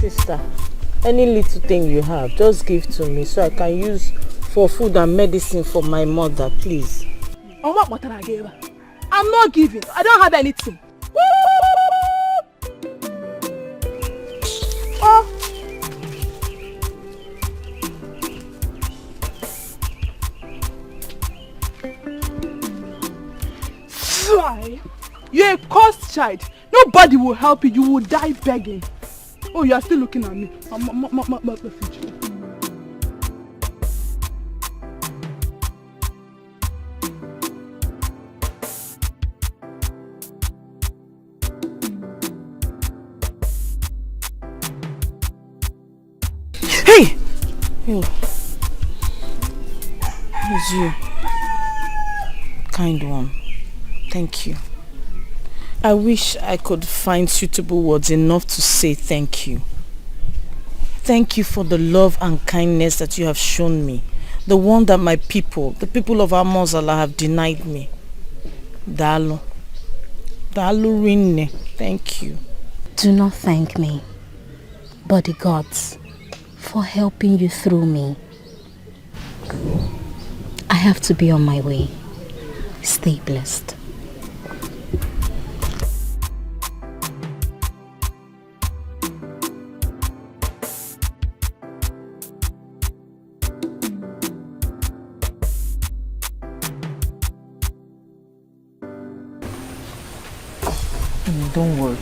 Sister, any little thing you have, just give to me so I can use for food and medicine for my mother, please. Oh, what I gave her? I'm not giving. I don't have anything. Oh. You're a cursed child. Nobody will help you. You will die begging. Oh, you are still looking at me. Hey! Oh. It's you. Kind one. Thank you. I wish I could find suitable words enough to say thank you. Thank you for the love and kindness that you have shown me. The one that my people, the people of Amozala, have denied me. Dalo. Dalo Rinne. Thank you. Do not thank me, but the gods, for helping you through me. I have to be on my way. Stay blessed. Don't worry.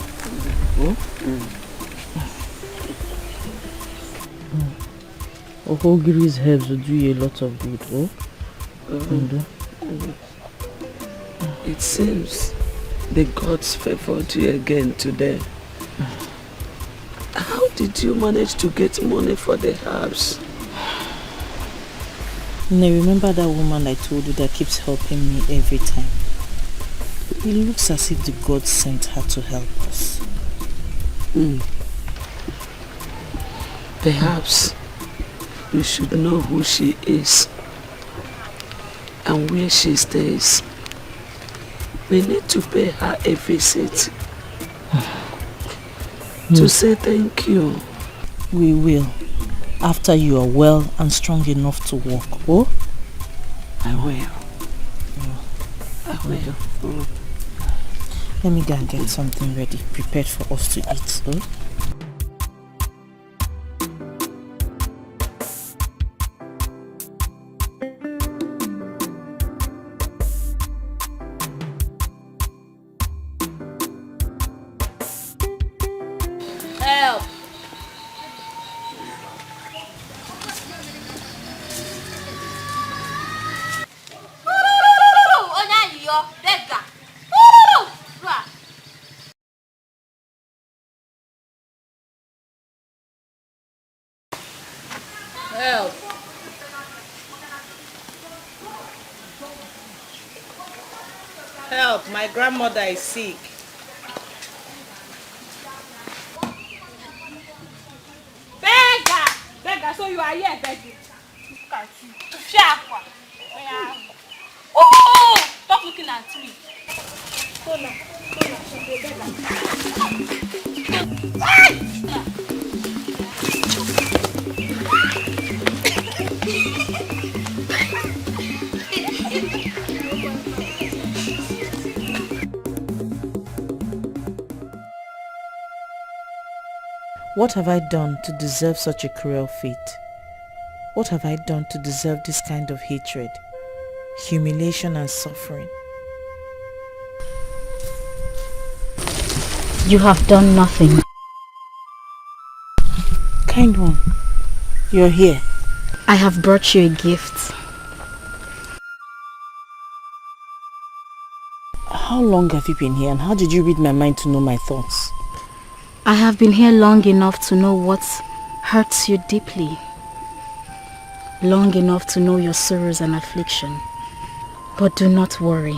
Ohogiri's herbs will do you a lot of good. It seems the gods favored you again today. How did you manage to get money for the herbs? Now remember that woman I told you that keeps helping me every time? It looks as if the gods sent her to help us. Perhaps you should know who she is and where she stays. We need to pay her a visit to say thank you. We will, after you are well and strong enough to walk. Oh? I will. I will. Let me go and get something ready, prepared for us to eat. Oh? Help! Help! Help, my grandmother is sick. Beggar, so you are here begging. Oh! Stop looking at me. What have I done to deserve such a cruel fate? What have I done to deserve this kind of hatred, humiliation and suffering? You have done nothing. Kind one, you're here. I have brought you a gift. How long have you been here and how did you read my mind to know my thoughts? I have been here long enough to know what hurts you deeply. Long enough to know your sorrows and affliction. But do not worry,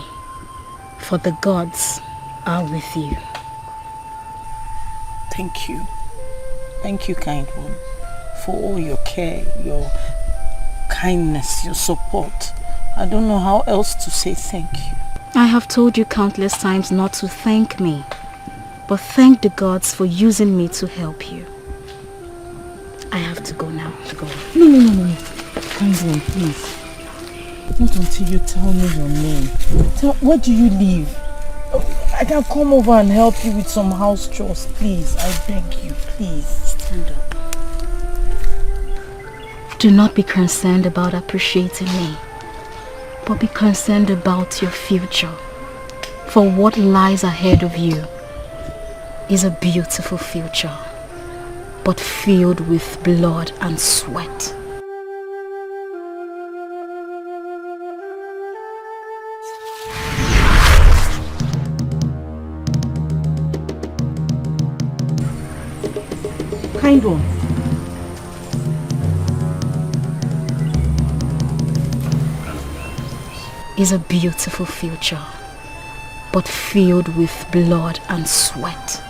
for the gods are with you. Thank you. Thank you, kind one, for all your care, your kindness, your support. I don't know how else to say thank you. I have told you countless times not to thank me, but thank the gods for using me to help you. have to go now. Go. No. Kind one, please. Not until you tell me your name. Where do you live? I can come over and help you with some house chores, please. I beg you, please. Stand up. Do not be concerned about appreciating me, but be concerned about your future. For what lies ahead of you is a beautiful future, but filled with blood and sweat. Kind one. Is a beautiful future, but filled with blood and sweat.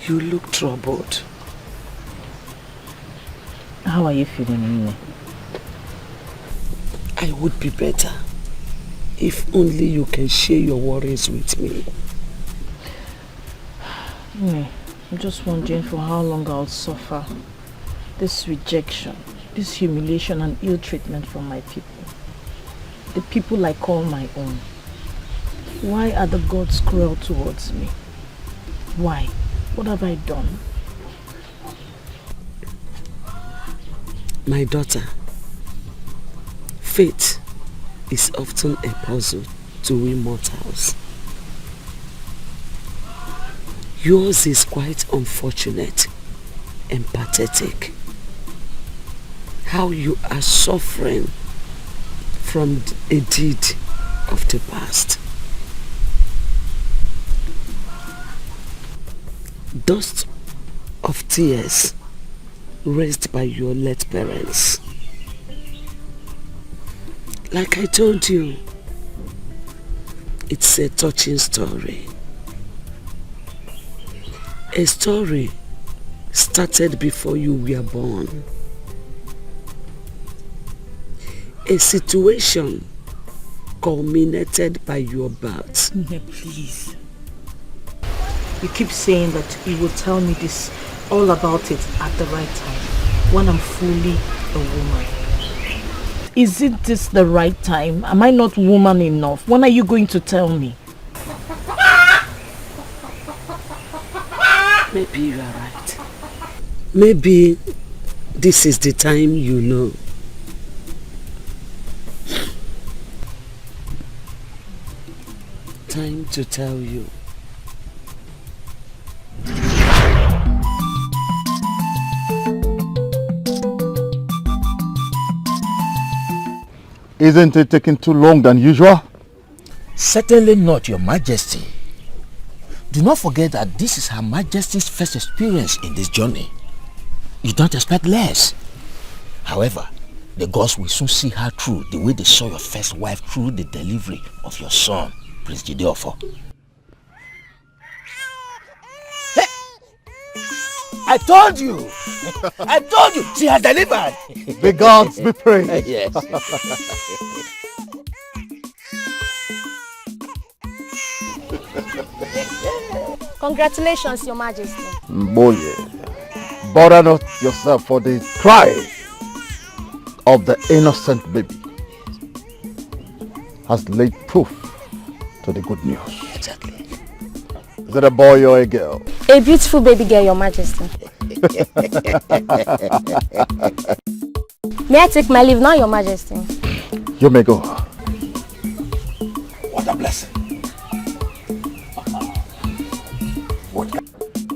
You look troubled. How are you feeling anyway? I would be better if only you can share your worries with me. I'm just wondering for how long I'll suffer this rejection, this humiliation and ill treatment from my people. The people I call my own. Why are the gods cruel towards me? Why? What have I done? My daughter, fate is often a puzzle to we mortals. Yours is quite unfortunate and pathetic. How you are suffering from a deed of the past. Dust of tears raised by your late parents. Like I told you, it's a touching story. A story started before you were born. A situation culminated by your birth. Please. You keep saying that you will tell me this, all about it at the right time, when I'm fully a woman. Is it this the right time? Am I not woman enough? When are you going to tell me? Maybe you are right. Maybe this is the time you know. Time to tell you. Isn't it taking too long than usual? Certainly not, Your Majesty. Do not forget that this is Her Majesty's first experience in this journey. You don't expect less. However, the gods will soon see her through the way they saw your first wife through the delivery of your son, Prince Ejiofor. I told you! I told you! She has delivered! The gods be praised! Yes. Congratulations, Your Majesty. Mboye, bother not yourself for the cry of the innocent baby has laid proof to the good news. Exactly. Is it a boy or a girl? A beautiful baby girl, Your Majesty. May I take my leave now, Your Majesty? You may go. What a blessing.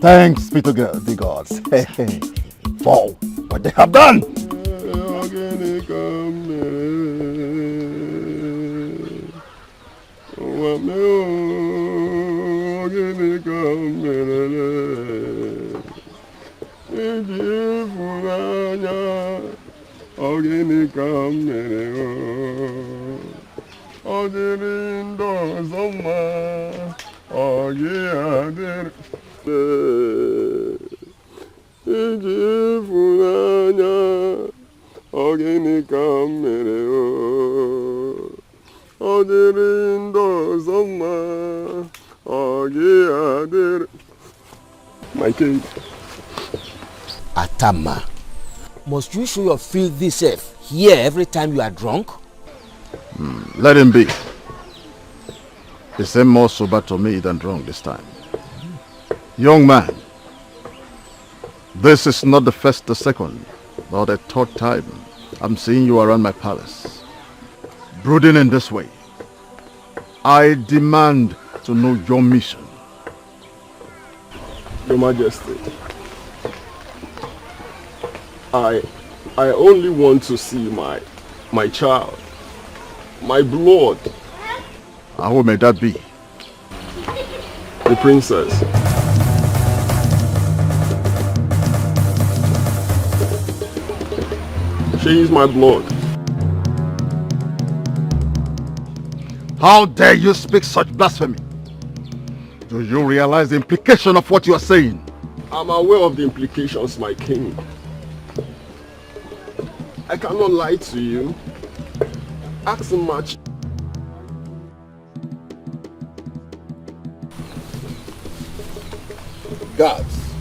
Thanks be to the gods for what they have done. My king. Atama, must you show your filthy self here every time you are drunk? Let him be. He seemed more sober to me than drunk this time. Young man, this is not the first, the second, or the third time I'm seeing you around my palace. Brooding in this way. I demand to know your mission. Your Majesty, I only want to see my child, my blood. How may that be? The princess. She is my blood. How dare you speak such blasphemy? Do you realize the implication of what you are saying? I'm aware of the implications, my king. I cannot lie to you. Ask much. Guards,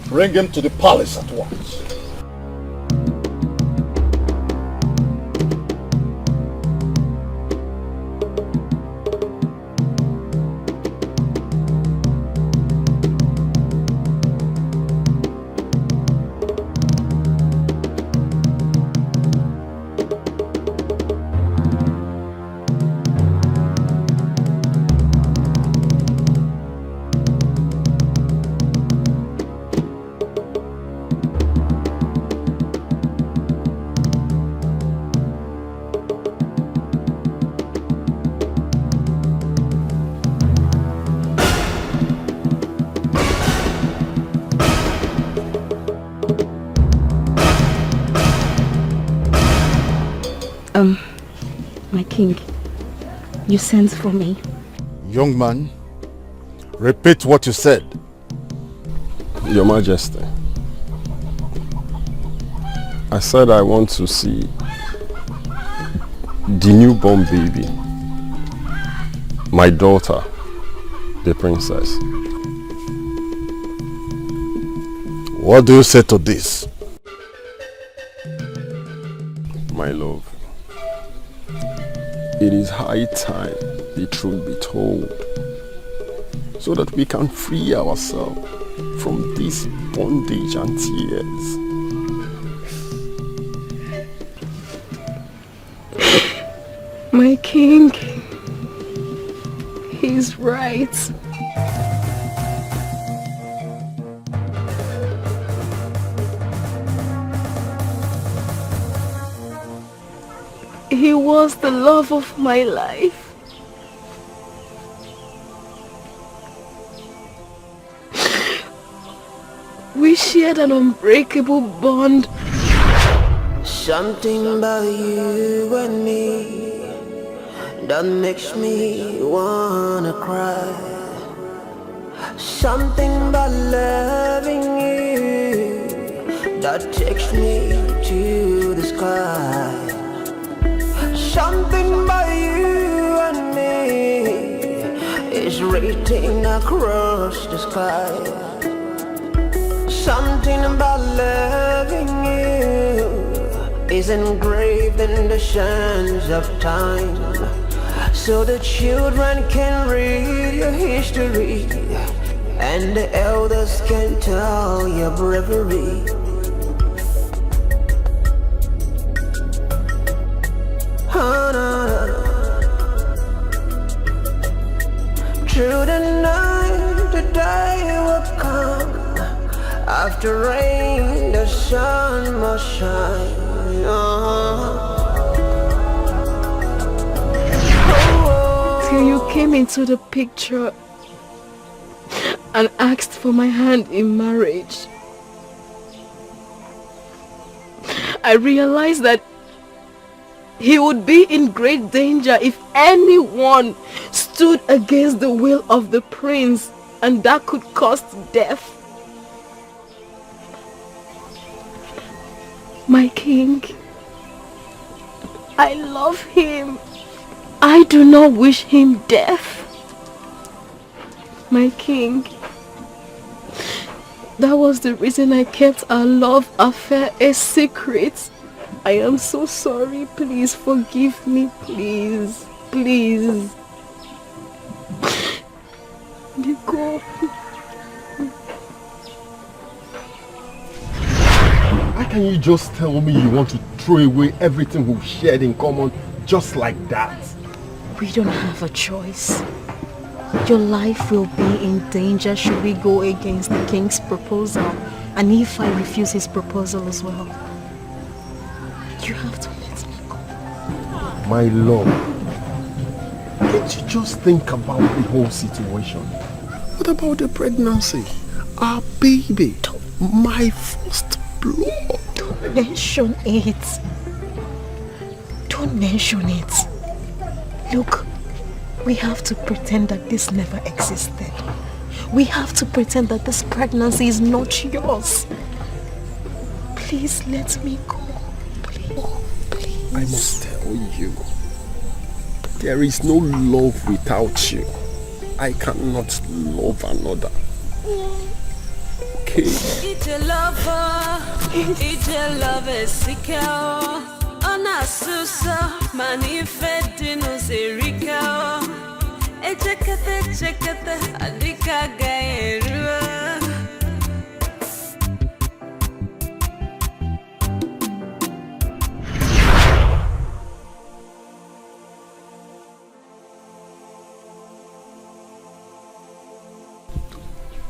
bring him to the palace at once. My king, you sent for me. Young man, repeat what you said. Your Majesty, I said I want to see the newborn baby, my daughter, the princess. What do you say to this? My love, it is high time the truth be told, so that we can free ourselves from this bondage and tears. My king, he's right. He was the love of my life. We shared an unbreakable bond. Something about you and me that makes me wanna cry. Something about loving you that takes me to the sky. Something about you and me is written across the sky. Something about loving you is engraved in the sands of time, so the children can read your history and the elders can tell your bravery. Oh, no, no. Through the night, the day will come. After rain, the sun must shine. Till you came into the picture and asked for my hand in marriage, I realized that he would be in great danger if anyone stood against the will of the prince, and that could cost death. My king, I love him. I do not wish him death. My king, that was the reason I kept our love affair a secret. I am so sorry. Please forgive me, please. Please. Nico. How can you just tell me you want to throw away everything we've shared in common just like that? We don't have a choice. Your life will be in danger should we go against the king's proposal, and if I refuse his proposal as well. You have to let me go. My love, can't you just think about the whole situation? What about the pregnancy? Our baby, my first blood. Don't mention it. Don't mention it. Look, we have to pretend that this never existed. We have to pretend that this pregnancy is not yours. Please let me go. Please. I must tell you, there is no love without you. I cannot love another. Okay. It's a lover, it's a lover, seeker. Ona susa, manifesting us erika. Echekete, adika gaerua.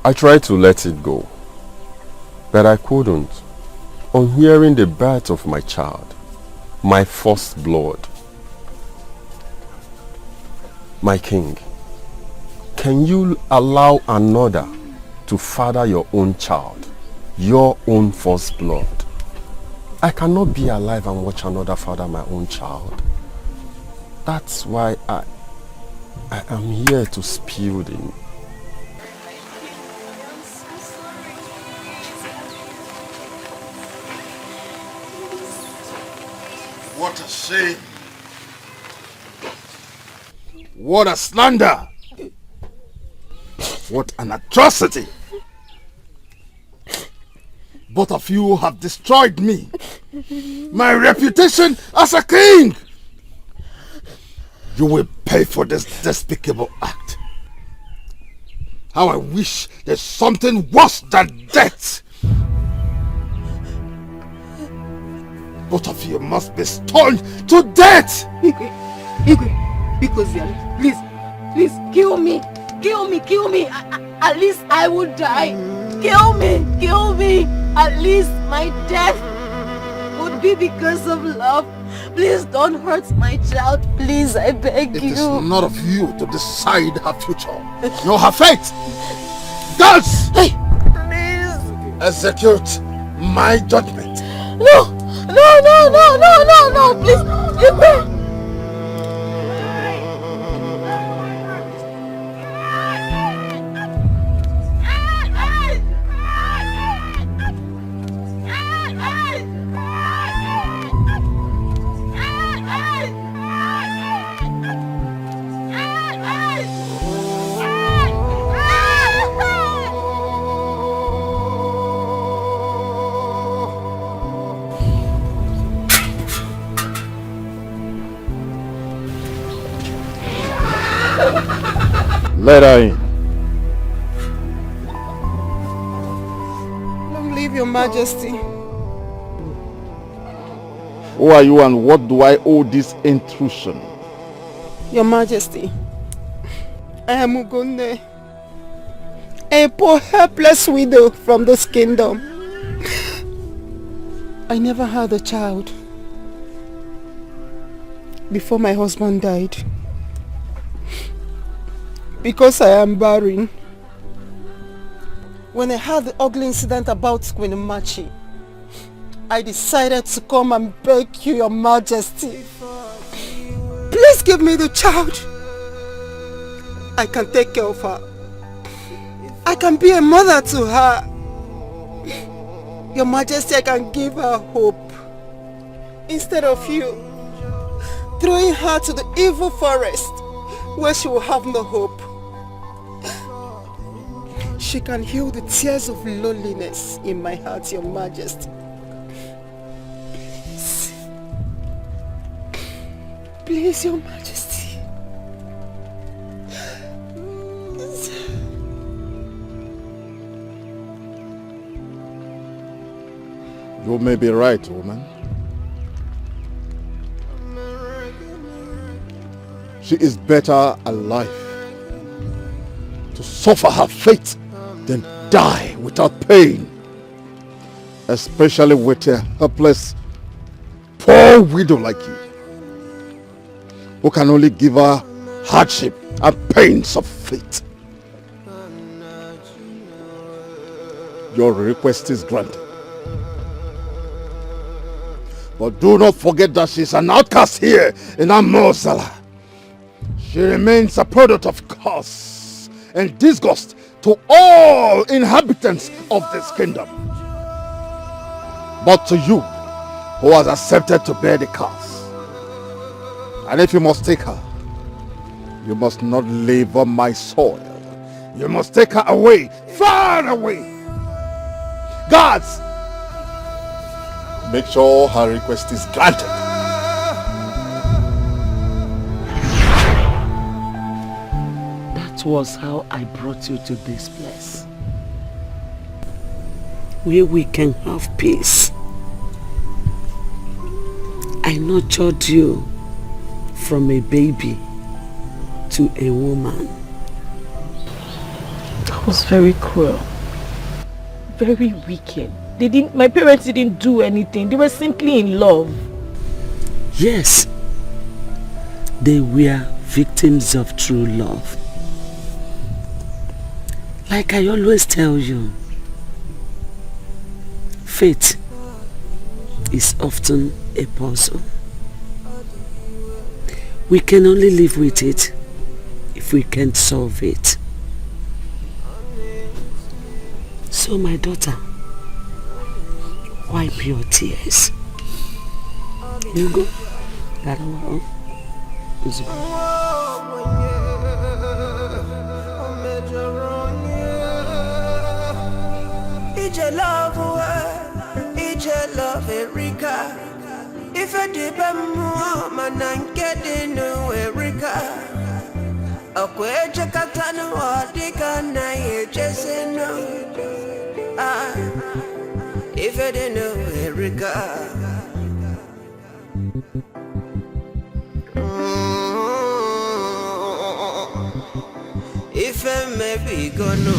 I tried to let it go, but I couldn't. On hearing the birth of my child, my first blood. My king, can you allow another to father your own child, your own first blood? I cannot be alive and watch another father my own child. That's why I am here to spill the... What a shame. What a slander. What an atrocity. Both of you have destroyed me. My reputation as a king. You will pay for this despicable act. How I wish there's something worse than death. Both of you must be stoned to death! Iyke, because please, kill me. At least I will die. Kill me. At least my death would be because of love. Please don't hurt my child. Please, I beg you. It is not of you to decide her future, nor her fate. Girls! Hey, please. Execute my judgment. No, please. Let her in. Your Majesty. Who are you and what do I owe this intrusion? Your Majesty, I am Ugonne, a poor helpless widow from this kingdom. I never had a child before my husband died. Because I am barren. When I heard the ugly incident about Queen Machi, I decided to come and beg you, Your Majesty. Please give me the child. I can take care of her. I can be a mother to her. Your Majesty, I can give her hope. Instead of you throwing her to the evil forest where she will have no hope. She can heal the tears of loneliness in my heart, Your Majesty. Please, Your Majesty. You may be right, woman. She is better alive to suffer her fate than die without pain. Especially with a helpless, poor widow like you, who can only give her hardship and pains of fate. Your request is granted. But do not forget that she is an outcast here in Amosala. She remains a product of curse and disgust to all inhabitants of this kingdom. But to you, who has accepted to bear the curse, and if you must take her, you must not live on my soil. You must take her away, far away. Guards, make sure her request is granted. That was how I brought you to this place, where we can have peace. I nurtured you from a baby to a woman. That was very cruel. Very wicked. My parents didn't do anything. They were simply in love. Yes, they were victims of true love. Like I always tell you, fate is often a puzzle. We can only live with it if we can't solve it. So my daughter, wipe your tears. You go. Ije love Erika. If I did man and get in Erika. Akweje katanu wadika na yecheseno. If I didn't know Erika. If I may be gone.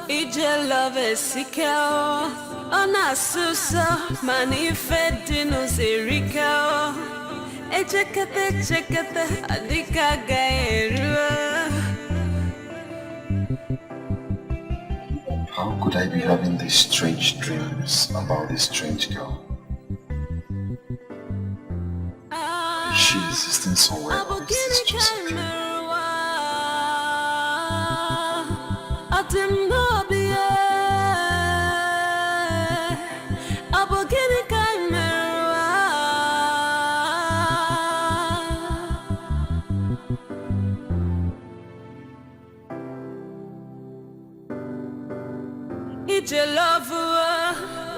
Ije lover sikao. Ona susa manifestino zerikao. Echekete adika gaerua. How could I be having these strange dreams about this strange girl? Is she existing somewhere or is this just a dream?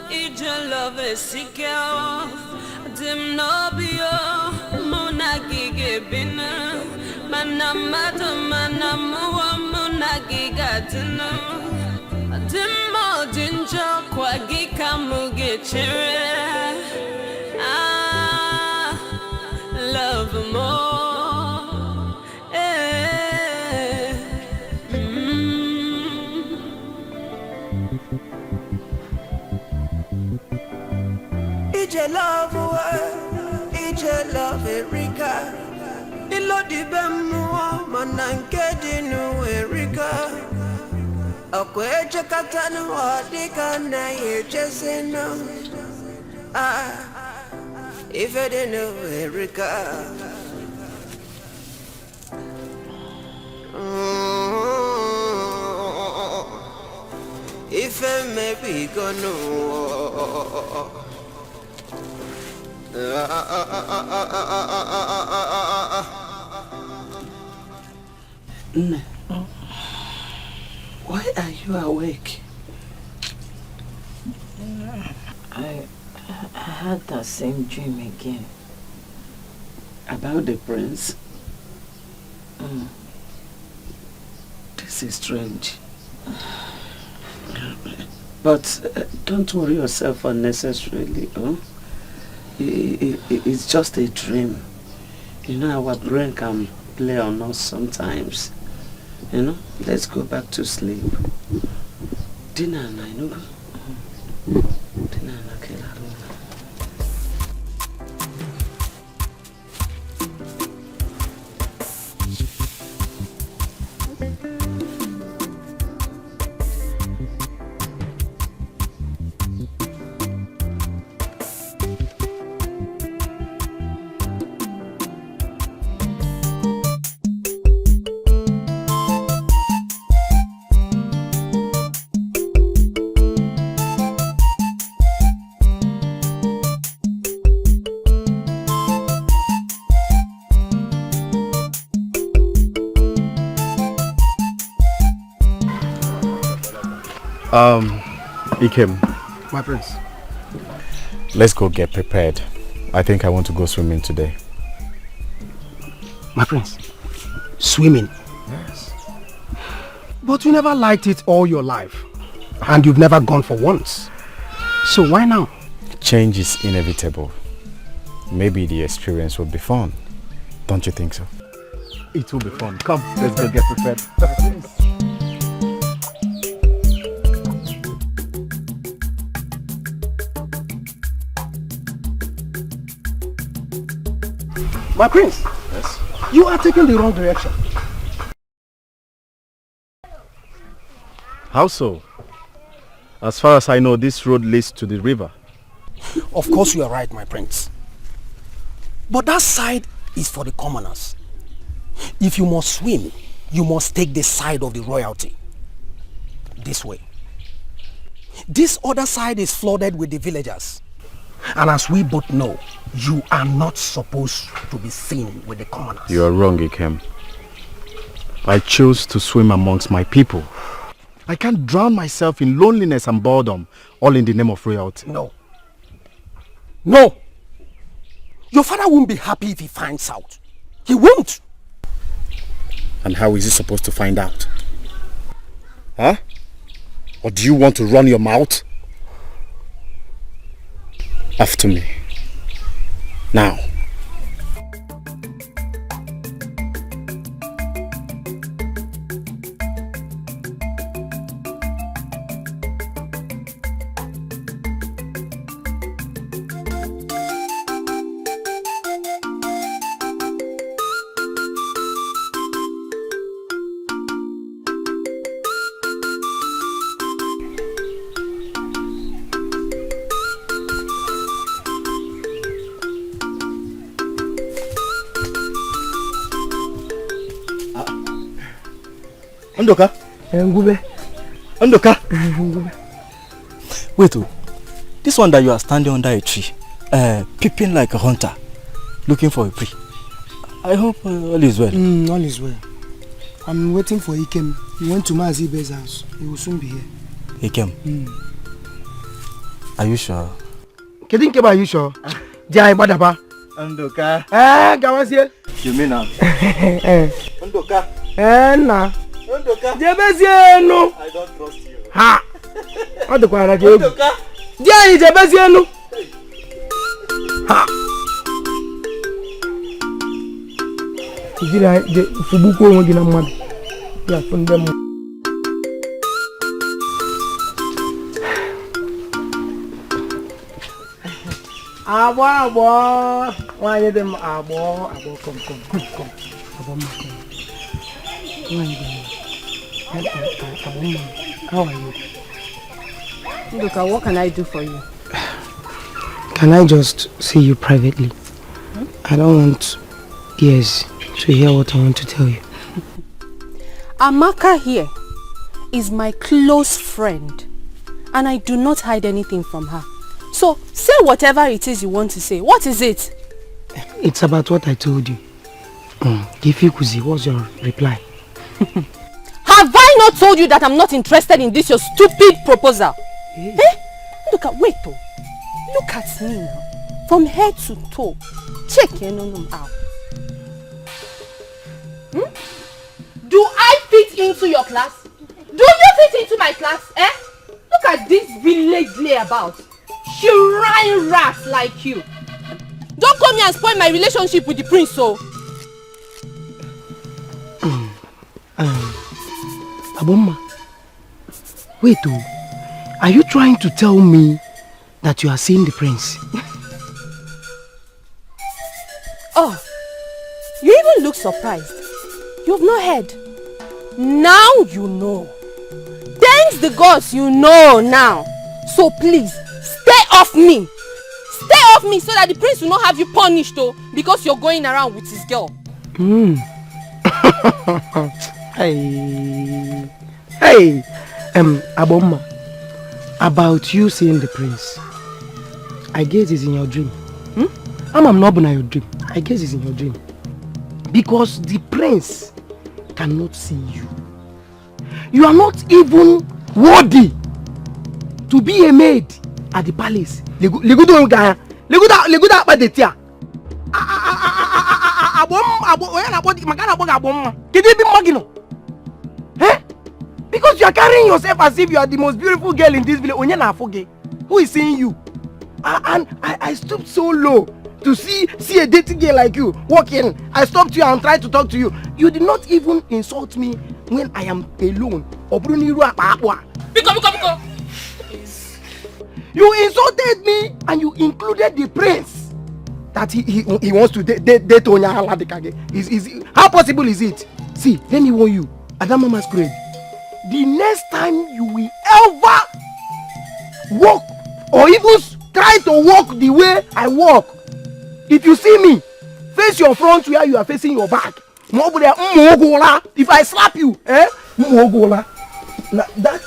Ije love esikeo. Dim no bio, monagige bina. Manamado manamuwa monagiga dino. Dimmo dinjo kwa gika muge chere. Love more. Ije love Erika. Ilo di bemuwa manankedi nu Erika. Okweje katanu wadika na yechesino. If I didn't know Erika. If I may be gone. Why are you awake? I had that same dream again. About the prince? This is strange. But don't worry yourself unnecessarily. Huh? It's just a dream. You know, our brain can play on us sometimes. You know, let's go back to sleep. Dinner and I know. Dinner and I can't. Iyke. My prince. Let's go get prepared. I think I want to go swimming today. My prince. Swimming? Yes. But you never liked it all your life. And you've never gone for once. So why now? Change is inevitable. Maybe the experience will be fun. Don't you think so? It will be fun. Come, let's go get prepared. My prince, yes? You are taking the wrong direction. How so? As far as I know, this road leads to the river. Of course you are right, my prince. But that side is for the commoners. If you must swim, you must take the side of the royalty. This way. This other side is flooded with the villagers. And as we both know, you are not supposed to be seen with the commoners. You are wrong, Iyke. I chose to swim amongst my people. I can't drown myself in loneliness and boredom, all in the name of royalty. No. No! Your father won't be happy if he finds out. He won't! And how is he supposed to find out? Huh? Or do you want to run your mouth? After me. Now. Ndoka? Ngube. Ndoka? Wait, this one that you are standing under a tree, peeping like a hunter, looking for a prey. I hope all is well. All is well. I'm waiting for Iyke. He went to Mazibe's house. He will soon be here. Ikem. Are you sure? Kedin Keba, are you sure? Jai Badaba. Andoka. Gawasie. You mean now? Andoka. Na. Andoka. Jebesienu. I don't trust you. Ha. Andoka na ke. Andoka. Jai Jebesienu. Ha. Jira je fubuko won gina mmadu. Ya funde mu. Abo. Why you them abo come. Abo ma come. How are you? Look, what can I do for you? Can I just see you privately? I don't want ears to hear what I want to tell you. Amaka here is my close friend, and I do not hide anything from her. So, say whatever it is you want to say. What is it? It's about what I told you. Ifikuzi, what's your reply? Have I not told you that I'm not interested in this your stupid proposal? Eh? Look at, wait though. Look at me now. From head to toe. Check your nonum out. Do I fit into your class? Do you fit into my class? Eh? Look at this village layabout. Shrine rats like you. Don't come here and spoil my relationship with the prince, so. Aboma, wait oh. Are you trying to tell me that you are seeing the prince? Oh, you even look surprised. You've not heard. Now you know. Thanks the gods you know now. So please, stay off me. Stay off me so that the prince will not have you punished though, because you're going around with his girl. Hey, Aboma, about you seeing the prince. I guess it's in your dream. I'm not in your dream. I guess it's in your dream. Because the prince cannot see you. You are not even worthy to be a maid at the palace. Because you are carrying yourself as if you are the most beautiful girl in this village. Who is seeing you? And I stooped so low to see a dating girl like you walking. I stopped you and tried to talk to you. You did not even insult me when I am alone. You insulted me and you included the prince that he wants to date Onya. How possible is it? See, let me warn you, Adama Masquerade. The next time you will ever walk or even try to walk the way I walk, if you see me, face your front where you are facing your back. If I slap you, that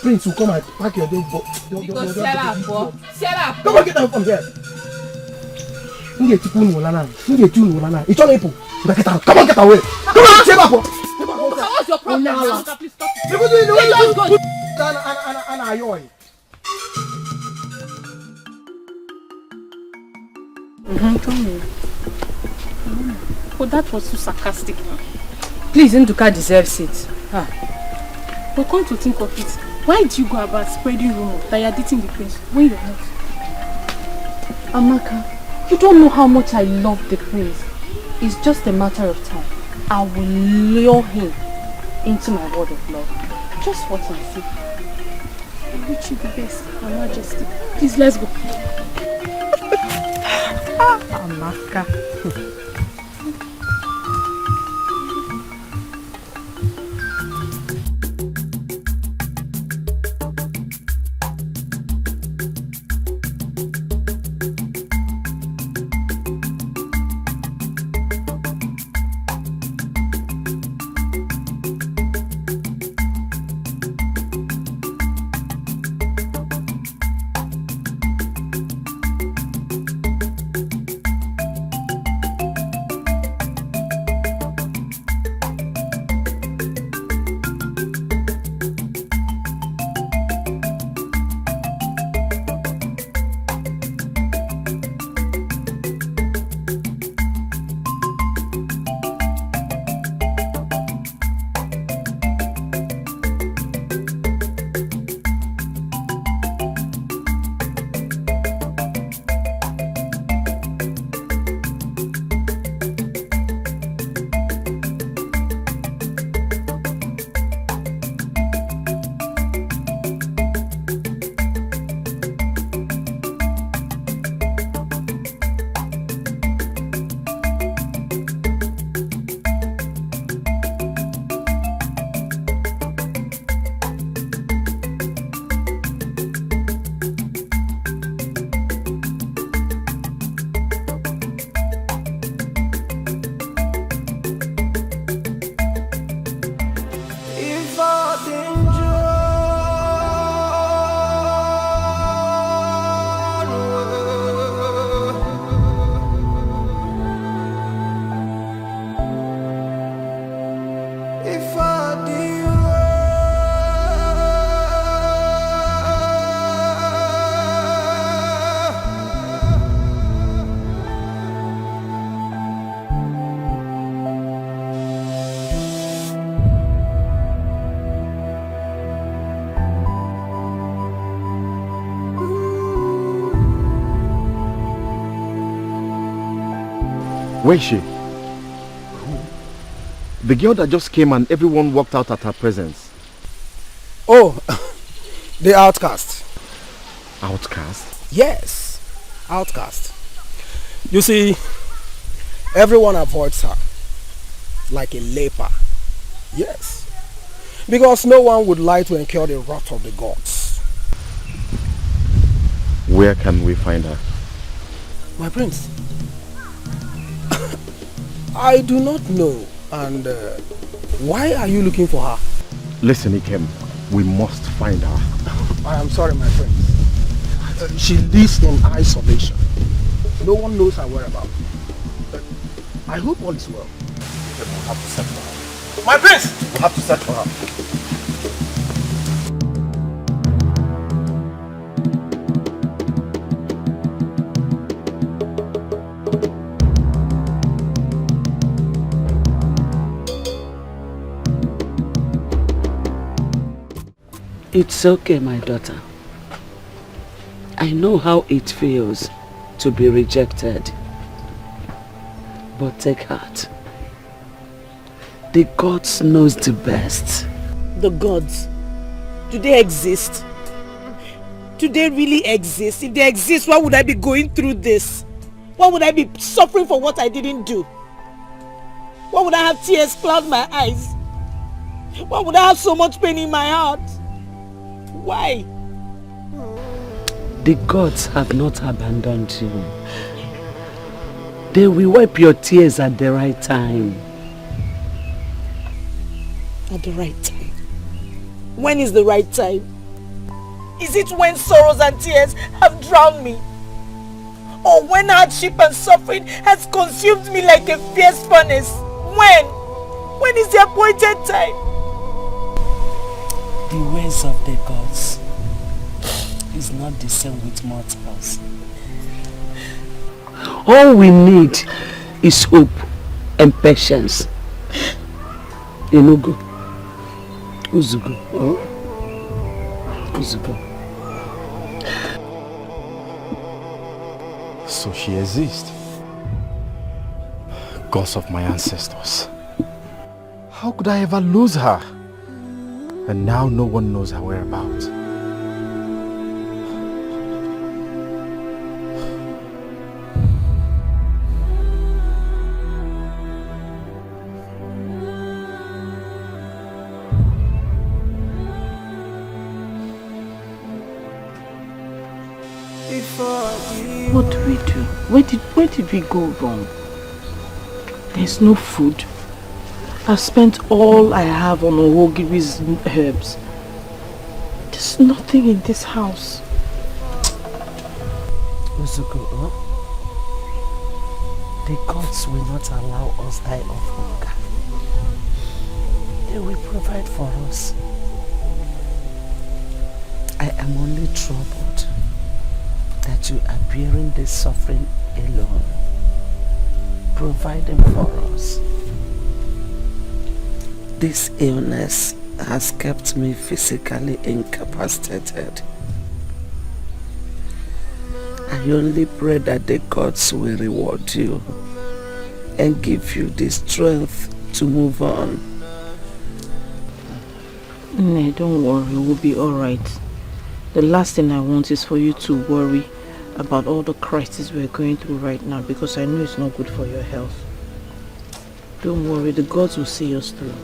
prince will come and pack your dead body. Come on, get out from here. Come on, get away. Come on, what's your problem? Please stop it. Oh, that was so sarcastic. Please, Nduka deserves it. But come to think of it, why do you go about spreading rumors that you're dating the prince when you're not? Amaka, you don't know how much I love the prince. It's just a matter of time. I will lure him into my world of love. Just watch and see. I wish you the best, Her Majesty. Please, let's go. Amaka. Where is she? The girl that just came and everyone walked out at her presence. Oh, the outcast. Outcast? Yes, outcast. You see, everyone avoids her like a leper. Yes, because no one would like to incur the wrath of the gods. Where can we find her? My prince, I do not know. And why are you looking for her? Listen, Iheme, we must find her. I am sorry, my friend. She lives in isolation. No one knows her whereabouts. I hope all is well. We'll have to search for her. My prince! We'll have to search for her. It's okay, my daughter. I know how it feels to be rejected. But take heart. The gods knows the best. The gods? Do they exist? Do they really exist? If they exist, why would I be going through this? Why would I be suffering for what I didn't do? Why would I have tears cloud my eyes? Why would I have so much pain in my heart? Why? The gods have not abandoned you. They will wipe your tears at the right time. At the right time? When is the right time? Is it when sorrows and tears have drowned me? Or when hardship and suffering has consumed me like a fierce furnace? When? When is the appointed time? The ways of the gods is not the same with mortals. All we need is hope and patience. Enugu. Uzugu. Oh? Uzugu. So she exists. Gods of my ancestors. How could I ever lose her? And now no one knows her whereabouts. What do we do? Where did we go wrong? There's no food. I've spent all I have on Ohogiri's herbs. There's nothing in this house. Ozokwor, the gods will not allow us die of hunger. They will provide for us. I am only troubled that you are bearing this suffering alone, providing for us. This illness has kept me physically incapacitated. I only pray that the gods will reward you and give you the strength to move on. No, don't worry, we'll be alright. The last thing I want is for you to worry about all the crises we're going through right now, because I know it's not good for your health. Don't worry, the gods will see us through.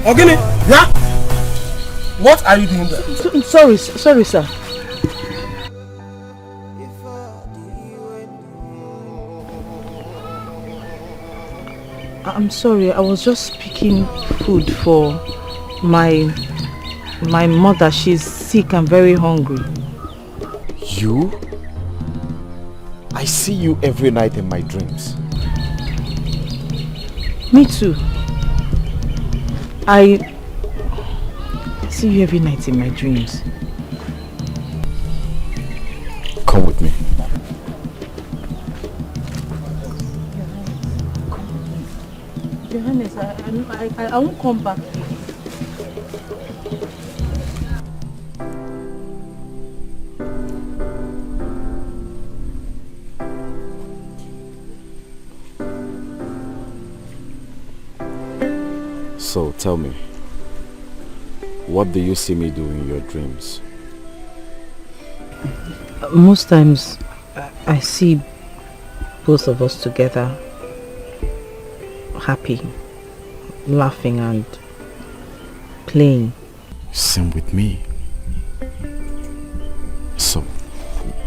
Ogini! Yeah? What are you doing there? Sorry, sir. I'm sorry, I was just picking food for my mother. She's sick and very hungry. You? I see you every night in my dreams. Me too. I see you every night in my dreams. Come with me. Your Highness, I won't come back here. So tell me, what do you see me do in your dreams? Most times I see both of us together, happy, laughing and playing. Same with me. So,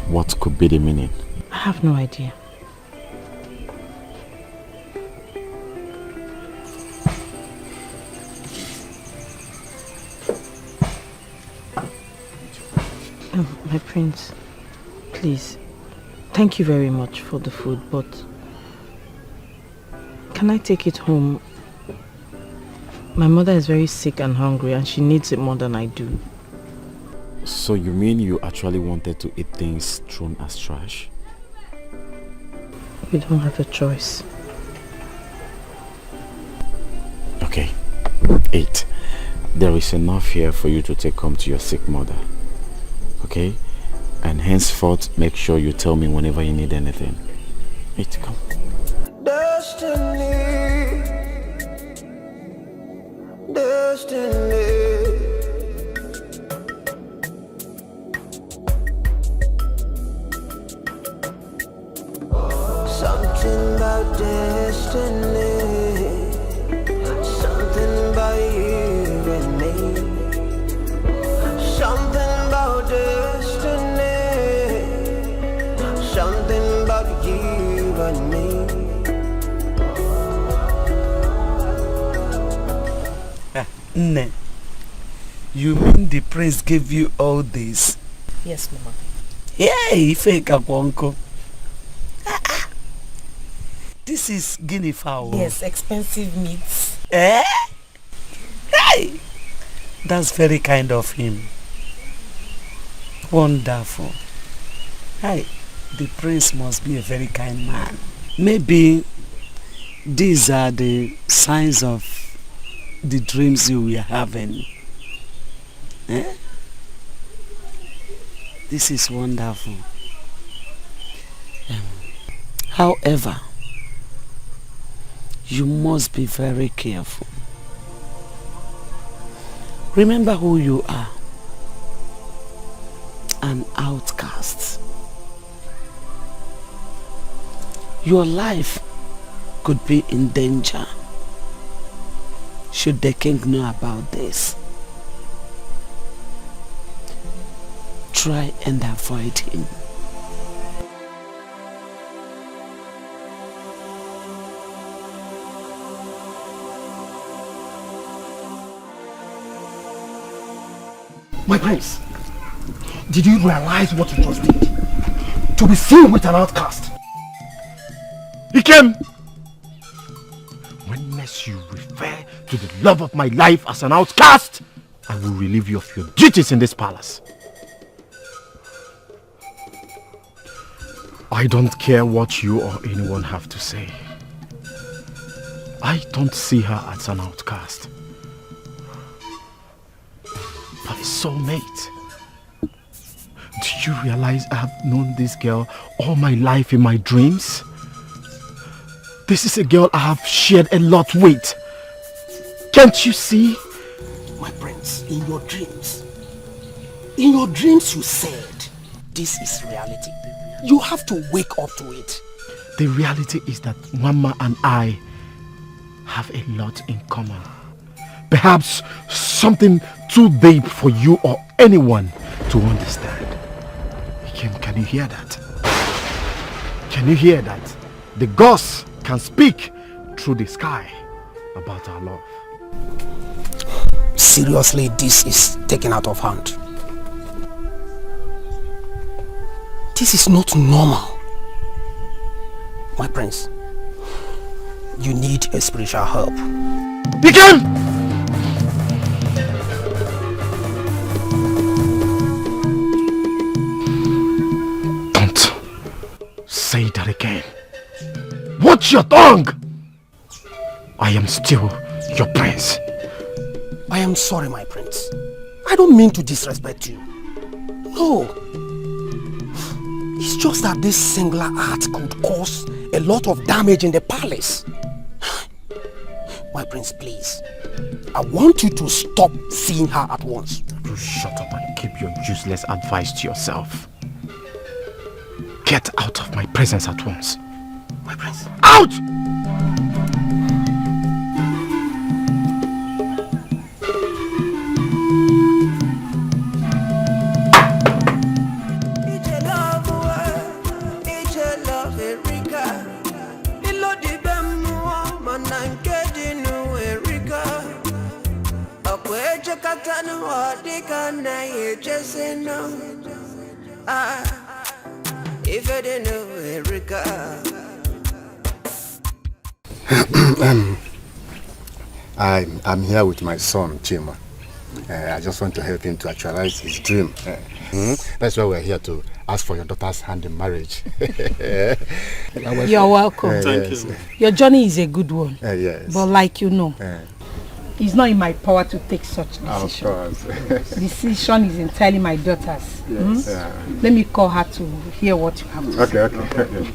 what could be the meaning? I have no idea. My prince, please, thank you very much for the food, but can I take it home? My mother is very sick and hungry and she needs it more than I do. So you mean you actually wanted to eat things thrown as trash? We don't have a choice. Okay, eat. There is enough here for you to take home to your sick mother. Okay? And henceforth, make sure you tell me whenever you need anything. Eat, come. Destiny, something about destiny, something about you and me, something about destiny, something about you and me. Nne, you mean the prince gave you all this? Yes, Mama. Hey, fake Akwanko. This is guinea fowl. Yes, expensive meats. Eh? Hey! That's very kind of him. Wonderful. Hey, the prince must be a very kind man. Maybe these are the signs of the dreams you were having. Eh? This is wonderful. However, you must be very careful. Remember who you are. An outcast. Your life could be in danger should the king know about this. Try and avoid him. My prince, did you realize what you just did? To be seen with an outcast. He came! When next you refer to the love of my life as an outcast, I will relieve you of your duties in this palace. I don't care what you or anyone have to say. I don't see her as an outcast, but a soulmate. Do you realize I have known this girl all my life in my dreams? This is a girl I have shared a lot with. Can't you see? My prince, in your dreams you said, this is reality. You have to wake up to it. The reality is that Mama and I have a lot in common. perhaps something too deep for you or anyone to understand. Can you hear that? Can you hear that? The gods can speak through the sky about our love. Seriously, this is taken out of hand. This is not normal. My prince, you need a spiritual help. Begin! Don't say that again. Watch your tongue! I am still your prince. I am sorry, my prince. I don't mean to disrespect you. No. It's just that this singular act could cause a lot of damage in the palace. My prince, please. I want you to stop seeing her at once. You shut up and keep your useless advice to yourself. Get out of my presence at once. My prince. Out! I'm here with my son, Chioma. I just want to help him to actualize his dream. That's why we're here to ask for your daughter's hand in marriage. You're welcome. Thank you. Your journey is a good one. Yes. But like you know, it's not in my power to take such decision. Of course. Decision is entirely my daughter's. Yes. Let me call her to hear what you have to say. Okay.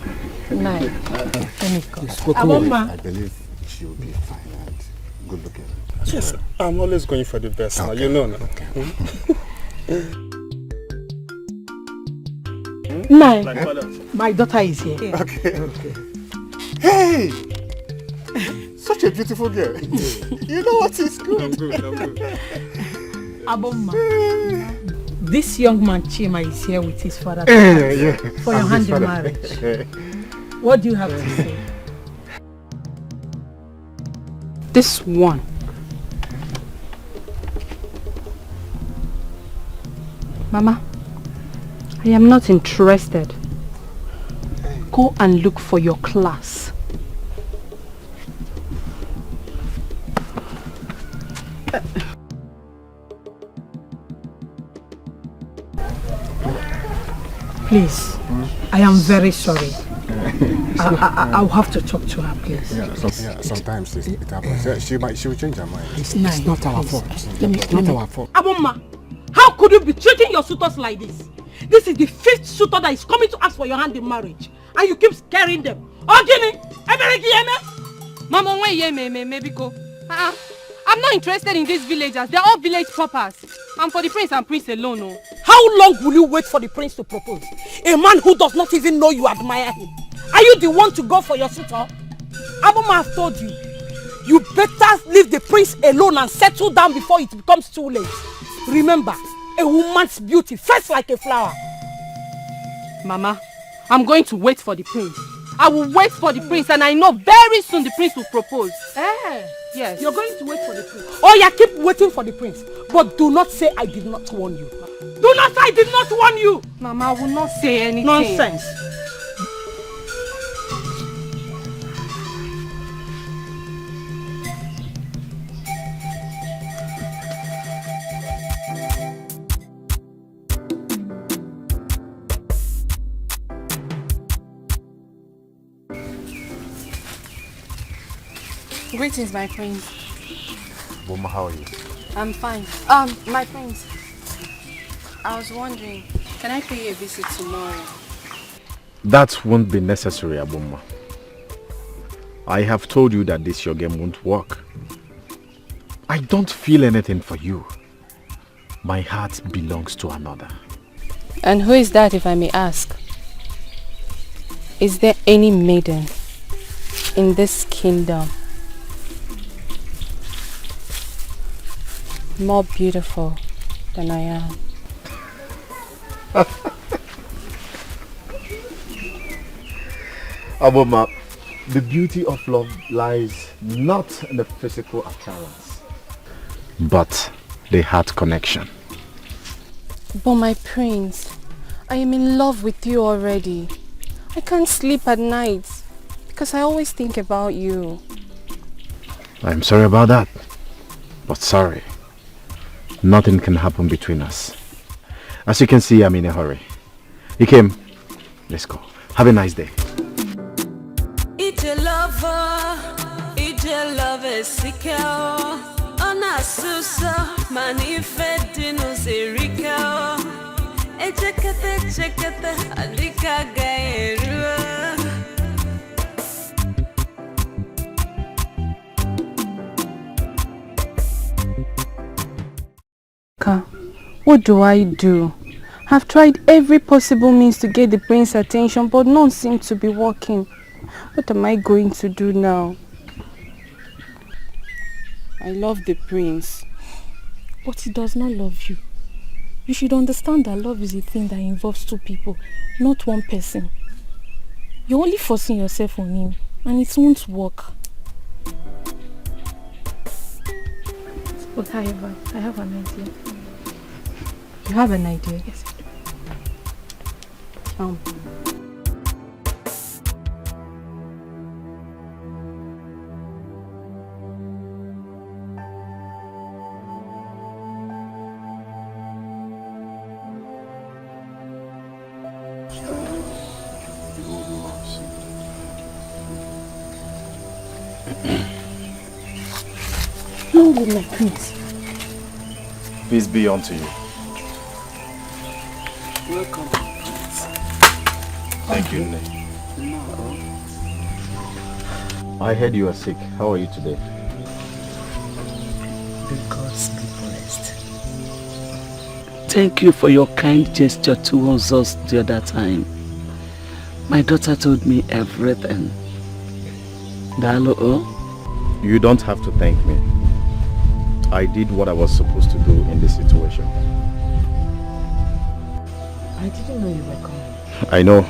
Nice. Let me call. I believe she will be fine and good looking. Yes, I'm always going for the best now, you know now. My daughter is here. Okay. Hey! Such a beautiful girl. You know what is good? I'm good. Aboma, this young man Chiema is here with his father for your hand in marriage. What do you have to say? This one. Mama, I am not interested. Go and look for your class. Please, I am very sorry. I'll have to talk to her, please. Sometimes it happens. She will change her mind. It's not our fault. It's not our fault. Aboma, how could you be treating your suitors like this? This is the 5th suitor that is coming to ask for your hand in marriage, and you keep scaring them. Ogini, Mama, when Iheme, maybe go. I'm not interested in these villagers. They're all village poppers. I'm for the prince and prince alone. Oh. How long will you wait for the prince to propose? A man who does not even know you admire him. Are you the one to go for your suitor? Aboma has told you. You better leave the prince alone and settle down before it becomes too late. Remember, a woman's beauty first like a flower. Mama, I'm going to wait for the prince. I will wait for the prince, and I know very soon the prince will propose. Yes. You're going to wait for the prince. Oh yeah, keep waiting for the prince. But do not say I did not warn you. Do not say I did not warn you. Mama, I will not say anything. Nonsense. Greetings, my prince. Boma, how are you? I'm fine. My prince, I was wondering, can I pay you a visit tomorrow? That won't be necessary, Aboma. I have told you that this your game won't work. I don't feel anything for you. My heart belongs to another. And who is that, if I may ask? Is there any maiden in this kingdom more beautiful than I am. Aboma, the beauty of love lies not in the physical appearance, but the heart connection. But my prince, I am in love with you already. I can't sleep at night because I always think about you. I'm sorry about that, but sorry. Nothing can happen between us. As you can see, I'm in a hurry. Iyke, let's go. Have a nice day. Ije lover, seeker. Ona susa, manifestino serika. Chekete, adika gaerua. What do I do? I've tried every possible means to get the prince's attention, but none seems to be working. What am I going to do now? I love the prince, but he does not love you. You should understand that love is a thing that involves two people, not one person. You're only forcing yourself on him, and it won't work. But however, I have an idea. You have an idea? Yes. Long live my prince. Peace be unto you. Welcome. Thank you, Nne. I heard you are sick. How are you today? The gods be blessed. Thank you for your kind gesture towards us the other time. My daughter told me everything. Dalo. You don't have to thank me. I did what I was supposed to do in this situation. I didn't know you were coming. I know.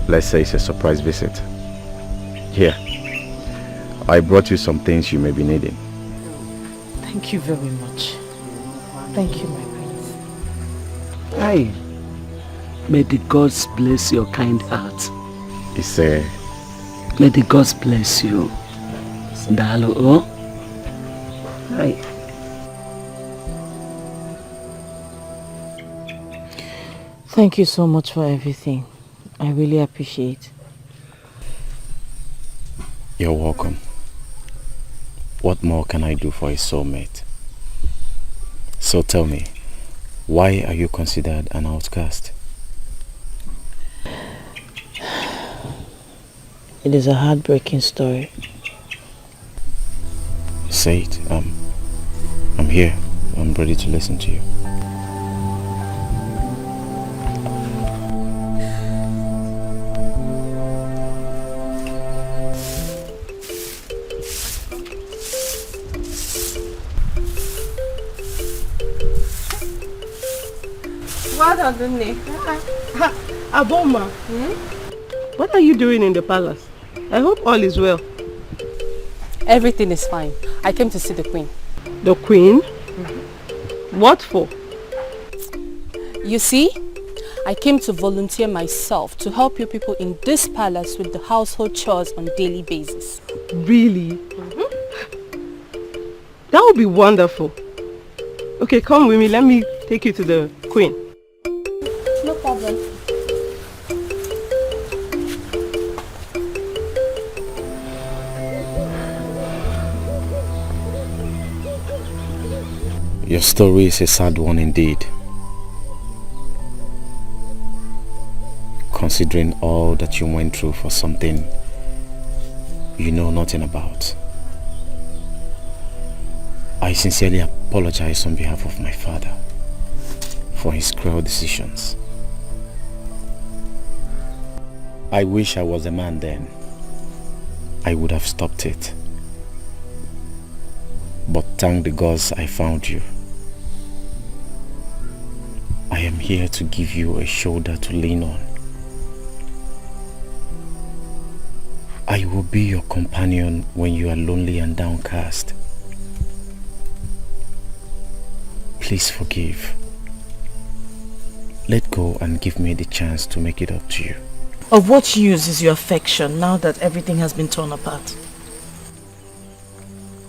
Let's say it's a surprise visit. Here. I brought you some things you may be needing. Thank you very much. Thank you, my prince. Hi. May the gods bless your kind heart. It's a... May the gods bless you. Dalo. Hi. Thank you so much for everything. I really appreciate. You're welcome. What more can I do for a soulmate? So tell me, why are you considered an outcast? It is a heartbreaking story. Say it. I'm here. I'm ready to listen to you. Aboma, what are you doing in the palace? I hope all is well. Everything is fine. I came to see the queen. The queen? Mm-hmm. What for? You see, I came to volunteer myself to help you people in this palace with the household chores on a daily basis. Really? Mm-hmm. That would be wonderful. Okay, come with me. Let me take you to the queen. No problem. Your story is a sad one indeed. Considering all that you went through for something you know nothing about. I sincerely apologize on behalf of my father for his cruel decisions. I wish I was a man then. I would have stopped it. But thank the gods I found you here to give you a shoulder to lean on. I will be your companion when you are lonely and downcast. Please forgive. Let go and give me the chance to make it up to you. Of what use is your affection now that everything has been torn apart?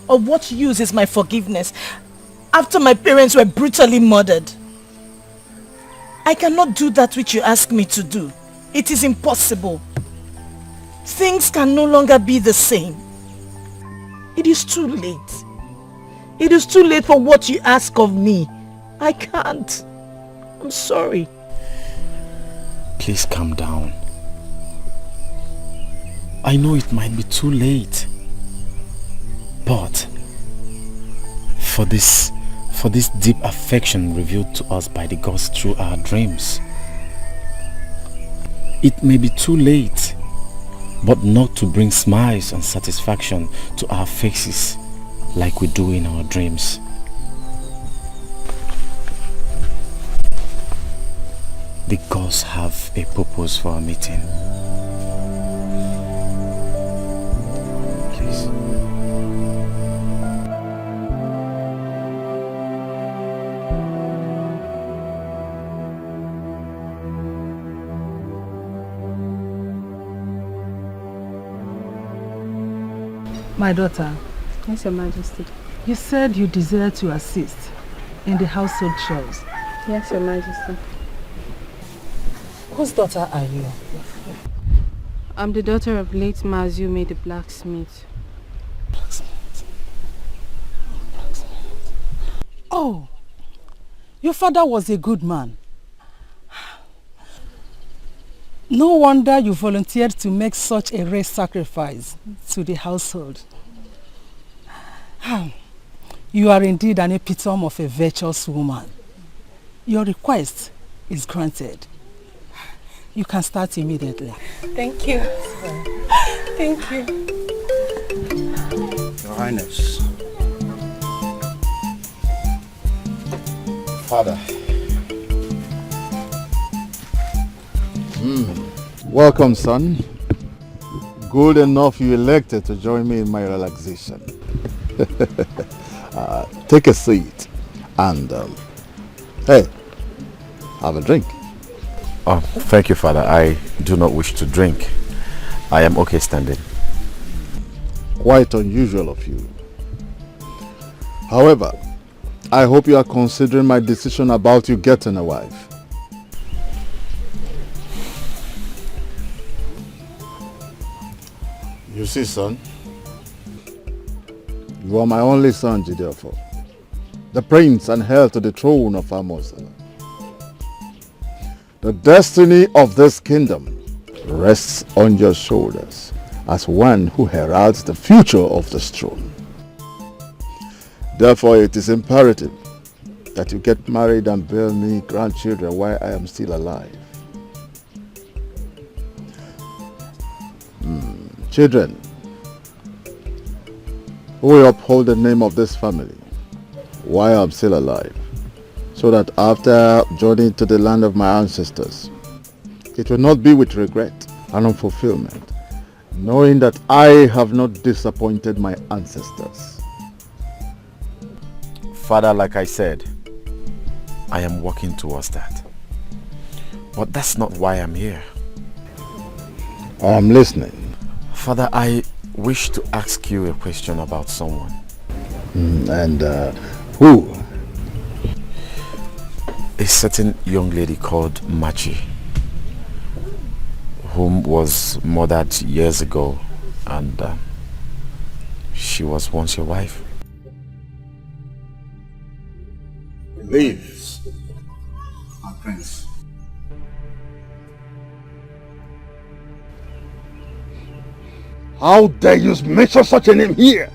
Of what use is my forgiveness after my parents were brutally murdered? I cannot do that which you ask me to do. It is impossible. Things can no longer be the same. It is too late. It is too late for what you ask of me. I can't. I'm sorry. Please calm down. I know it might be too late, but for this deep affection revealed to us by the gods through our dreams, it may be too late, but not to bring smiles and satisfaction to our faces like we do in our dreams. The gods have a purpose for our meeting. Please. My daughter. Yes, Your Majesty. You said you desire to assist in the household chores. Yes, Your Majesty. Whose daughter are you? I'm the daughter of late Mazume the blacksmith. Oh, your father was a good man. No wonder you volunteered to make such a rare sacrifice to the household. You are indeed an epitome of a virtuous woman. Your request is granted. You can start immediately. Thank you. Thank you. Your Highness. Father. Welcome, son. Good enough you elected to join me in my relaxation. Take a seat and, hey, have a drink. Oh, thank you, Father. I do not wish to drink. I am okay standing. Quite unusual of you. However, I hope you are considering my decision about you getting a wife. You see, son, you are my only son, Ejiofor, the prince and heir to the throne of Amuka. The destiny of this kingdom rests on your shoulders as one who heralds the future of this throne. Therefore, it is imperative that you get married and bear me grandchildren while I am still alive. Children, who will uphold the name of this family while I'm still alive, so that after journeying to the land of my ancestors, it will not be with regret and unfulfillment, knowing that I have not disappointed my ancestors. Father, like I said, I am working towards that. But that's not why I'm here. I am listening. Father, I wish to ask you a question about someone. Who? A certain young lady called Machi, whom was murdered years ago, and she was once your wife. Leave, my prince. How dare you mention such a name here?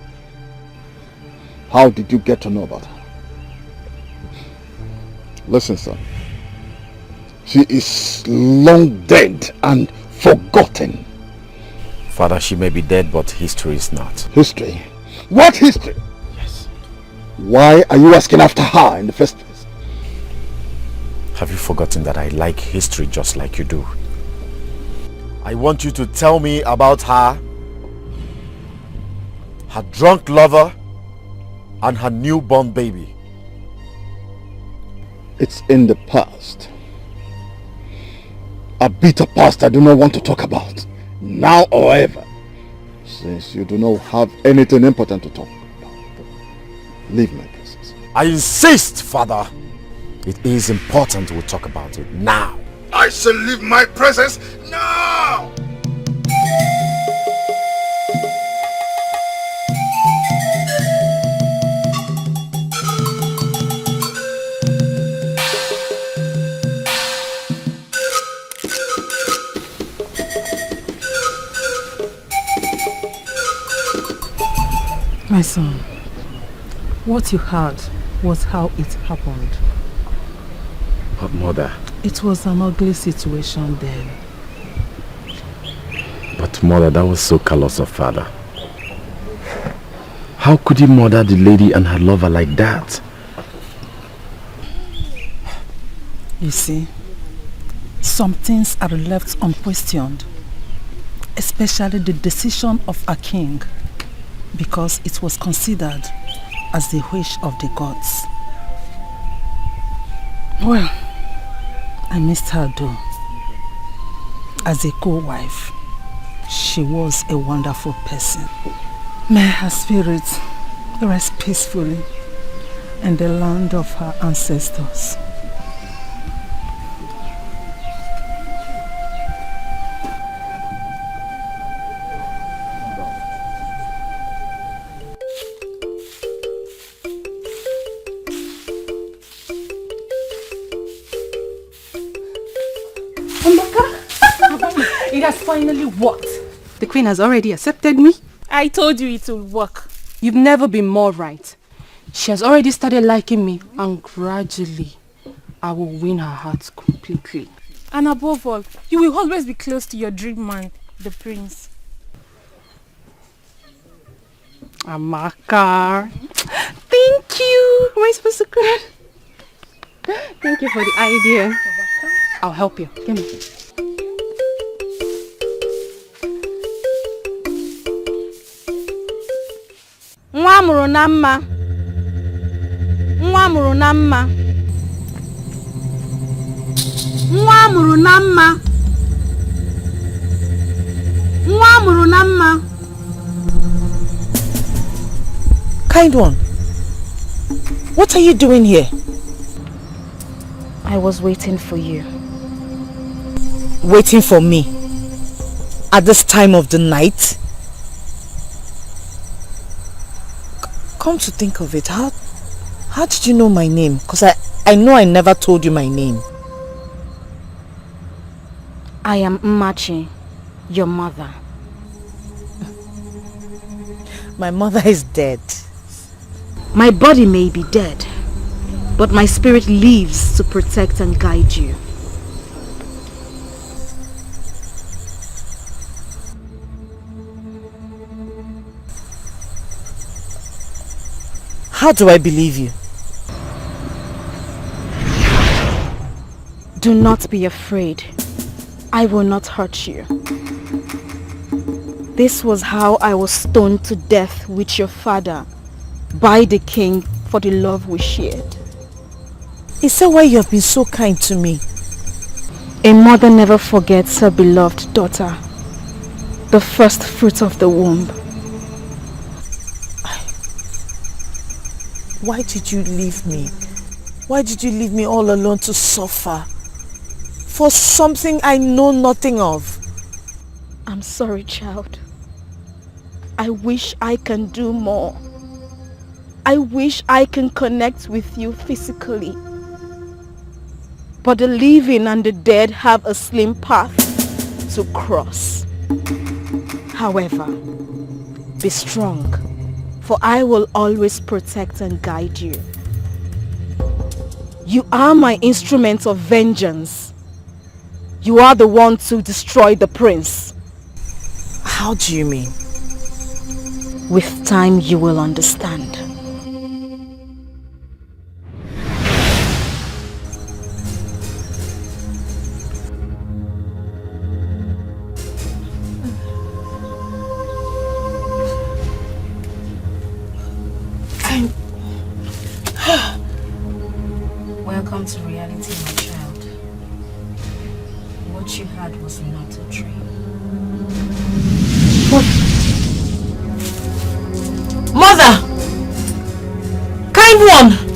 How did you get to know about her? Listen, son. She is long dead and forgotten. Father, she may be dead, but history is not. History? What history? Yes. Why are you asking after her in the first place? Have you forgotten that I like history just like you do? I want you to tell me about her drunk lover, and her newborn baby. It's in the past. A bitter past I do not want to talk about, now or ever. Since you do not have anything important to talk about, leave my presence. I insist, Father. It is important we talk about it now. I shall leave my presence now! My son, what you heard was how it happened. But Mother... It was an ugly situation then. But Mother, that was so callous of Father. How could he murder the lady and her lover like that? You see, some things are left unquestioned, especially the decision of a king, because it was considered as the wish of the gods. Well, I missed her though. As a co-wife, she was a wonderful person. May her spirit rest peacefully in the land of her ancestors. It has finally worked. The queen has already accepted me. I told you it will work. You've never been more right. She has already started liking me, and gradually I will win her heart completely. And above all, you will always be close to your dream man, the prince. Amaka. Thank you. Am I supposed to cry? Thank you for the idea. I'll help you. Give me. Nwa amụrụ na mma. Nwa amụrụ na mma. Nwa amụrụ na mma. Nwa amụrụ na mma. Kind one, what are you doing here? I was waiting for you. Waiting for me? At this time of the night? Come to think of it, how did you know my name? Because I know I never told you my name. I am Mmachi, your mother. My mother is dead. My body may be dead, but my spirit lives to protect and guide you. How do I believe you? Do not be afraid. I will not hurt you. This was how I was stoned to death with your father by the king for the love we shared. Is that why you have been so kind to me? A mother never forgets her beloved daughter, the first fruit of the womb. Why did you leave me? Why did you leave me all alone to suffer? For something I know nothing of. I'm sorry, child. I wish I can do more. I wish I can connect with you physically. But the living and the dead have a slim path to cross. However, be strong, for I will always protect and guide you. You are my instrument of vengeance. You are the one to destroy the prince. How do you mean? With time you will understand. Welcome to reality, my child. What you had was not a dream. Mother! Kind one!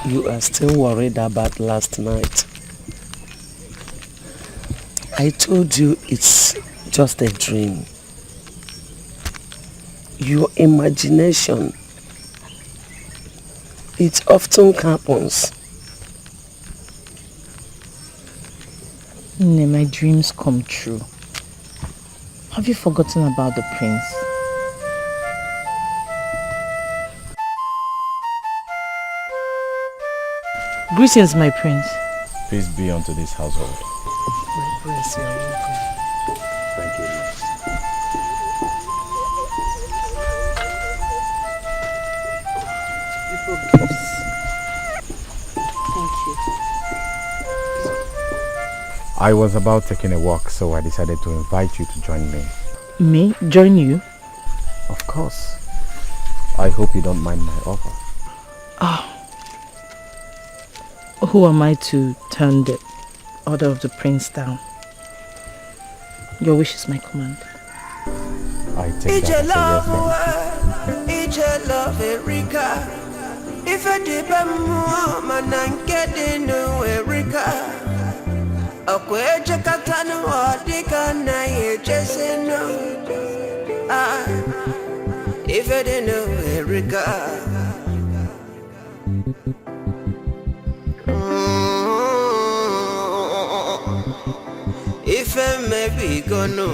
You are still worried about last night. I told you it's just a dream. Your imagination, it often happens. My dreams come true. Have you forgotten about the prince? Greetings, my prince. Peace be unto this household. My prince, you are welcome. Thank you. Thank you. I was about taking a walk, so I decided to invite you to join me. Me? Join you? Of course. I hope you don't mind my offer. Who am I to turn the order of the prince down? Your wish is my command. I take that as a yes then. love Erika. If I dip a man and get in Erika. Akweje katanu adika na yejese no. If I didn't know Erika. If I may be gonna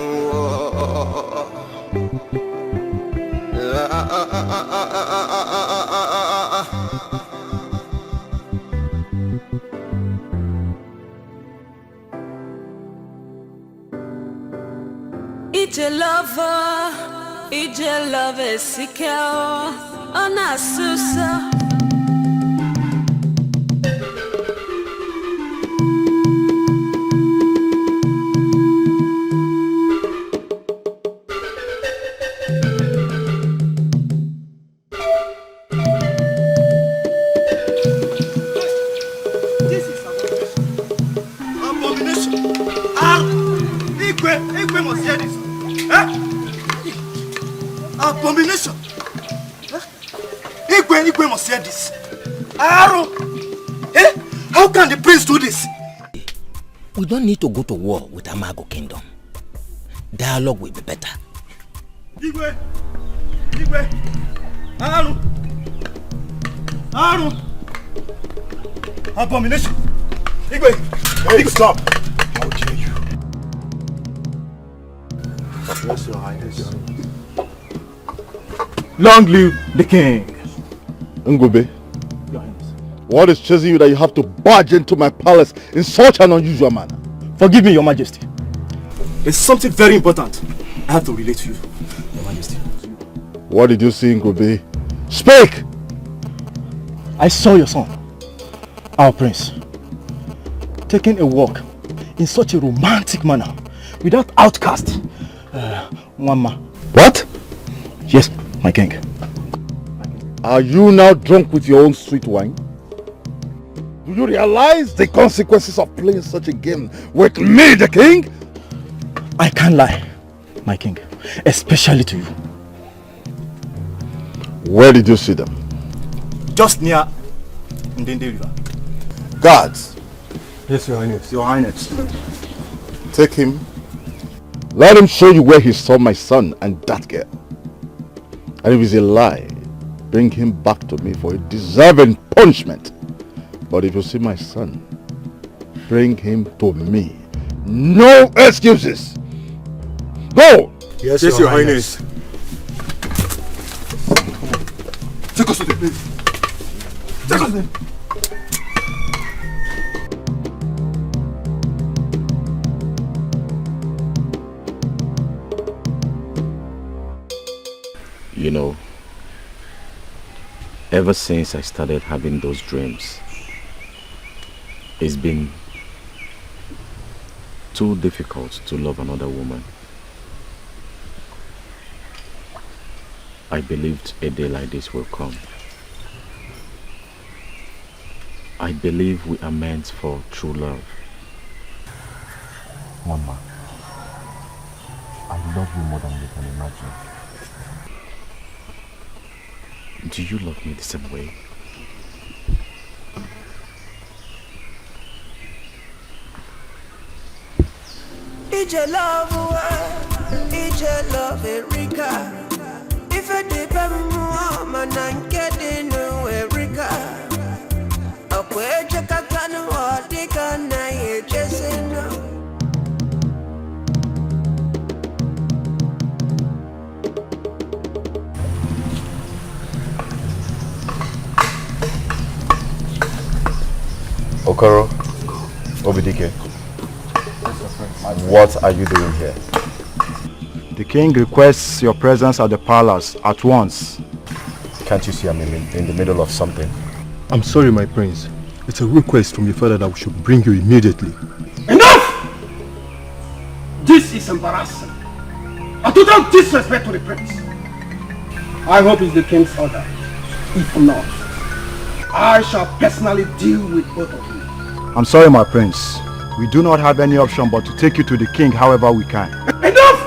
Ije lover sikao ona susa. Iyke must hear this. Abomination. Iyke must hear this. Aro. How can the prince do this? We don't need to go to war with Amago Kingdom. Dialogue will be better. Iyke. Aro. Abomination. Iyke. Hey, stop. How dare you? Yes, Your Highness. Long live the king. Ngobe, what is chasing you that you have to barge into my palace in such an unusual manner? Forgive me, Your Majesty. There's something very important I have to relate to you, Your Majesty. What did you see, Ngobe? Speak! I saw your son, our prince, taking a walk in such a romantic manner without outcast. Mama. What? Yes, my king. Are you now drunk with your own sweet wine? Do you realize the consequences of playing such a game with me, the king? I can't lie, my king, especially to you. Where did you see them? Just near Ndende River. Guards. Yes, Your Highness. Your Highness. Take him. Let him show you where he saw my son and that girl. And if it's a lie, bring him back to me for a deserving punishment. But if you see my son, bring him to me. No excuses. Go! Yes, Your Highness. Take us to the place. Take us there. You know, ever since I started having those dreams, it's been too difficult to love another woman. I believed a day like this will come. I believe we are meant for true love. Mama, I love you more than you can imagine. Do you love me the same way? Ije love Erika. If I dip man and get in Erika. Akweje katanu adika na ejese Okoro, Obidike, what are you doing here? The king requests your presence at the palace at once. Can't you see I'm in the middle of something? I'm sorry, my prince. It's a request from your father that we should bring you immediately. Enough! This is embarrassing. A total disrespect to the prince. I hope it's the king's order. If not, I shall personally deal with both of you. I'm sorry, my prince. We do not have any option but to take you to the king however we can. Enough!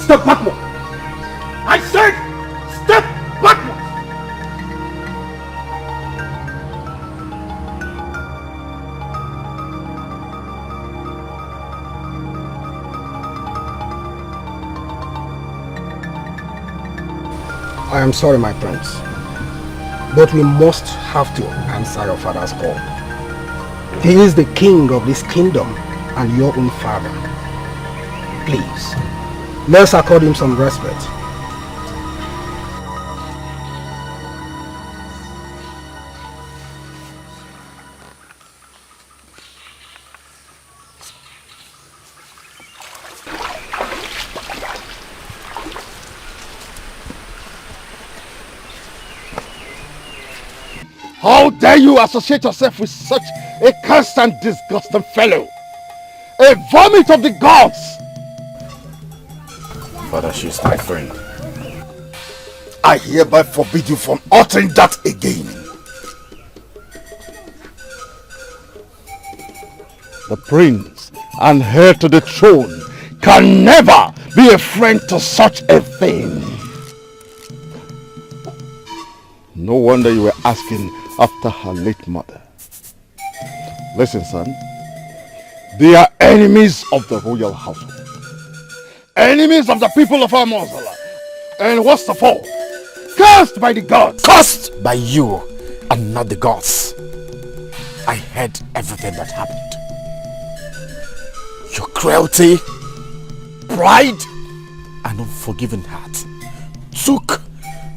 Step backward! I said, step backward! I am sorry, my prince, but we must have to answer your father's call. He is the king of this kingdom and your own father. Please, let's accord him some respect. How dare you associate yourself with such a cursed and disgusting fellow? A vomit of the gods! Father, she's my friend. I hereby forbid you from uttering that again. The prince and heir to the throne can never be a friend to such a thing. No wonder you were asking after her late mother. Listen, son. They are enemies of the royal household. Enemies of the people of Amozala. And worst of all, cursed by the gods. Cursed by you and not the gods. I heard everything that happened. Your cruelty, pride, and unforgiving heart took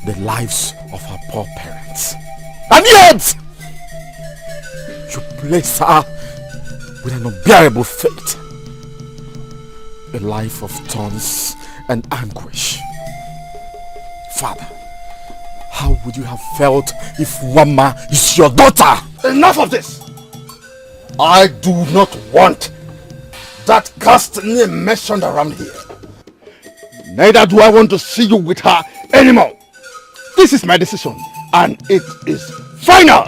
the lives of her poor parents. And yet, you placed her with an unbearable fate. A life of thorns and anguish. Father, how would you have felt if Wama is your daughter? Enough of this! I do not want that cursed name mentioned around here. Neither do I want to see you with her anymore. This is my decision, and it is final!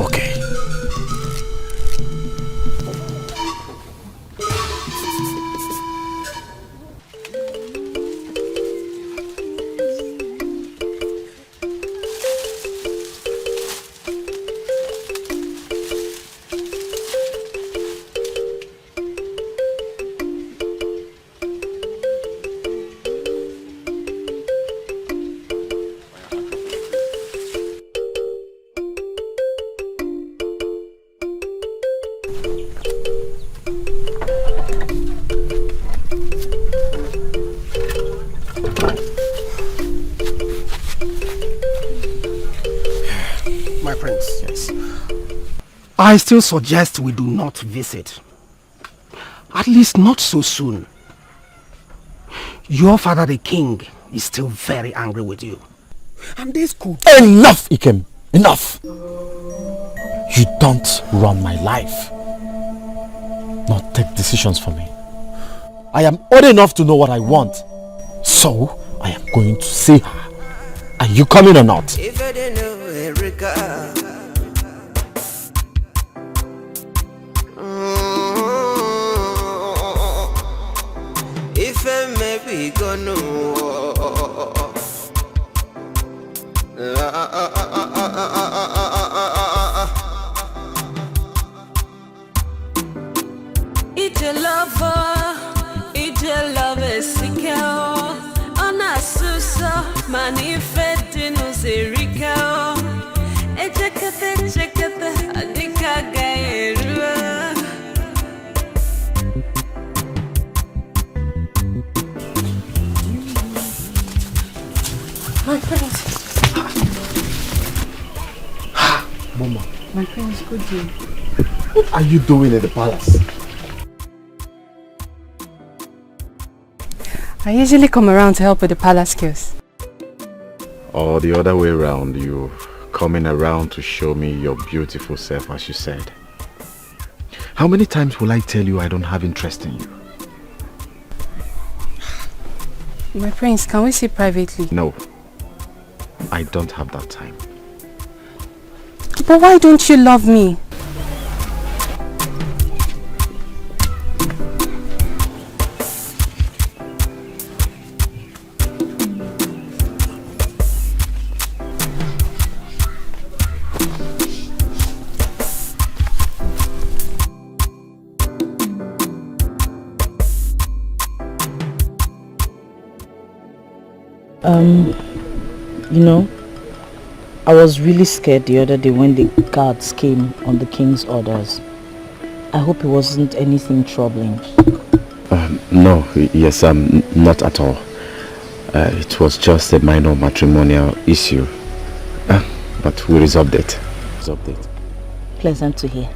Okay. I still suggest we do not visit. At least not so soon. Your father, the king, is still very angry with you. And this could... Enough, Ikem. Enough. You don't run my life. Not take decisions for me. I am old enough to know what I want. So, I am going to see her. Are you coming or not? If I didn't know Erica. If I may be gonna Ije lover sikao Ona susa manifesti no serikao Echekete adika gairua. My friends. Mama. My friends, good day. What are you doing in the palace? I usually come around to help with the palace skills. Or the other way around, you coming around to show me your beautiful self, as you said. How many times will I tell you I don't have interest in you? My prince, can we see privately? No. I don't have that time. But why don't you love me? You know, I was really scared the other day when the guards came on the king's orders. I hope it wasn't anything troubling. No, yes, not at all. It was just a minor matrimonial issue. But we resolved it. Pleasant to hear.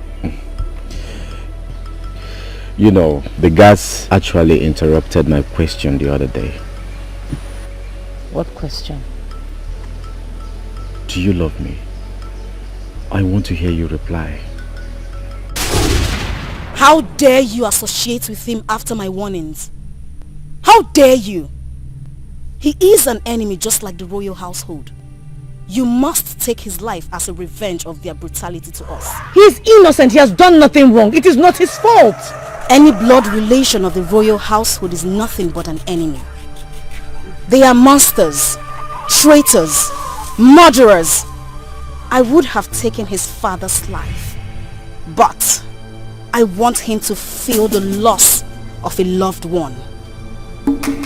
You know, the guards actually interrupted my question the other day. What question? Do you love me? I want to hear you reply. How dare you associate with him after my warnings? How dare you? He is an enemy just like the royal household. You must take his life as a revenge of their brutality to us. He is innocent. He has done nothing wrong. It is not his fault. Any blood relation of the royal household is nothing but an enemy. They are monsters, traitors, murderers. I would have taken his father's life, but I want him to feel the loss of a loved one.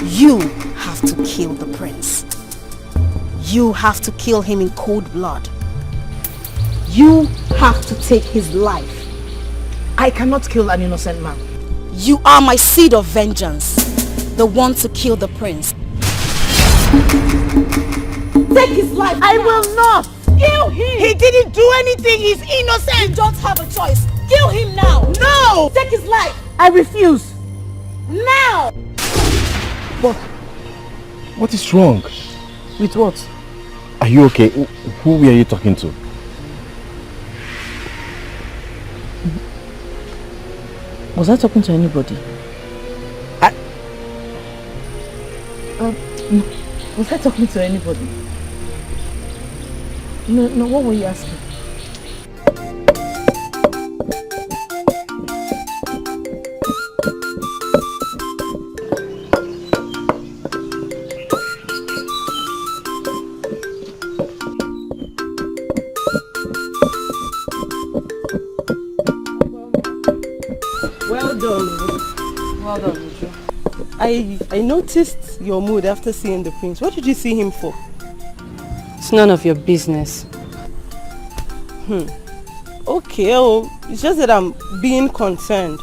You have to kill the prince. You have to kill him in cold blood. You have to take his life. I cannot kill an innocent man. You are my seed of vengeance, the one to kill the prince. Take his life. I will not. Kill him. He didn't do anything. He's innocent. You don't have a choice. Kill him now. No. Take his life. I refuse. Now. But what is wrong? With what? Are you okay? Who were you talking to? Was I talking to anybody? No. Was I talking to anybody? No, what were you asking? Well done. Well done, Uju. I noticed your mood after seeing the prince. What did you see him for? It's none of your business. Okay, it's just that I'm being concerned.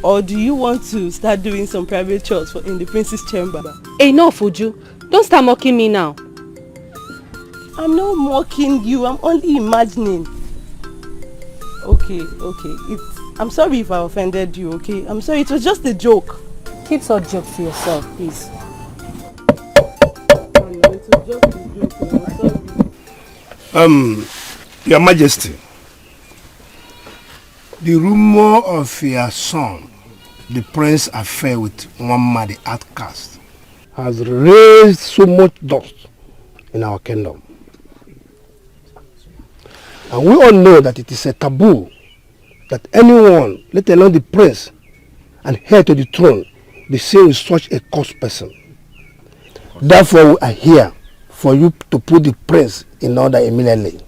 Or do you want to start doing some private chores in the prince's chamber? Enough, Uju. Don't start mocking me now. I'm not mocking you. I'm only imagining. Okay. I'm sorry if I offended you, okay? I'm sorry. It was just a joke. Keep such jokes to yourself, please. Your Majesty, the rumor of your son, the prince's affair with Nwamba the outcast, has raised so much dust in our kingdom. And we all know that it is a taboo that anyone, let alone the prince and heir to the throne, be seen with such a cursed person. Therefore, we are here for you to put the prince in order immediately,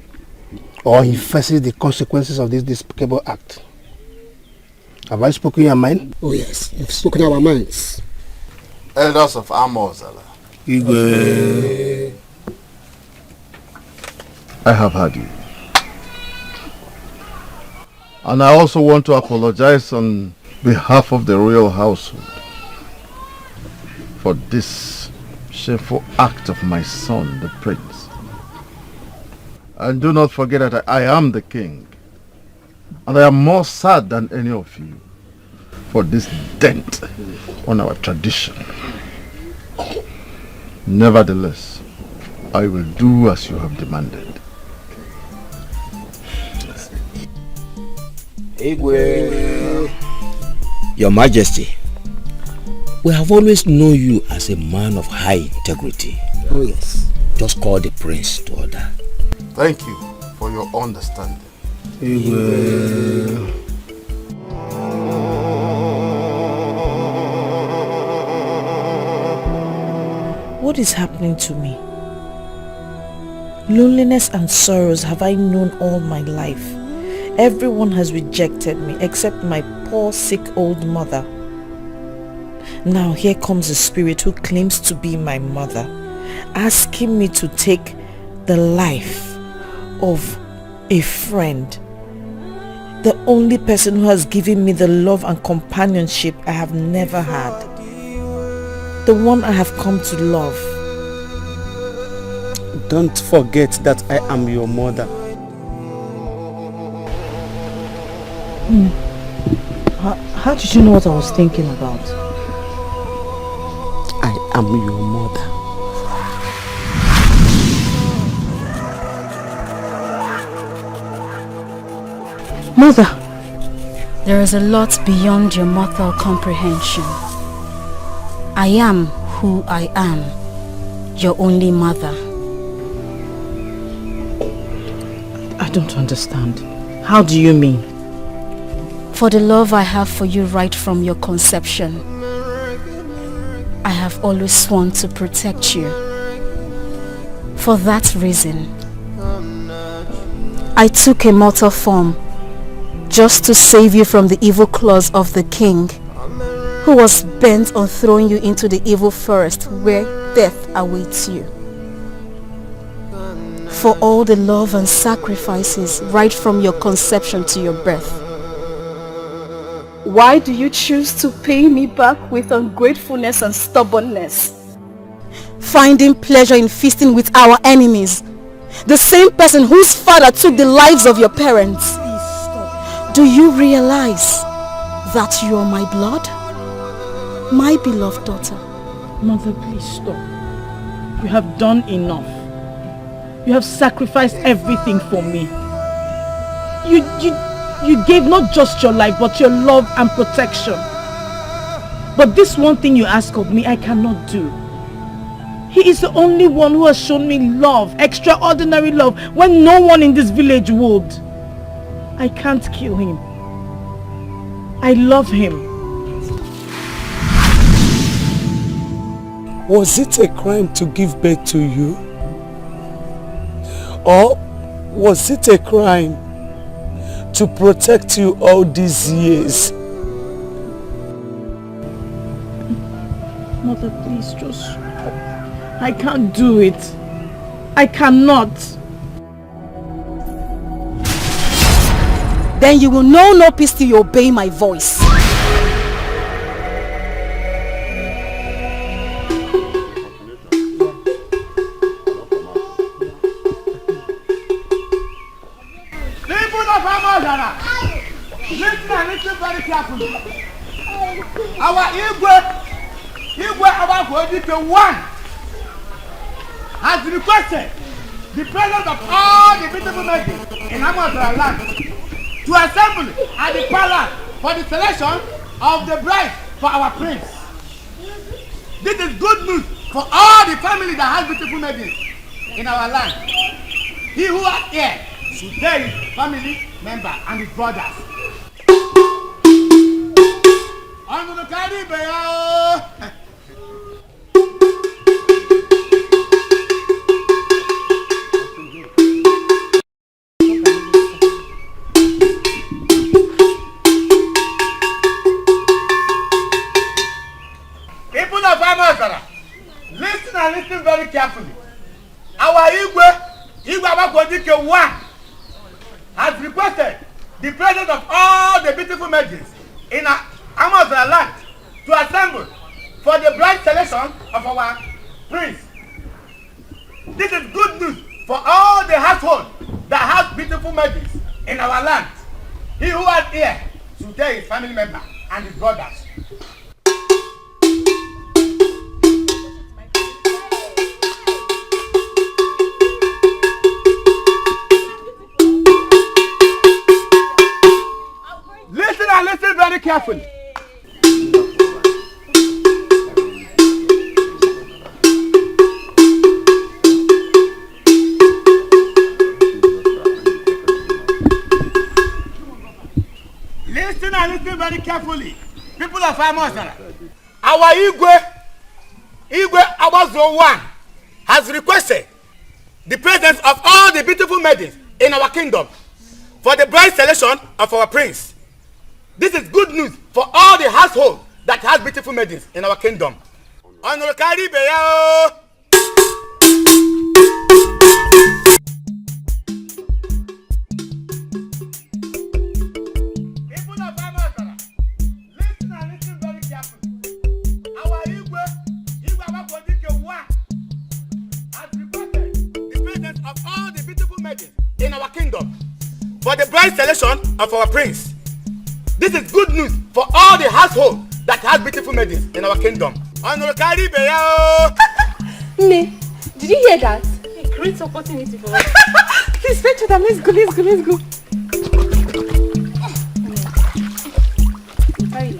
or he faces the consequences of this despicable act. Have I spoken your mind? Oh yes, you've spoken our minds. Elders of Amozala. Igwe. I have heard you. And I also want to apologize on behalf of the royal household for this shameful act of my son, the prince. And do not forget that I am the king. And I am more sad than any of you for this dent on our tradition. Nevertheless, I will do as you have demanded. Your Majesty, we have always known you as a man of high integrity. Oh yes. Just call the prince to order. Thank you for your understanding. What is happening to me? Loneliness and sorrows have I known all my life. Everyone has rejected me except my poor sick old mother. Now here comes a spirit who claims to be my mother, asking me to take the life of a friend, the only person who has given me the love and companionship I have never had, the one I have come to love. Don't forget that I am your mother. How did you know what I was thinking about? I am your mother. Mother, there is a lot beyond your mortal comprehension. I am who I am, your only mother. I don't understand. How do you mean? For the love I have for you right from your conception, I have always sworn to protect you. For that reason, I took a mortal form just to save you from the evil claws of the king, who was bent on throwing you into the evil forest where death awaits you. For all the love and sacrifices right from your conception to your birth, why do you choose to pay me back with ungratefulness and stubbornness? Finding pleasure in feasting with our enemies, the same person whose father took the lives of your parents. Do you realize that you are my blood? My beloved daughter. Mother, please stop. You have done enough. You have sacrificed everything for me. You gave not just your life, but your love and protection. But this one thing you ask of me, I cannot do. He is the only one who has shown me love, extraordinary love, when no one in this village would. I can't kill him. I love him. Was it a crime to give birth to you? Or was it a crime to protect you all these years? Mother, please just... I can't do it. I cannot. Then you will know no peace till you obey my voice. Listen and listen very carefully. Our Igwe Igwe Abakwodike 1 has requested the presence of all the beautiful ladies in Amazon land to assemble at the palace for the selection of the bride for our prince. This is good news for all the family that has beautiful ladies in our land. He who are here today is family member and his brothers. People of Amazara, listen and listen very carefully. Our Igwe Abakwodike 1 has requested the presence of all the beautiful maidens in Amazara land to assemble for the bride selection of our prince. This is good news for all the household that has beautiful maidens in our land. He who is here today is family member and his brothers. Listen and listen very carefully. Listen and listen very carefully. People of Amazara. Our Igwe Abazo 1 has requested the presence of all the beautiful maidens in our kingdom for the bride selection of our prince. This is good news for all the household that has beautiful maidens in our kingdom. People of Amazara, listen and listen very carefully. Our Igwe Abakwodike 1 has requested the presence of all the beautiful maidens in our kingdom for the bride selection of our prince. This is good news for all the household that has beautiful maidens in our kingdom. Ne, did you hear that? A great opportunity for us. Please fetch them. Let's go. Hurry.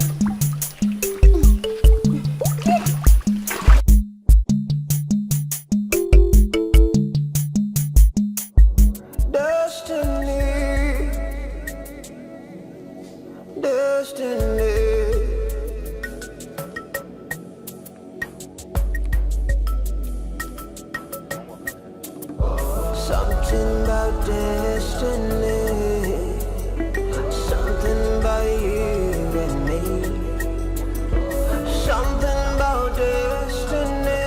Something about destiny, something about you and me, something about destiny,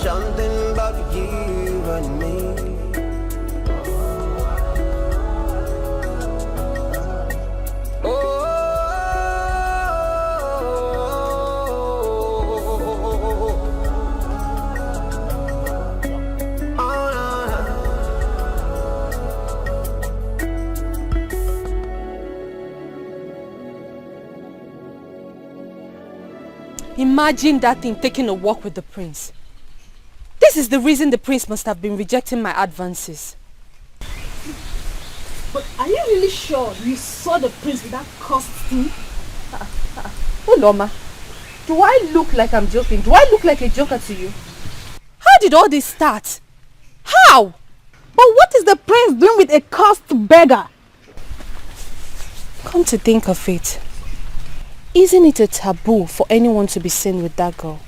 something about you and me. Imagine that thing taking a walk with the prince. This is the reason the prince must have been rejecting my advances. But are you really sure you saw the prince with that cursed thing? Oh, Loma, do I look like I'm joking? Do I look like a joker to you? How did all this start? How? But what is the prince doing with a cursed beggar? Come to think of it, isn't it a taboo for anyone to be seen with that girl?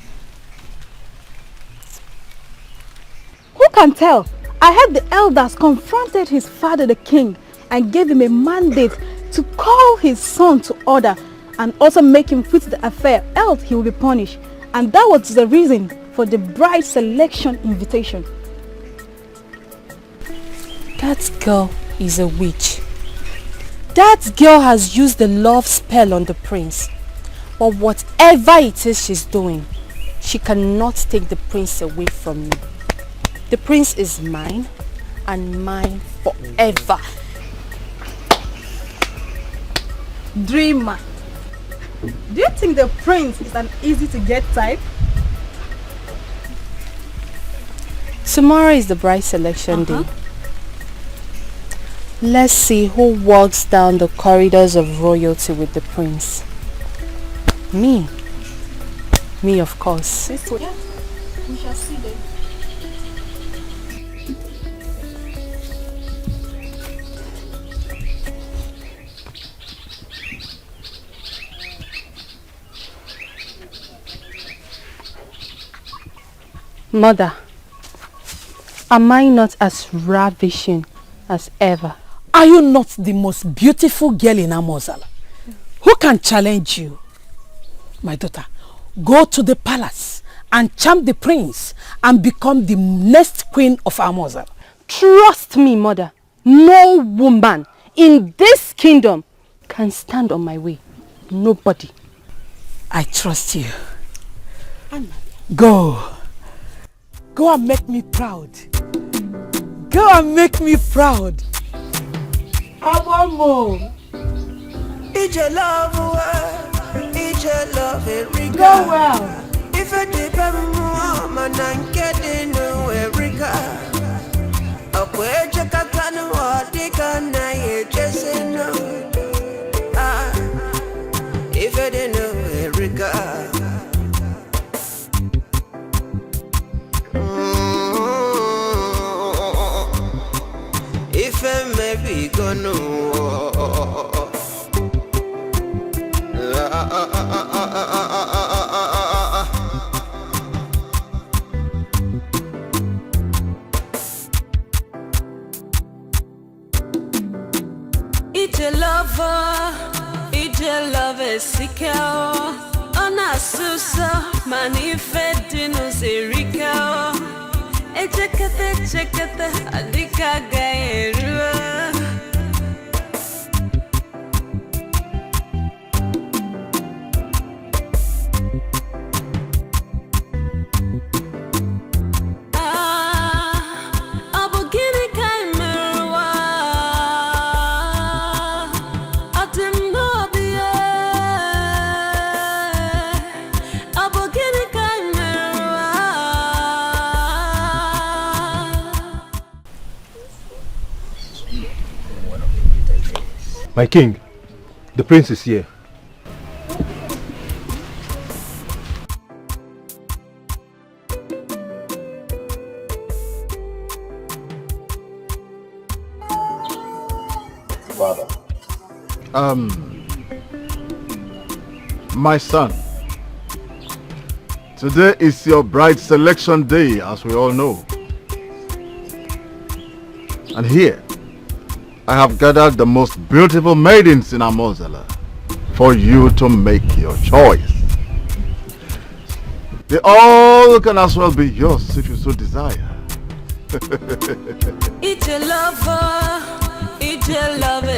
Who can tell? I heard the elders confronted his father the king and gave him a mandate to call his son to order and also make him quit the affair, else he will be punished. And that was the reason for the bride selection invitation. That girl is a witch. That girl has used the love spell on the prince. But whatever it is she's doing, she cannot take the prince away from me. The prince is mine and mine forever. Dreamer. Do you think the prince is an easy to get type? Tomorrow is the bride selection day. Let's see who walks down the corridors of royalty with the prince. Me. Me, of course. This way. Yeah, we shall see them. Mother, am I not as ravishing as ever? Are you not the most beautiful girl in Amozala? Who can challenge you? My daughter, go to the palace and charm the prince and become the next queen of Amozala. Trust me, mother. No woman in this kingdom can stand on my way. Nobody. I trust you. Go. Go and make me proud. Go and make me proud. Abamo. It's your love, it's your love, Erika. Go well. If I dip a man and get in Erika. Akweje kakanu adika na Ejiofor no. If I didn't know Erika. If I may be gonna Ije lover sikao Ona susa manifestino zerikao Chekete adika gaerua My king, the prince is here. Father. My son, today is your bride selection day, as we all know. And here, I have gathered the most beautiful maidens in Amozala for you to make your choice. They all can as well be yours if you so desire. It's your lover,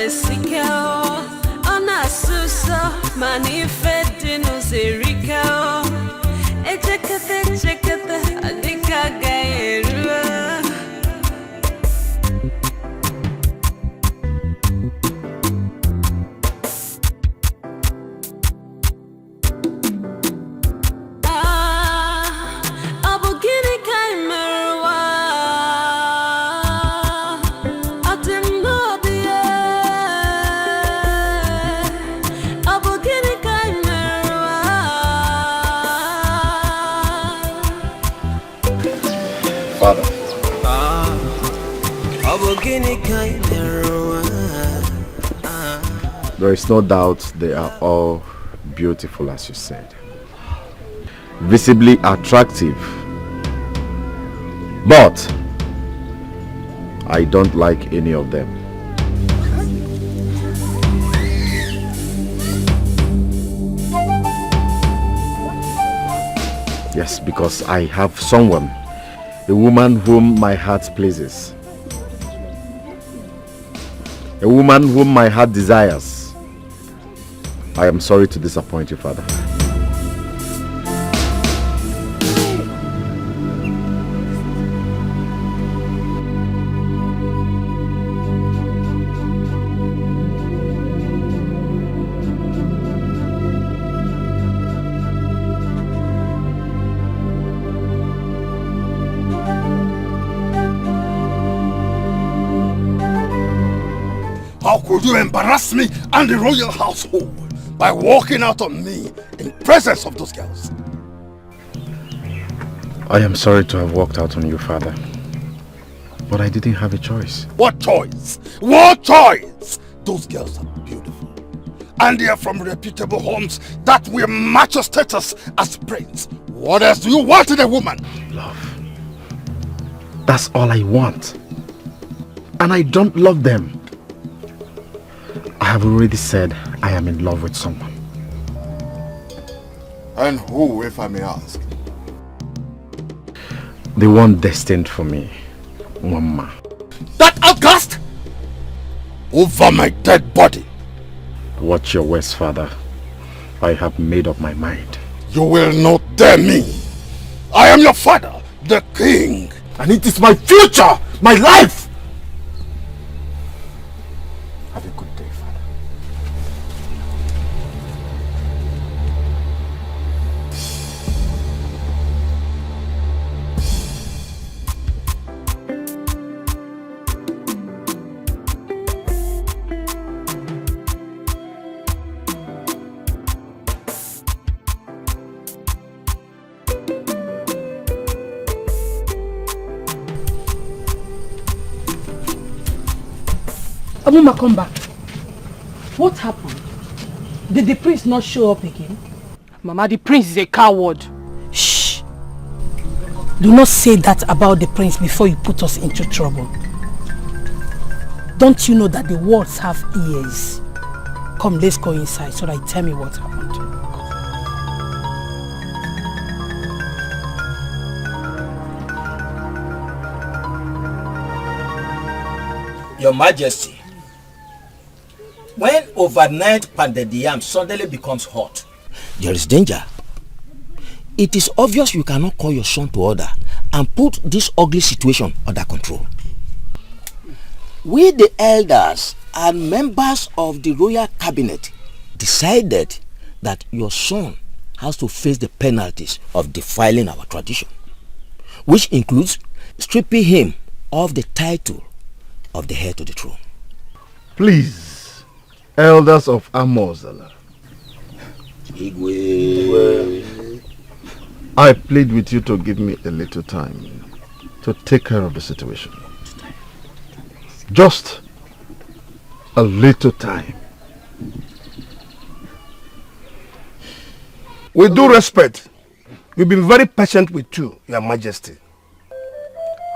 sikao. Ona susa, manifestino zerikao. Chekete, adika gaerua. There is no doubt they are all beautiful, as you said. Visibly attractive. But I don't like any of them. Yes, because I have someone, a woman whom my heart pleases. A woman whom my heart desires. I am sorry to disappoint you, Father. could you embarrass me and the royal household by walking out on me in presence of those girls? I am sorry to have walked out on you, father. But I didn't have a choice. What choice? What choice? Those girls are beautiful. And they are from reputable homes that will match your status as prince. What else do you want in a woman? Love. That's all I want. And I don't love them. I have already said I am in love with someone. And who, if I may ask? The one destined for me. Mama. That outcast? Over my dead body. Watch your words, father. I have made up my mind. You will not dare me. I am your father, the king. And it is my future, my life. Have a good day, father. Amuma, come back. What happened? Did the prince not show up again? Mama, the prince is a coward. Shh. Do not say that about the prince before you put us into trouble. Don't you know that the words have ears? Come, let's go inside so that you tell me what happened. Your Majesty, when overnight pounded yam suddenly becomes hot, there is danger. It is obvious you cannot call your son to order and put this ugly situation under control. We, the elders and members of the royal cabinet, decided that your son has to face the penalties of defiling our tradition, which includes stripping him of the title of the heir to the throne. Please, elders of Amozala, I plead with you to give me a little time to take care of the situation. Just a little time. With due respect, we've been very patient with you, Your Majesty.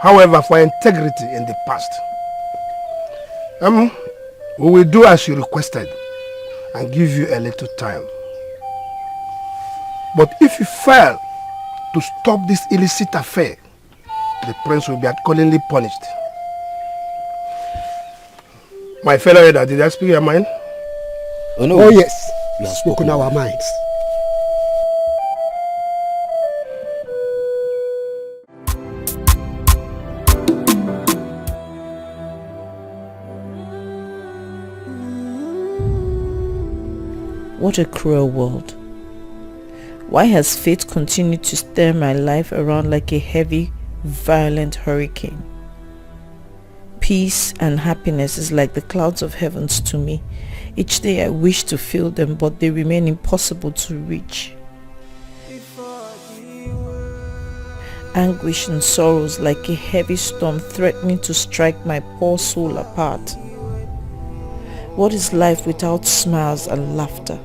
However, for integrity in the past, we will do as you requested and give you a little time. But if you fail to stop this illicit affair, the prince will be accordingly punished. My fellow elder, did I speak your mind? Oh, no. Oh yes, we have spoken our minds. What a cruel world. Why has fate continued to stir my life around like a heavy, violent hurricane? Peace and happiness is like the clouds of heavens to me. Each day I wish to feel them, but they remain impossible to reach. Anguish and sorrows like a heavy storm threatening to strike my poor soul apart. What is life without smiles and laughter?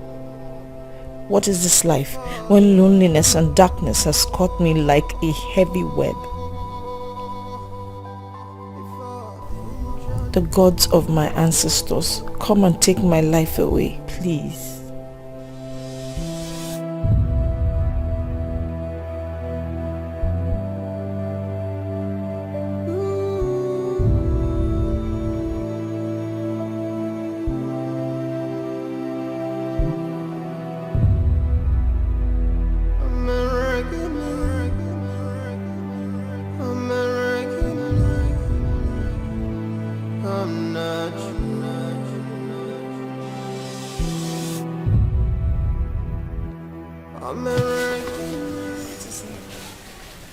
What is this life when loneliness and darkness has caught me like a heavy web? The gods of my ancestors, come and take my life away, please.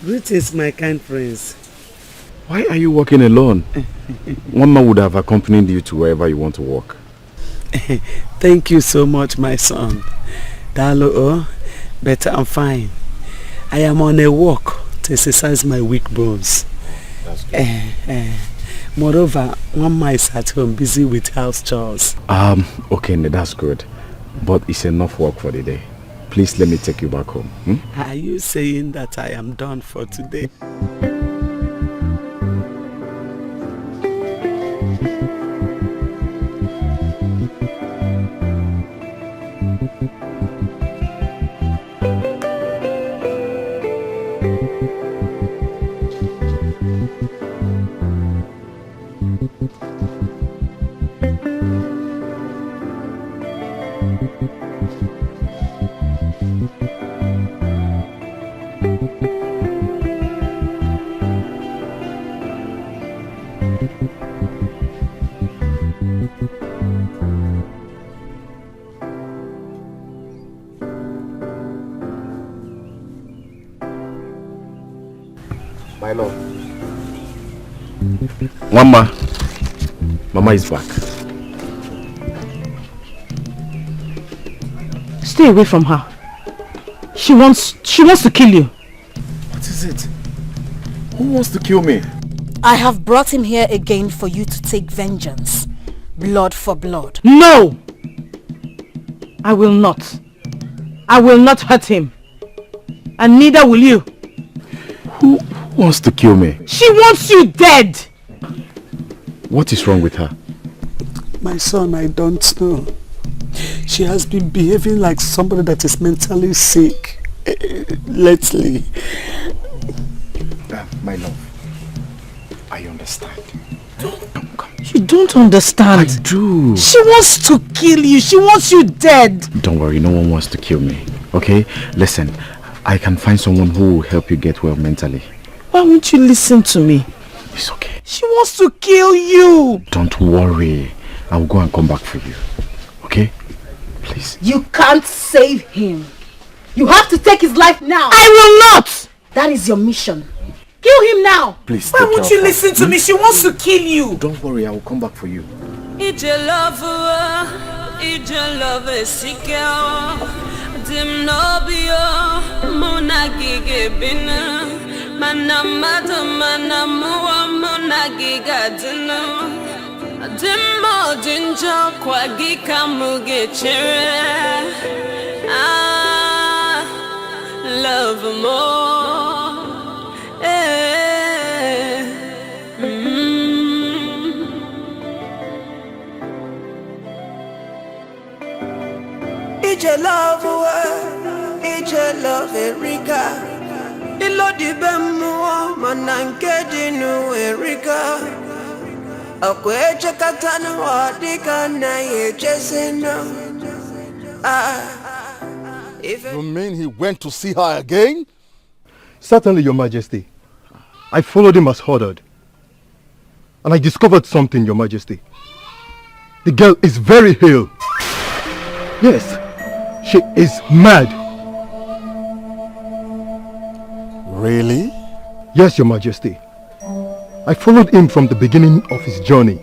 Greetings, my kind prince. Why are you walking alone? One man would have accompanied you to wherever you want to walk. Thank you so much, my son. Dalo, but I'm fine. I am on a walk to exercise my weak bones. That's good. Moreover, one man is at home busy with house chores. Okay, that's good. But it's enough work for the day. Please let me take you back home. Are you saying that I am done for today? My love. Mama. Mama is back. Stay away from her. She wants to kill you. What is it? Who wants to kill me? I have brought him here again for you to take vengeance. Blood for blood. No! I will not. I will not hurt him. And neither will you. Who wants to kill me? She wants you dead! What is wrong with her? My son, I don't know. She has been behaving like somebody that is mentally sick lately. My love, I understand. You don't understand. I do. She wants to kill you. She wants you dead. Don't worry, no one wants to kill me. Okay? Listen, I can find someone who will help you get well mentally. Why won't you listen to me? It's okay. She wants to kill you. Don't worry. I'll go and come back for you. Okay? Please. You can't save him. You have to take his life now. I will not. That is your mission. Kill him now. Please. Why won't you listen to me? She wants to kill you. Don't worry, I will come back for you. It's your love, Sikao. Dim nobio, Monagige bina. Manamata, Manamua, Monagiga dino. Dimmo, Dinjo, Kwagika Muge chere. Ah, love more. Ije love Erika. Ilo di bemu mananke dinu Erika. Akweche katanu wadika na yechesino. You mean he went to see her again? Certainly, Your Majesty. I followed him as ordered. And I discovered something, Your Majesty. The girl is very ill. Yes, she is mad. Really? Yes, Your Majesty. I followed him from the beginning of his journey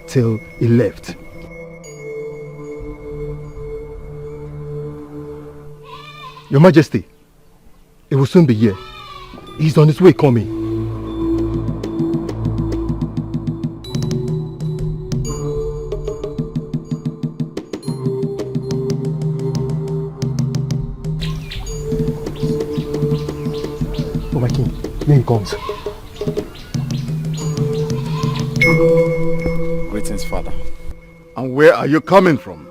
till he left. Your Majesty, he will soon be here. He's on his way coming. Oh my king, here he comes. Greetings, father. And where are you coming from?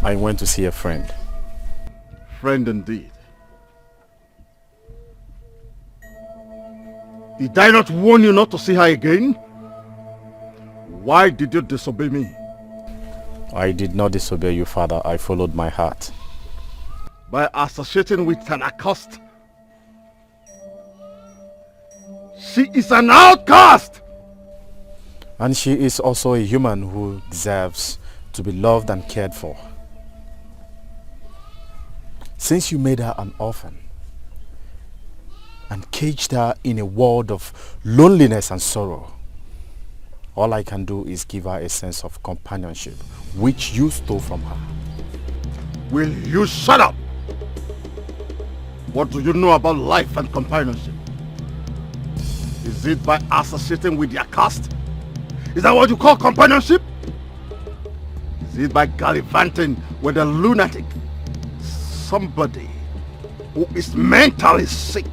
I went to see a friend. Friend indeed. Did I not warn you not to see her again? Why did you disobey me? I did not disobey you, father. I followed my heart. By associating with an accursed. She is an outcast! And she is also a human who deserves to be loved and cared for. Since you made her an orphan and caged her in a world of loneliness and sorrow, all I can do is give her a sense of companionship, which you stole from her. Will you shut up? What do you know about life and companionship? Is it by associating with their caste? Is that what you call companionship? Is it by gallivanting with a lunatic? Somebody who is mentally sick?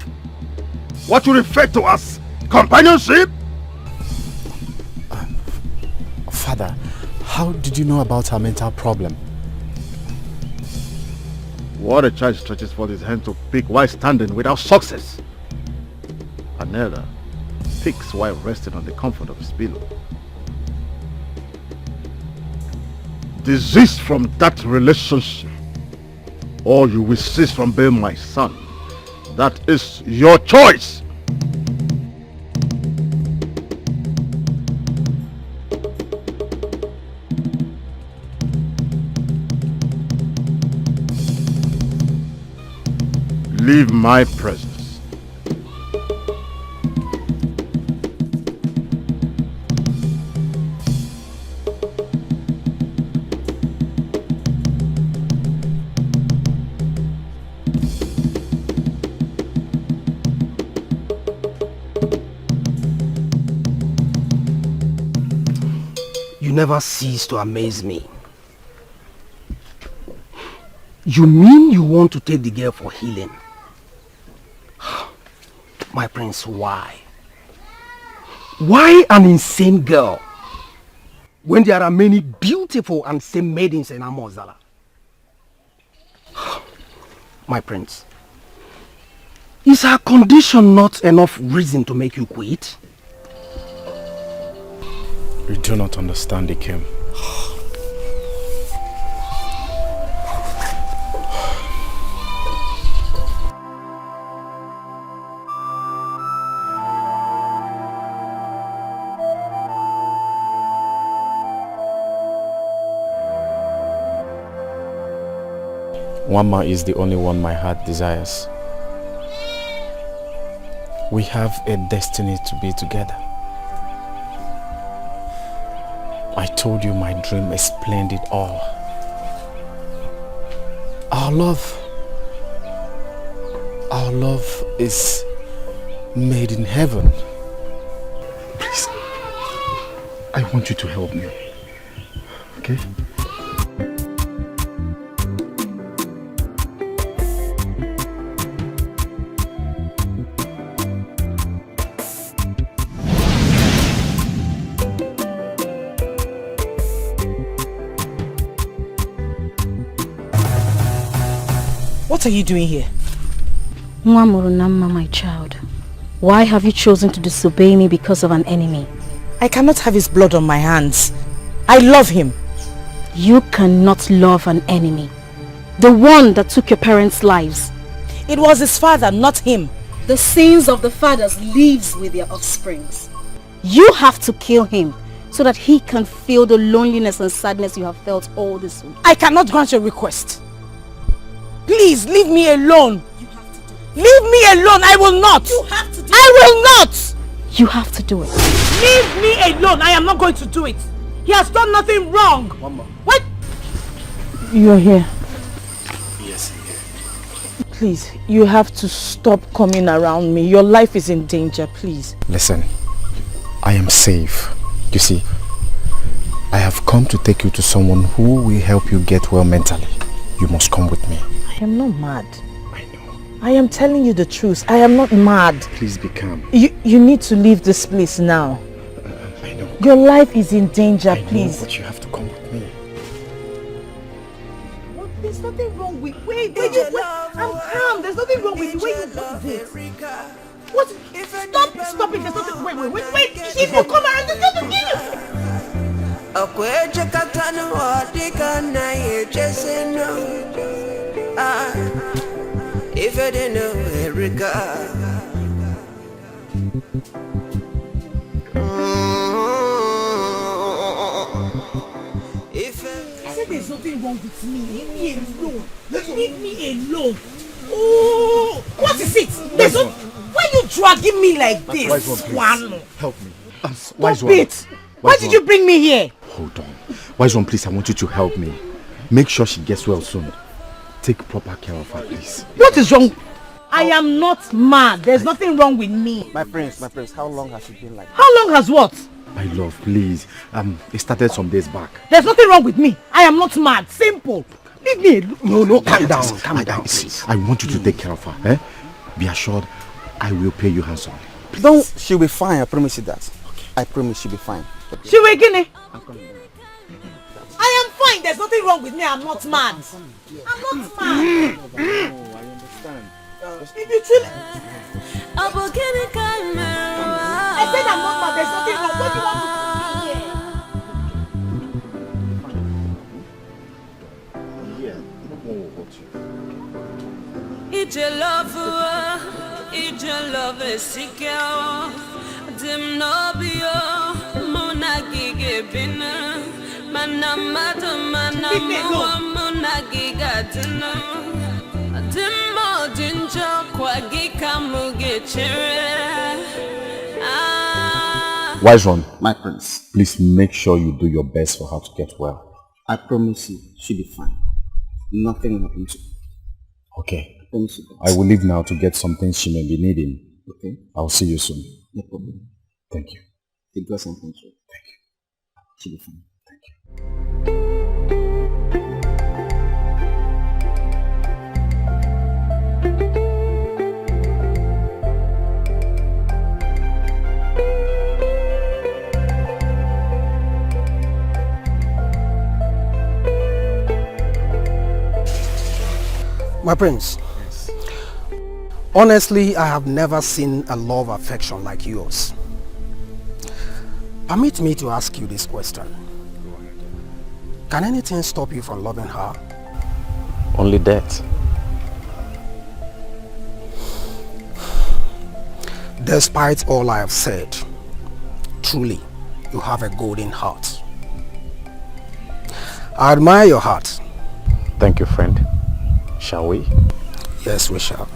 What you refer to as companionship? Father, how did you know about her mental problem? What a child stretches forth his hand to pick while standing without success. Another picks while resting on the comfort of his pillow. Desist from that relationship, or you will cease from being my son. That is your choice. Leave my presence. You never cease to amaze me. You mean you want to take the girl for healing? My prince, why? Why an insane girl when there are many beautiful and same maidens in Amozala? My prince, is her condition not enough reason to make you quit? You do not understand, Ikem. Wama is the only one my heart desires. We have a destiny to be together. I told you my dream explained it all. Our love is made in heaven. Please, I want you to help me, okay? What are you doing here? Nwamurunamma, my child. Why have you chosen to disobey me because of an enemy? I cannot have his blood on my hands. I love him. You cannot love an enemy. The one that took your parents' lives. It was his father, not him. The sins of the fathers lives with their offsprings. You have to kill him so that he can feel the loneliness and sadness you have felt all this week. I cannot grant your request. Please, leave me alone. You have to do it. Leave me alone. I will not. You have to do it. I will not. You have to do it. Leave me alone. I am not going to do it. He has done nothing wrong. Mama. What? You are here. Yes, I'm here. Please, you have to stop coming around me. Your life is in danger, please. Listen, I am safe. You see, I have come to take you to someone who will help you get well mentally. You must come with me. I am not mad. I know. I am telling you the truth. I am not mad. Please be calm. You need to leave this place now. I know. Your life is in danger, please. I know, but you have to come with me. What? There's nothing wrong with... Wait. I'm calm. There's nothing wrong with the way you put this. What? Stop it. There's nothing... Wait. If you come around, there's nothing new. Okweje katanu wadika na yechese no. If I didn't know Erika. I said there's nothing wrong with me? Leave me alone. Leave me alone. Oh, what is it? Why are you dragging me like this? Wise one, please. Help me. Stop it. Why did you bring me here? Hold on. Wise one, please, I want you to help me. Make sure she gets well soon. Take proper care of her, please. What is wrong? I am not mad. There's nothing wrong with me. My prince, how long has she been like that? How long has what? My love, please. It started some days back. There's nothing wrong with me. I am not mad. Simple. Leave me alone. No, calm down, please. I want you to take care of her. Eh? Be assured, I will pay you handsomely. Don't. She'll be fine. I promise you that. Okay. I promise she'll be fine. Okay. She will get I am fine. There's nothing wrong with me. I'm not mad. I'm not mad. I understand. If you truly... I said I'm not mad. There's nothing wrong. What do you want to It's your love is secure. Dim nobio, monagige bina. Manamata monagiga dino. Dim modinjo kwagika mugechere. Wise one, my prince. Please make sure you do your best for her to get well. I promise you, she'll be fine. Nothing will happen to her. Okay. I will leave now to get some things she may be needing. Okay. I'll see you soon. No problem. Thank you. Take us some control. Thank you. She'll be fine. Thank you. My prince, yes. Honestly, I have never seen a love affection like yours. Permit me to ask you this question. Can anything stop you from loving her? Only death. Despite all I have said, truly, you have a golden heart. I admire your heart. Thank you, friend. Shall we? Yes, we shall.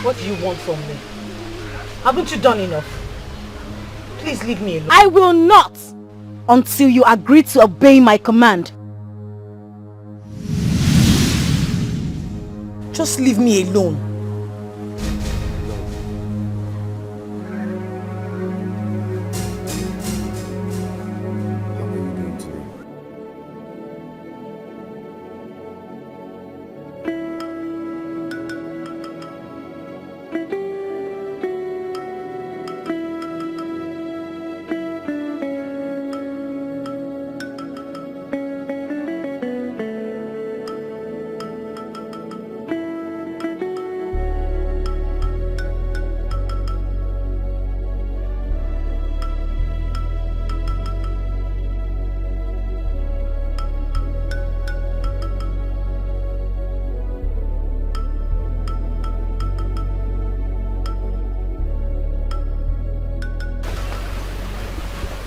What do you want from me? Haven't you done enough? Please leave me alone. I will not until you agree to obey my command. Just leave me alone.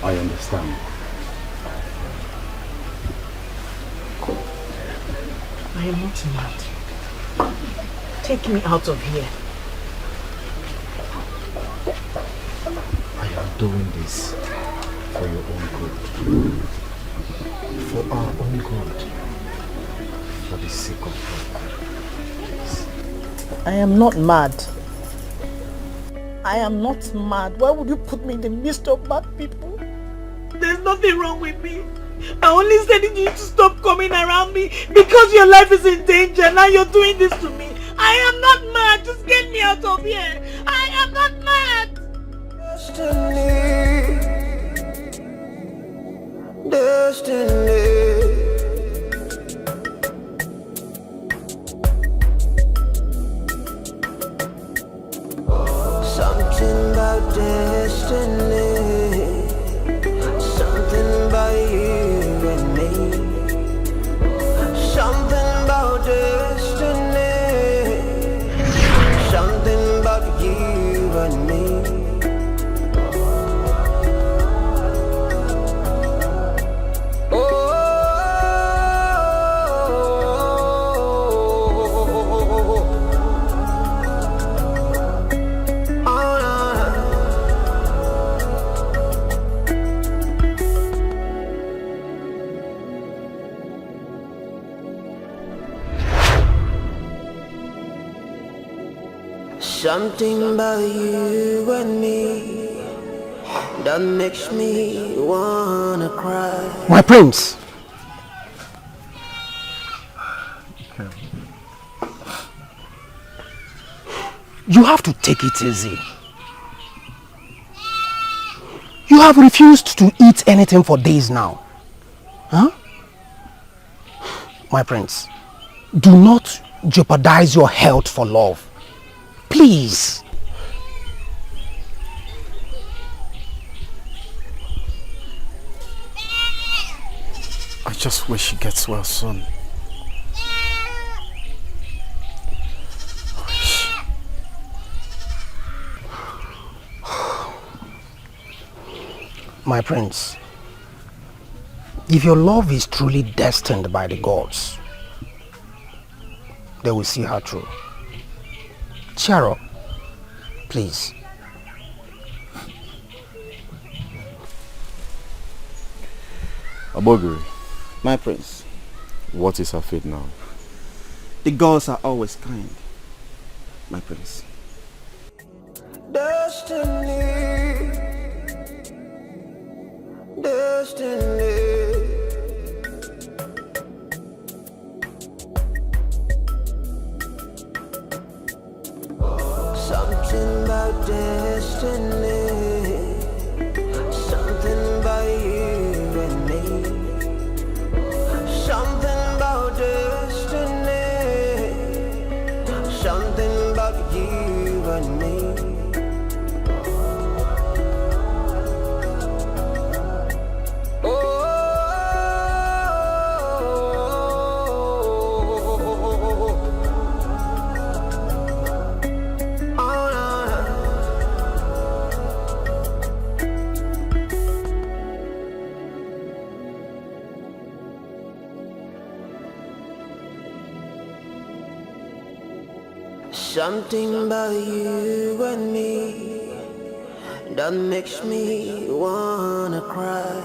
I understand. I am not mad. Take me out of here. I am doing this for your own good. For our own good. For the sake of God. Please. I am not mad. I am not mad. Why would you put me in the midst of bad people? There's nothing wrong with me. I only said you need to stop coming around me because your life is in danger. Now you're doing this to me. I am not mad. Just get me out of here. I am not mad. Destiny. Oh. Something about you and me that makes me wanna cry. My prince. You have to take it easy. You have refused to eat anything for days now. Huh? My prince, do not jeopardize your health for love. Please. I just wish she gets well soon. My prince, if your love is truly destined by the gods, they will see her through. Cheer up, please. Abogiri, My prince, what is her fate now? the gods are always kind. My prince. Destiny, destiny. Something about destiny, something about you and me, something about destiny, something about you and me. Something about you and me that makes me wanna cry.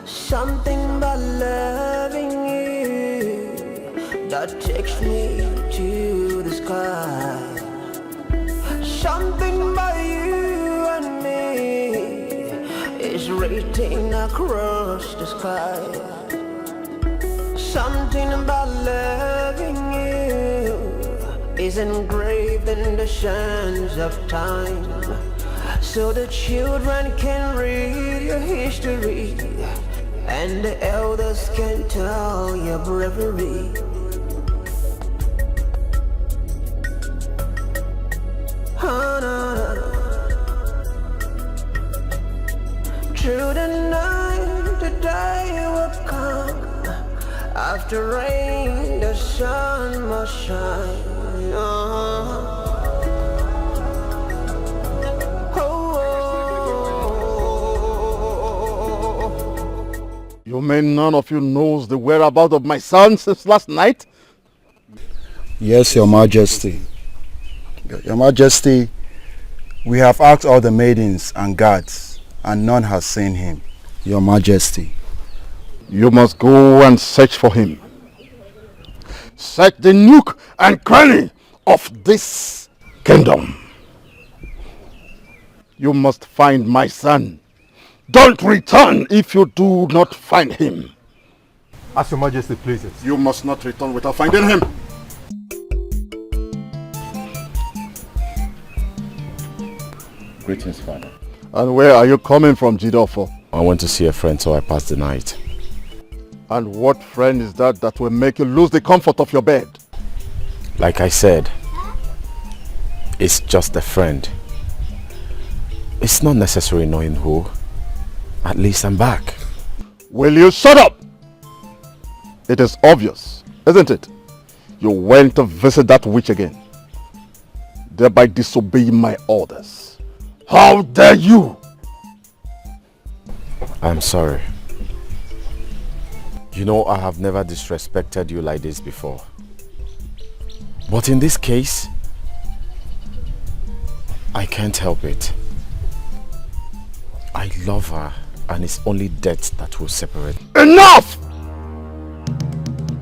Something about loving you that takes me to the sky. Something about you and me is written across the sky. Something about loving you is engraved in the sands of time, so the children can read your history and the elders can tell your bravery. Oh, no, no. Through the night the day will come. After rain the sun must shine. You mean none of you knows the whereabouts of my son since last night? Yes, Your Majesty. Your Majesty, we have asked all the maidens and guards, and none has seen him. Your Majesty. You must go and search for him. Search the nook and cranny of this kingdom. You must find my son. Don't return if you do not find him. As Your Majesty pleases. You must not return without finding him. Greetings, Father. And where are you coming from, Ejiofor? I went to see a friend, so I passed the night. And what friend is that that will make you lose the comfort of your bed? Like I said, it's just a friend. It's not necessary knowing who. At least I'm back. Will you shut up? It is obvious, isn't it? You went to visit that witch again, thereby disobeying my orders. How dare you? I'm sorry. You know, I have never disrespected you like this before. But in this case, I can't help it. I love her, and it's only death that will separate. Enough!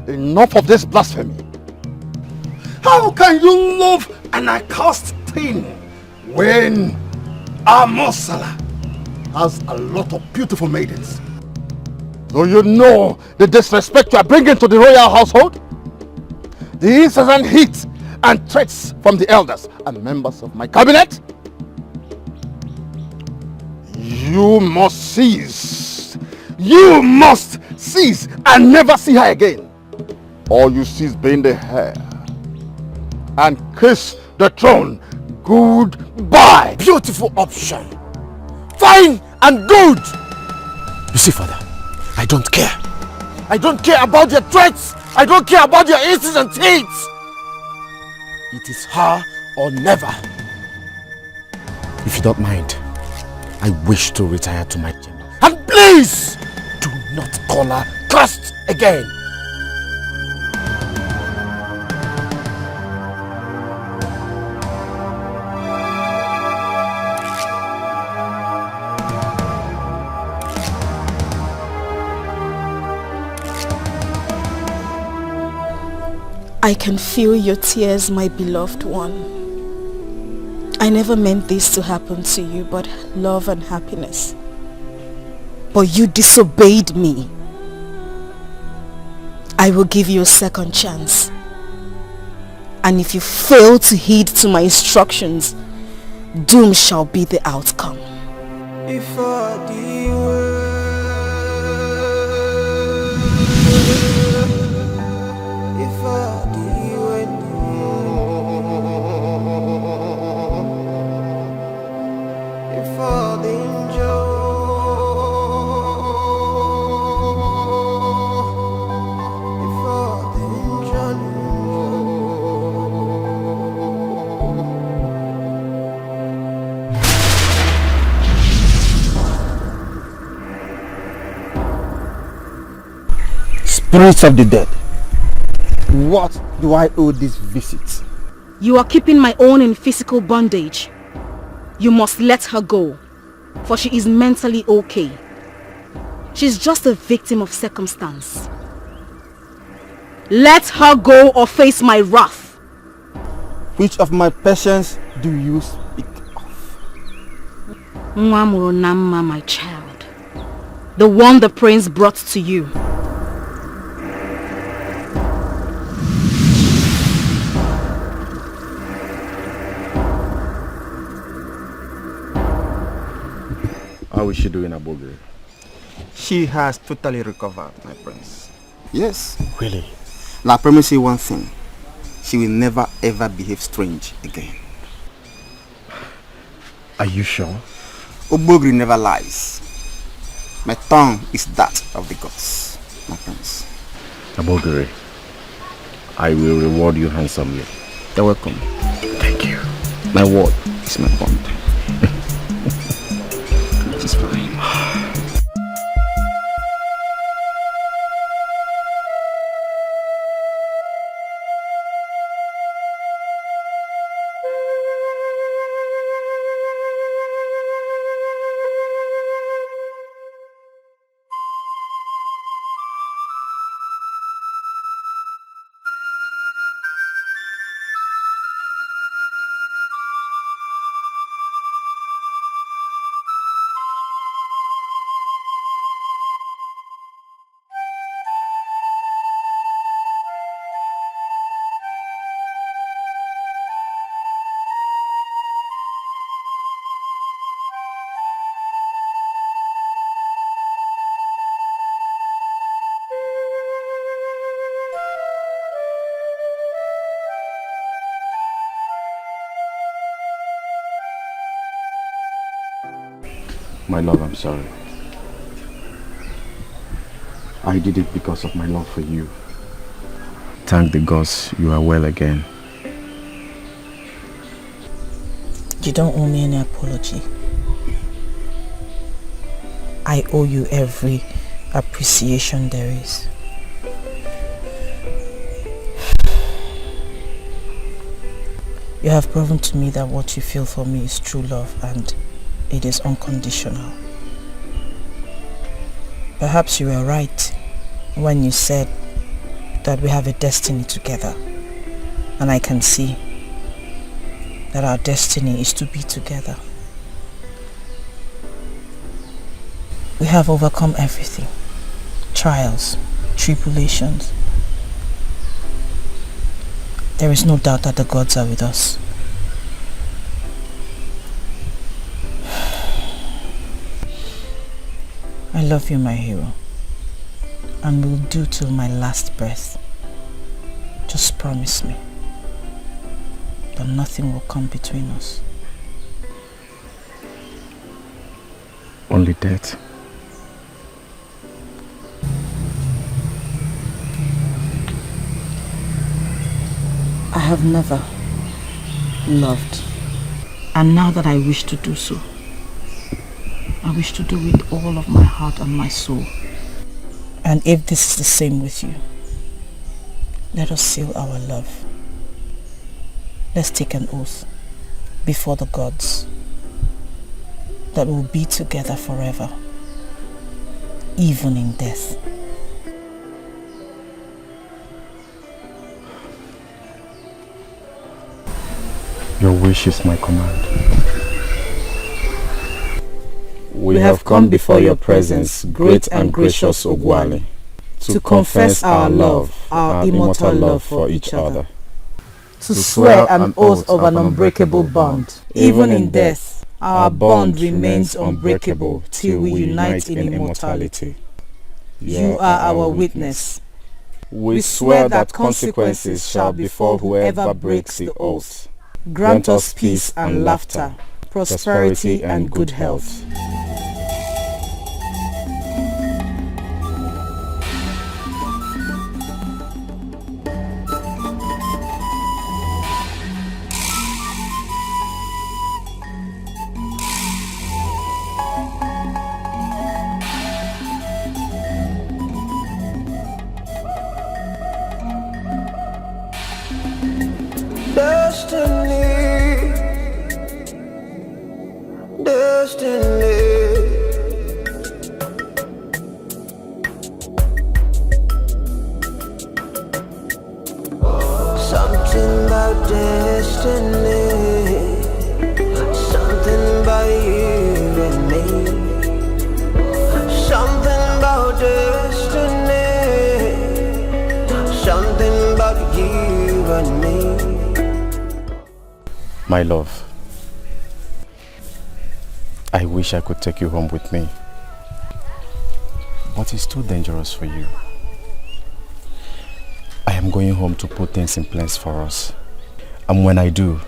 Enough of this blasphemy. How can you love an accursed thing when Amosala has a lot of beautiful maidens. Do you know the disrespect you are bringing to the royal household? The incessant heat and threats from the elders and members of my cabinet? You must cease. You must cease and never see her again. All you see is bend the hair and kiss the throne. Goodbye. Beautiful option. Fine and good. You see, Father, I don't care. I don't care about your threats. I don't care about your incessant hate. It is her or never. If you don't mind, I wish to retire to my chamber. And please, do not call her cursed again. I can feel your tears, my beloved one. I never meant this to happen to you, but love and happiness. But you disobeyed me. I will give you a second chance. And if you fail to heed to my instructions, doom shall be the outcome. If I Spirits of the dead, what do I owe this visit? You are keeping my own in physical bondage. You must let her go, for she is mentally okay. She's just a victim of circumstance. Let her go or face my wrath. Which of my patients do you speak of? Nwamuru Namma, my child. The one the prince brought to you. How is she doing, Abogre? She has totally recovered, my prince. Yes. Really? Now I promise you one thing. She will never ever behave strange again. Are you sure? Obogri never lies. My tongue is that of the gods, my prince. Abogre, I will reward you handsomely. You're welcome. Thank you. My word is my bond. It's fine. My love, I'm sorry. I did it because of my love for you. Thank the gods you are well again. You don't owe me any apology. I owe you every appreciation there is. You have proven to me that what you feel for me is true love and it is unconditional. Perhaps you were right when you said that we have a destiny together, and I can see that our destiny is to be together. We have overcome everything. Trials, tribulations. There is no doubt that the gods are with us. I love you, my hero, and will do till my last breath. Just promise me that nothing will come between us. Only death. I have never loved, and now that I wish to do so, I wish to do it all of my heart and my soul. And if this is the same with you, let us seal our love. Let's take an oath before the gods that we'll be together forever, even in death. Your wish is my command. We have come before your presence, great and gracious Ogwale, to confess our love, our immortal love for each other, to swear an oath of an unbreakable bond. Even in death, our bond remains unbreakable till we unite in immortality. You are our witness. We swear that consequences shall befall whoever breaks the oath. Grant us peace and laughter, prosperity and good health. My love, I wish I could take you home with me, but it's too dangerous for you. I am going home to put things in place for us, and when I do,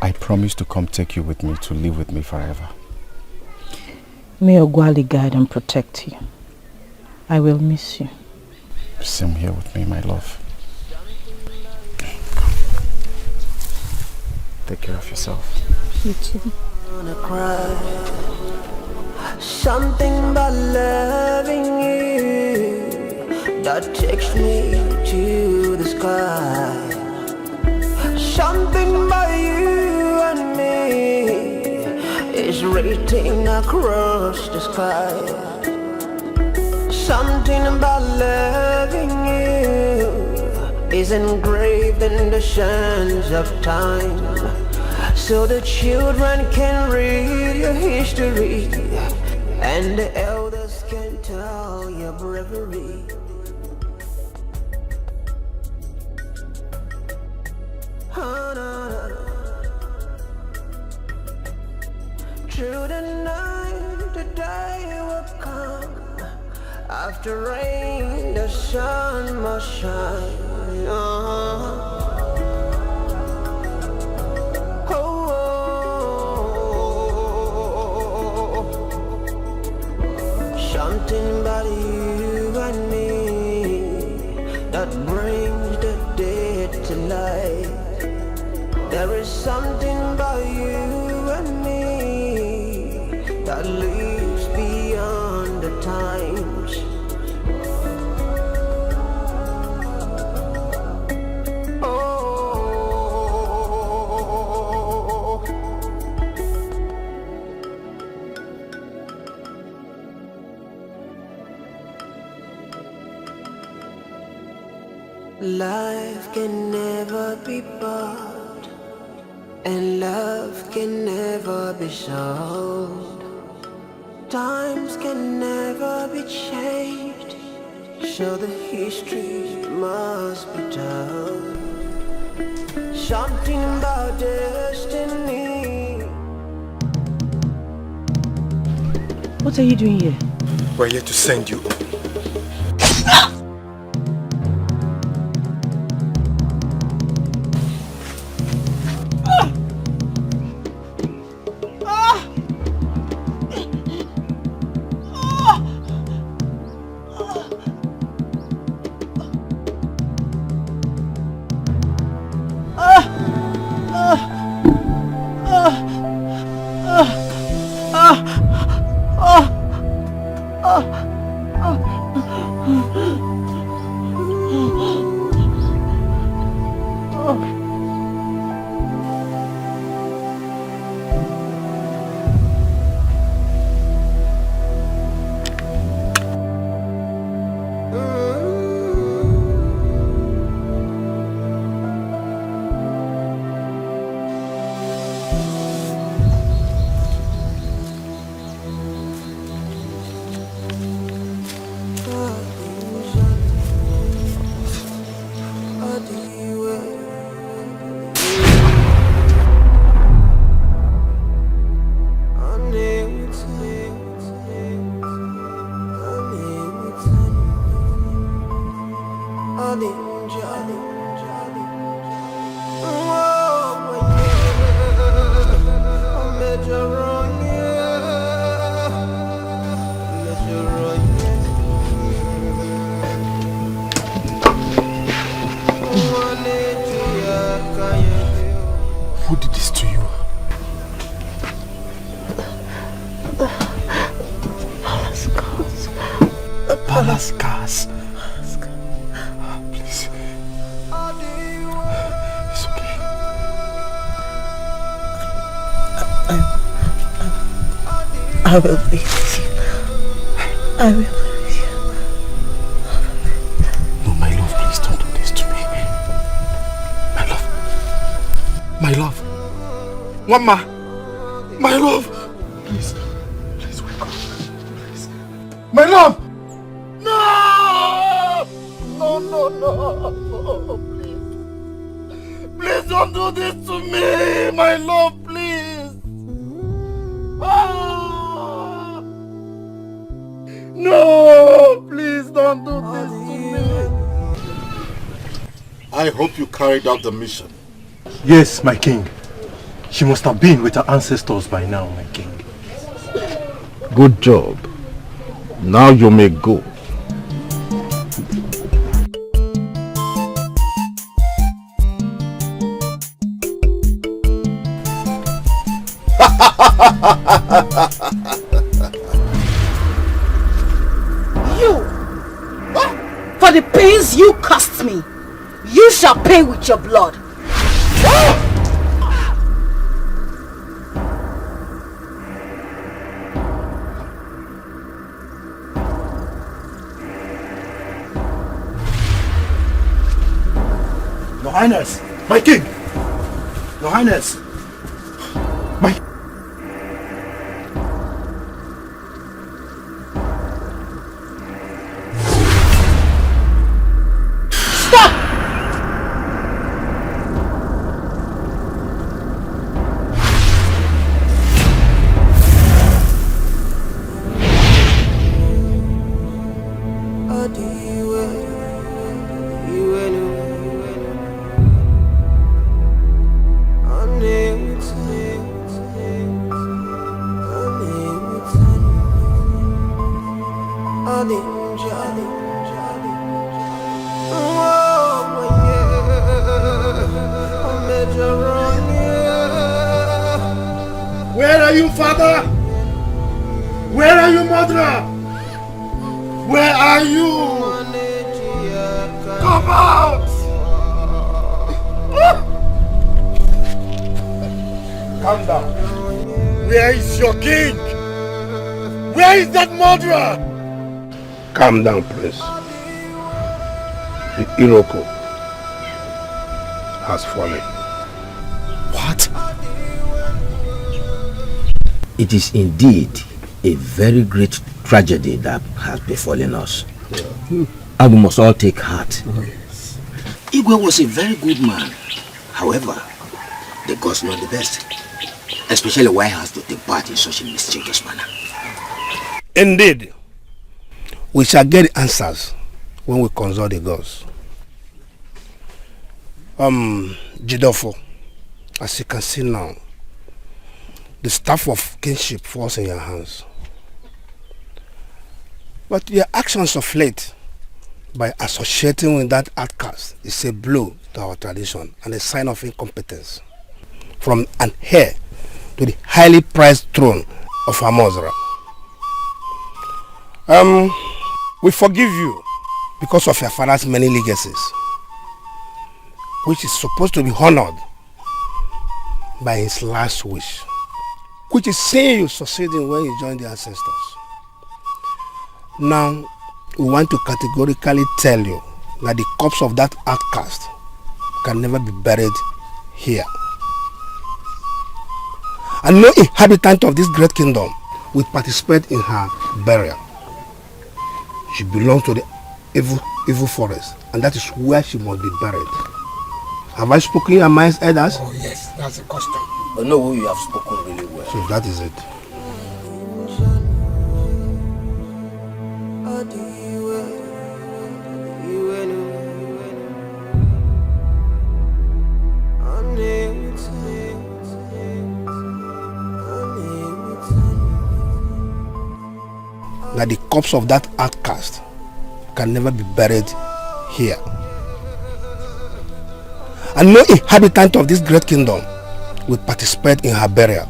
I promise to come take you with me to live with me forever. May Ogwale guide and protect you. I will miss you. Same here with me, my love. Take care of yourself. You too. Something about loving you that takes me to the sky. Something about you and me is written across the sky. Something about loving you is engraved in the sands of time, so the children can read your history and the elders can tell your bravery. Oh, no, no. Through the night, the day will come. After rain, the sun must shine. Something about you and me that brings the dead to life. There is something about you and me that lives beyond the times. Life can never be bought, And love can never be sold. Times can never be changed. So the history must be told. Something about destiny. What are you doing here? We're here to send you. Who did this to you? Palace cars. Please. It's okay. I will be with you. I will be with you. No, my love, please don't do this to me. My love. My love. Mama. My love. Please. Please wake up. Please. My love. No! No, no, no. Please. Please don't do this to me. My love, please. Ah! No! Please don't do this to me. I hope you carried out the mission. Yes, my king. She must have been with her ancestors by now, my king. Good job. Now you may go. You! For the pains you cost me, you shall pay with your blood. Your Highness! My king! Your Highness! My... Stop! Where are you, father? Where are you, mother? Where are you? Come out! Calm down. Where is your king? Where is that murderer? Calm down, Prince. The Iroko has fallen. What? It is indeed a very great tragedy that has befallen us. And we must all take heart. Igwe was a very good man. However, the gods know the best. Especially why he has to take part in such a mischievous manner. Indeed. We shall get answers when we consult the gods. Ejiofor, as you can see now, the staff of kinship falls in your hands. But your actions of late, by associating with that outcast, is a blow to our tradition and a sign of incompetence. From an heir to the highly prized throne of Amozara. We forgive you because of your father's many legacies, which is supposed to be honored by his last wish, which is seeing you succeeding when you join the ancestors. Now, we want to categorically tell you that the corpse of that outcast can never be buried here. And no inhabitant of this great kingdom will participate in her burial. She belongs to the evil forest, and that is where she must be buried. Have I spoken your mind's elders? Oh yes, that's a custom. But no, you have spoken really well. So that is it. That the corpse of that outcast can never be buried here. And no inhabitant of this great kingdom will participate in her burial.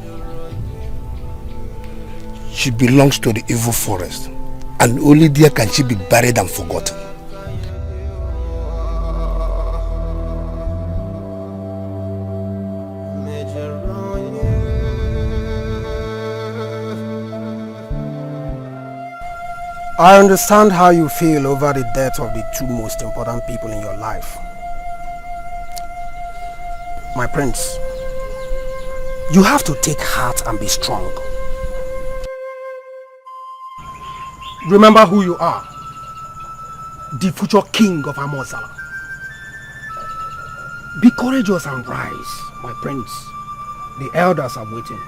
She belongs to the evil forest, and only there can she be buried and forgotten. I understand how you feel over the death of the two most important people in your life. My prince, you have to take heart and be strong. Remember who you are. The future king of Amozala. Be courageous and rise, my prince. The elders are waiting.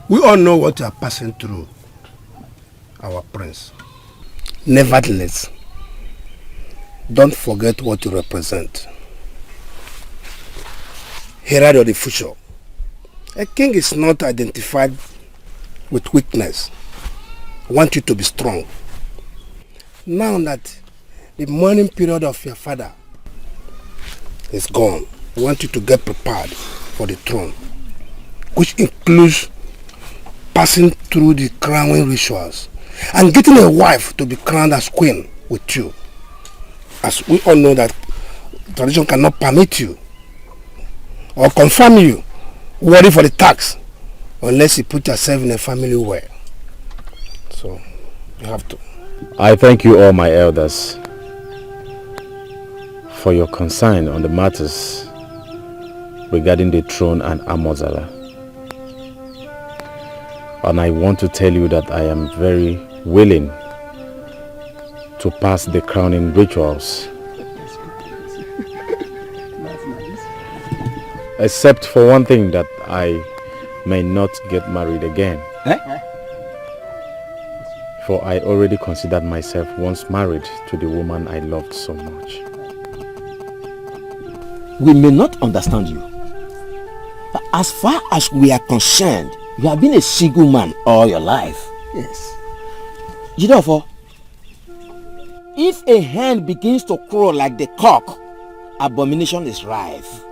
We all know what you are passing through, our prince. Nevertheless, don't forget what you represent. Herald of the future. A king is not identified with weakness. I want you to be strong. Now that the mourning period of your father is gone, I want you to get prepared for the throne, which includes passing through the crowning rituals and getting a wife to be crowned as queen with you. As we all know that tradition cannot permit you or confirm you worthy for the tax unless you put yourself in a family well. So you have to. I thank you all my elders for your concern on the matters regarding the throne and Amozala. And I want to tell you that I am very willing to pass the crowning rituals. Except for one thing, that I may not get married again. For I already considered myself once married to the woman I loved so much. We may not understand you, but as far as we are concerned, you have been a single man all your life. Yes. Ejiofor, if a hen begins to crow like the cock, abomination is rife.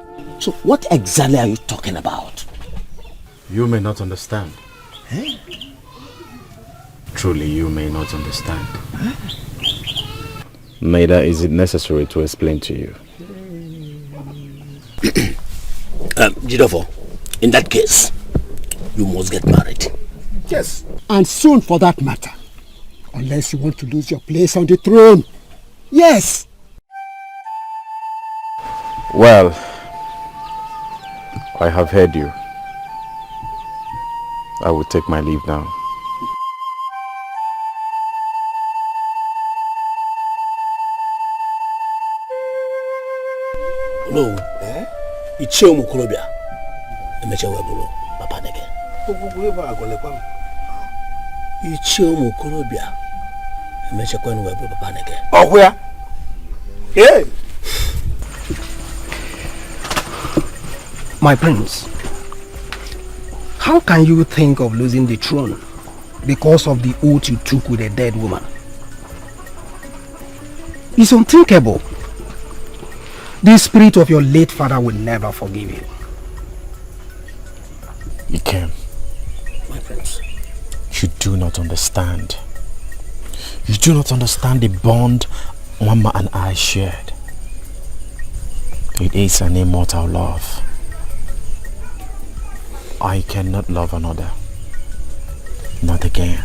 So what exactly are you talking about? You may not understand. truly you may not understand. Neither is it necessary to explain to you. Ejiofor, in that case, you must get married. Yes, and soon for that matter. Unless you want to lose your place on the throne. Yes. Well, I have heard you. I will take my leave now. No, Chioma Chukwuka, Papa Nege. Chioma Chukwuka, Papa Nege. Oh, where? Hey! My prince, how can you think of losing the throne because of the oath you took with a dead woman? It's unthinkable. The spirit of your late father will never forgive you. Iyke, my prince, you do not understand. You do not understand the bond Mama and I shared. It is an immortal love. I cannot love another. Not again.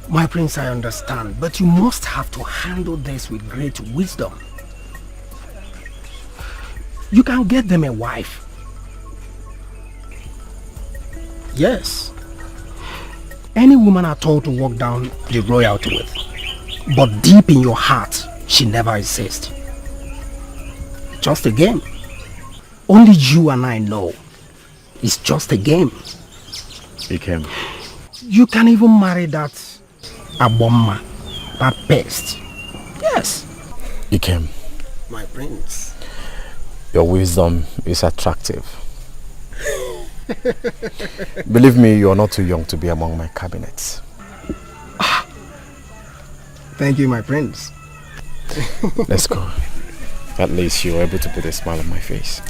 My prince, I understand, but you must have to handle this with great wisdom. You can get them a wife. Yes. Any woman at all to walk down the royalty with. But deep in your heart, she never exists. Just a game. Only you and I know. It's just a game. Iyke. You can even marry that Aboma, that pest. Yes. Iyke. My prince. Your wisdom is attractive. Believe me, you are not too young to be among my cabinets. Thank you, my prince. Let's go. At least you were able to put a smile on my face.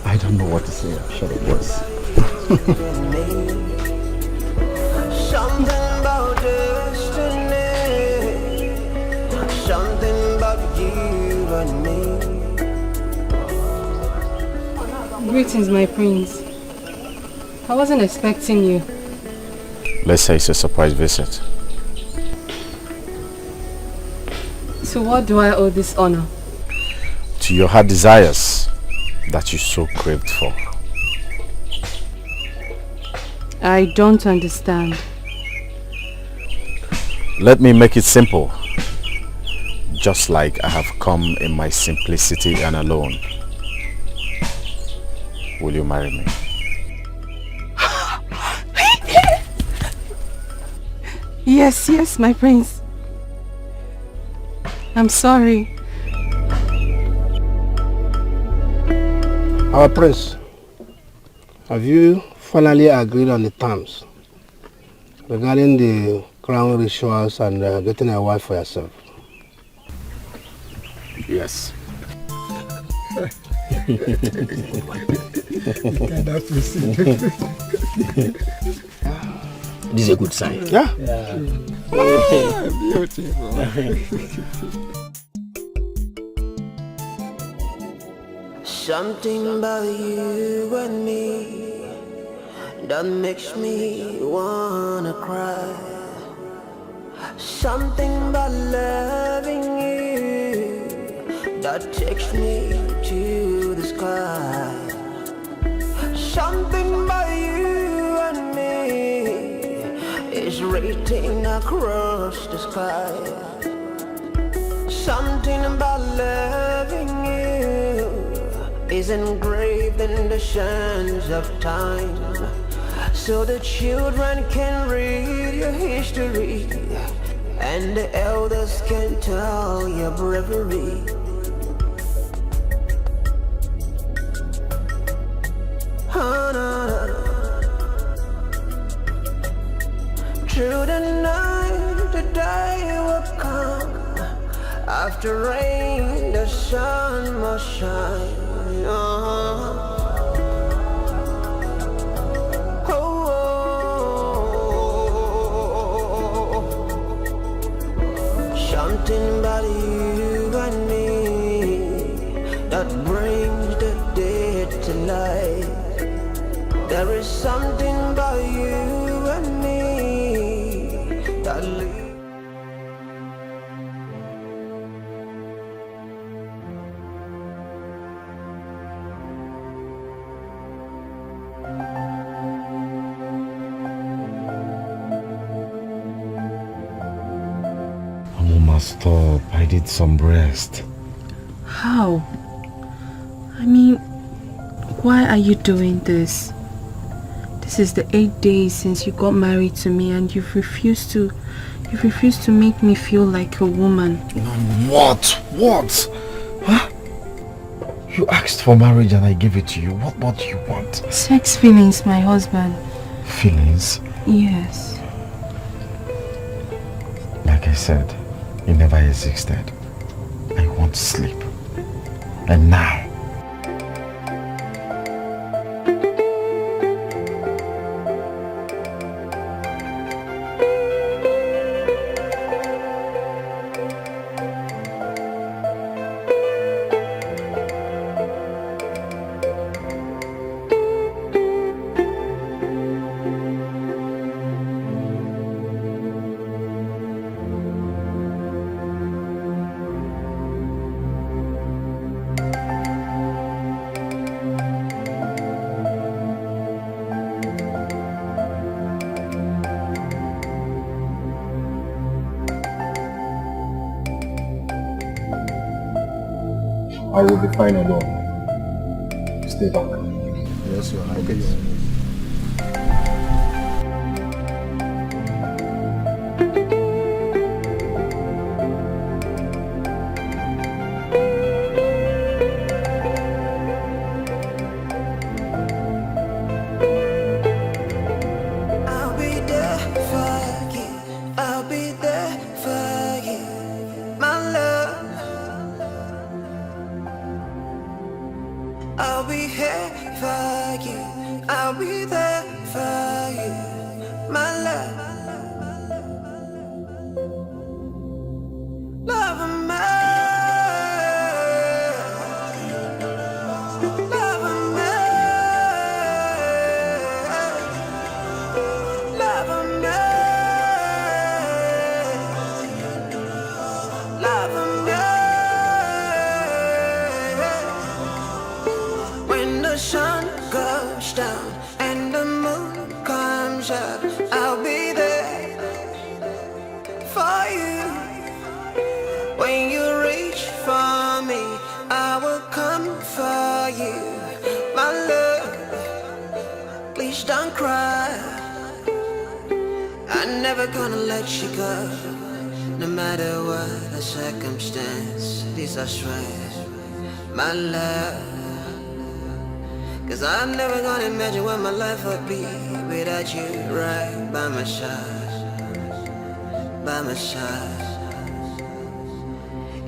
I don't know what to say. I'm sure it was. Something about destiny, something about you and me. Greetings, my prince. I wasn't expecting you. Let's say it's a surprise visit. So what do I owe this honor? To your heart desires that you so craved for. I don't understand. Let me make it simple. Just like I have come in my simplicity and alone. Will you marry me? Yes, yes, my prince. I'm sorry. Our prince, have you finally agreed on the terms regarding the crown rituals and getting a wife for yourself? Yes. This is a good sign. Yeah. Beautiful. Something about you and me that makes me wanna cry. Something about loving you that takes me to the sky. Something about you and me is written across the sky. Something about loving you is engraved in the sands of time, so the children can read your history and the elders can tell your bravery. Oh, no, no. Through the night, the day will come. After rain, the sun must shine. Oh. something about you and me that brings the dead to life. There is something about you and me that leaves. Stop, I did some rest. How? I mean, why are you doing this? This is the 8th day since you got married to me and you've refused to make me feel like a woman. What? What? Huh? You asked for marriage and I gave it to you. What do you want? Sex feelings, my husband. Feelings? Yes. Like I said, it never existed. I want sleep. And now. I will be fine alone. Stay back. Yes, you are. Okay.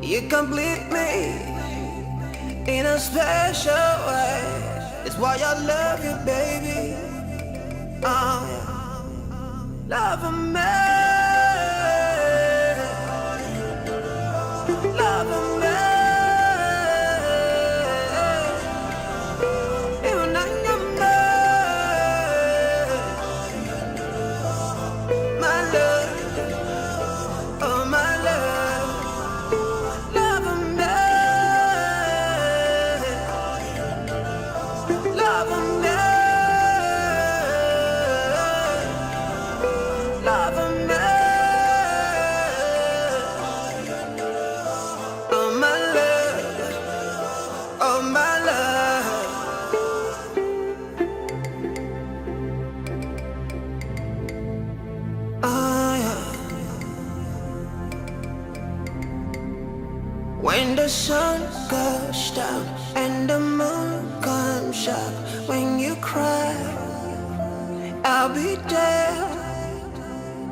You complete me in a special way. It's why I love you, baby. Oh, yeah. Love me. Love me. Even I know my love. Oh, my love. Love me. Love me. Love me. Oh, my love. Oh, my love. Oh, yeah. When the sun goes down and the moon comes up, when you cry, I'll be there.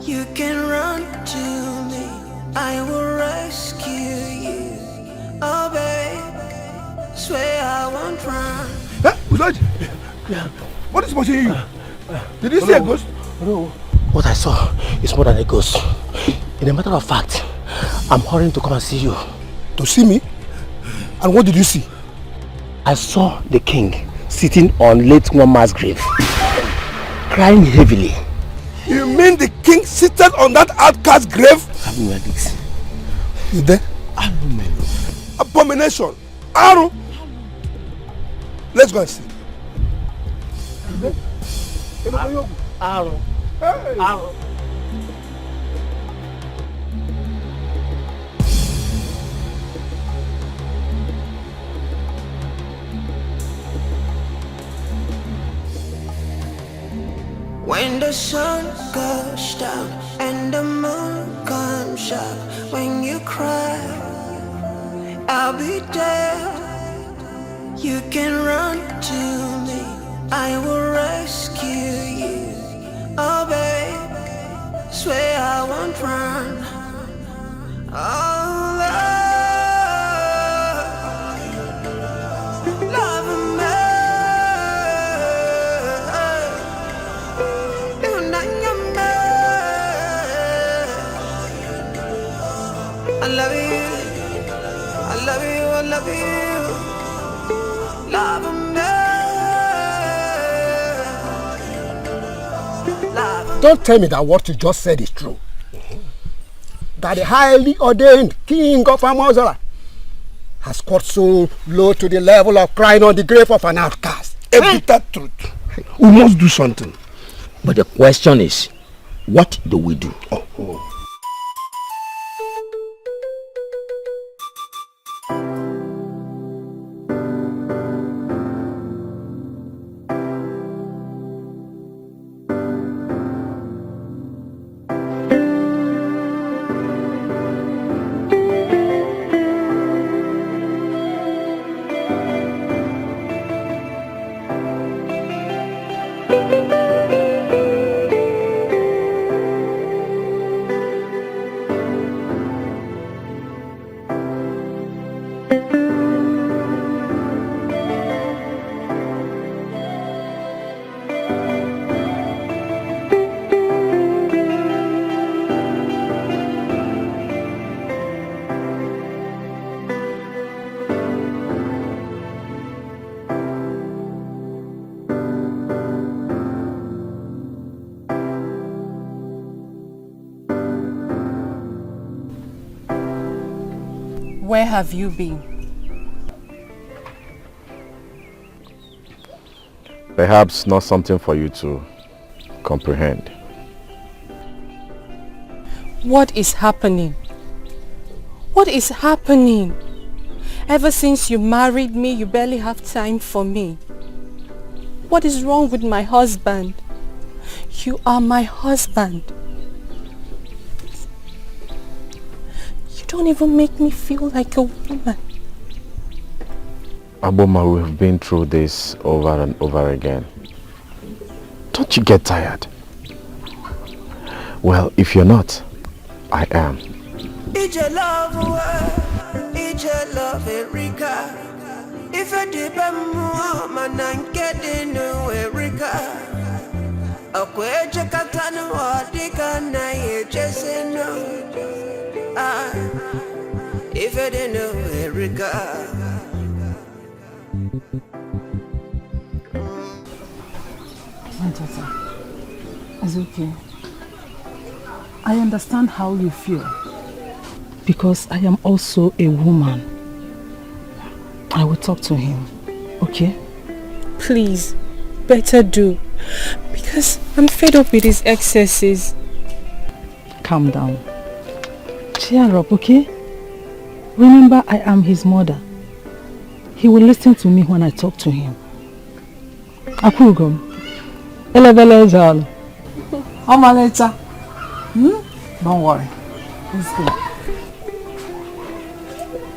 You can run to me, I will rescue you. Oh, babe, swear I won't run. Ugezu! What is watching you? Did you see a ghost? No. What I saw is more than a ghost. In a matter of fact, I'm hurrying to come and see you. To see me? And what did you see? I saw the king sitting on late Nwama's grave, crying heavily. You mean the king seated on that outcast grave? You there? Abomination. Aru. Let's go and see. Aru. Aru. When the sun goes down and the moon comes up, when you cry, I'll be there. You can run to me, I will rescue you. Oh babe, swear I won't run. Oh love me. I love you, I love you, I love you. Love me. Love. Don't tell me that what you just said is true. That the highly ordained king of Amazora has got so low to the level of crying on the grave of an outcast. A bitter truth. We must do something. But the question is, what do we do? Oh. Where have you been? Perhaps not something for you to comprehend. What is happening? What is happening? Ever since you married me, you barely have time for me. What is wrong with my husband? You are my husband. You don't even make me feel like a woman. Aboma, we've been through this over and over again. Don't you get tired? Well, if you're not, I am. Ije love Erika. If I dip a man and get in Erika. Ekuje katanu adika na Ejese no. If I didn't know Erika. My daughter, it's okay. I understand how you feel. Because I am also a woman. I will talk to him, okay? Please, better do. Because I'm fed up with his excesses. Calm down. Cheer up, okay? Remember, I am his mother. He will listen to me when I talk to him. Akugum. Elevelezal. Omalecha. Don't worry. It's good.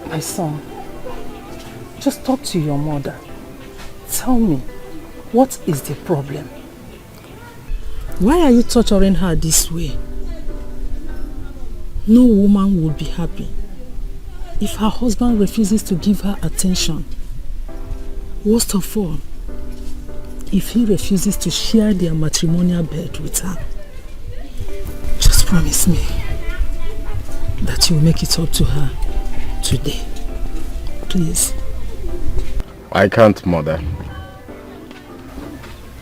My son, just talk to your mother. Tell me, what is the problem? Why are you torturing her this way? No woman would be happy if her husband refuses to give her attention. Worst of all, if he refuses to share their matrimonial bed with her. Just promise me that that you will make it up to her today. Please. I can't, Mother.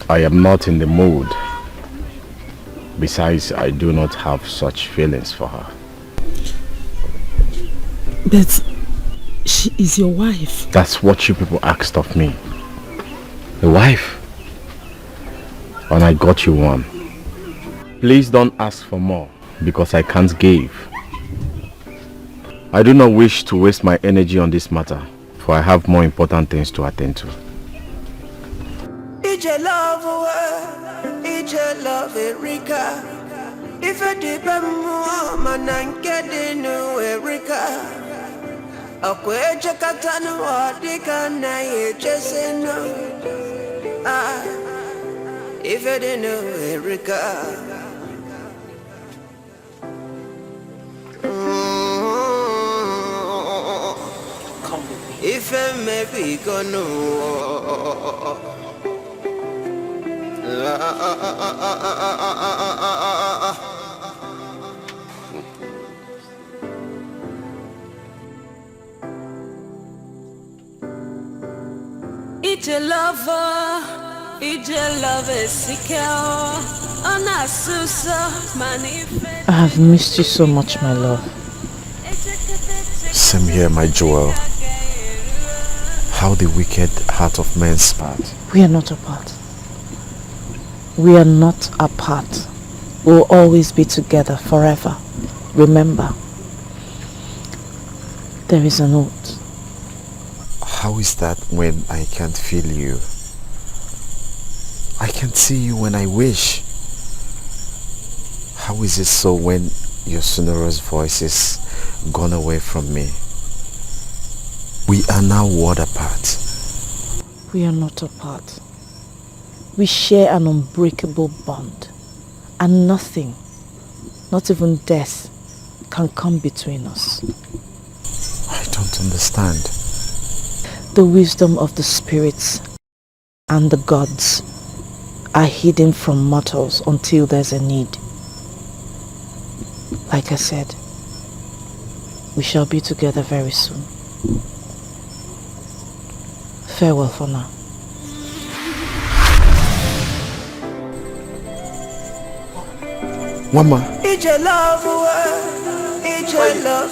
I am not in the mood. Besides, I do not have such feelings for her. But she is your wife. That's what you people asked of me. A wife? And I got you one. Please don't ask for more, because I can't give. I do not wish to waste my energy on this matter, for I have more important things to attend to. Ije love Erika. If I dip more, man, I'm getting no Erika. Ekuje katanu wadika na Ijeze no. If I didn't know Erika. If I may be gone, Ije lover, sikeo, onasuso, manife. I have missed you so much, my love. Same here, my jewel. How the wicked heart of men part. We are not apart. We are not apart. We will always be together forever. Remember, there is an oath. How is that when I can't feel you? I can't see you when I wish. How is it so when your sonorous voice is gone away from me? We are now word apart. We are not apart. We share an unbreakable bond, and nothing, not even death, can come between us. I don't understand. The wisdom of the spirits and the gods are hidden from mortals until there's a need. Like I said, we shall be together very soon. Farewell for now. Mama. Ije love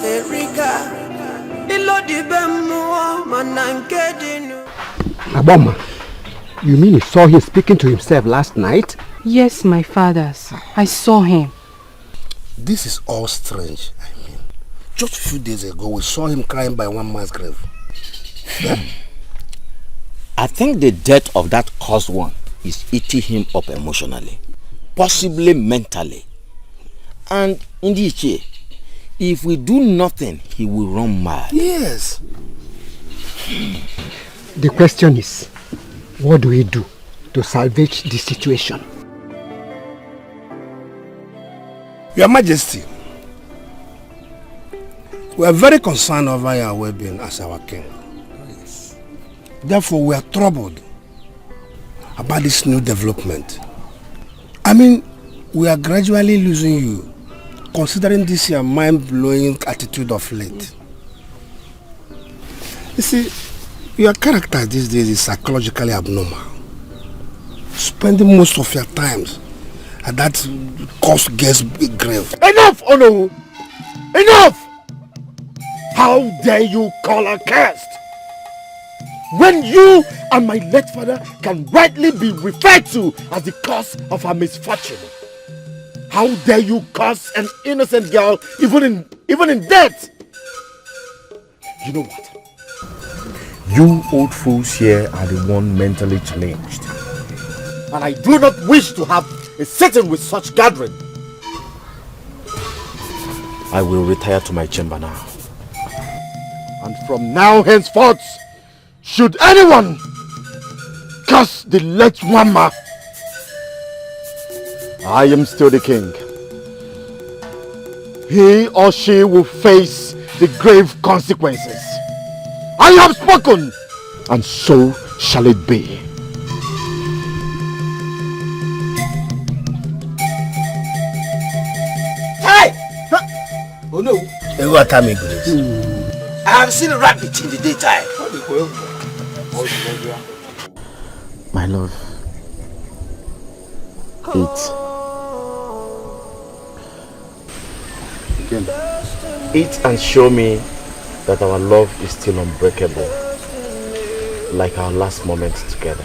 Erika. Ilo di bemu manangedinu. Aboma, you mean you saw him speaking to himself last night? Yes, my fathers. I saw him. This is all strange. I mean, just a few days ago, we saw him crying by one man's grave. I think the death of that cursed one is eating him up emotionally, possibly mentally. And indeed, if we do nothing, he will run mad. Yes. The question is, what do we do to salvage the situation? Your Majesty, we are very concerned over your well-being as our king. Yes. Therefore, we are troubled about this new development. I mean, we are gradually losing you, considering this your mind-blowing attitude of late. You see, your character these days is psychologically abnormal. Spending most of your times at that cursed guest grave. Enough, Ono! Enough! How dare you call her cursed? When you and my late father can rightly be referred to as the cause of her misfortune. How dare you curse an innocent girl even in death? You know what? You old fools here are the one mentally challenged. And I do not wish to have a sitting with such gathering. I will retire to my chamber now. And from now henceforth, should anyone curse the late Wama, I am still the king. He or she will face the grave consequences. I have spoken, and so shall it be. Hey! Oh no. I have seen a rabbit in the daytime. My love. Eat and show me that our love is still unbreakable, like our last moment together.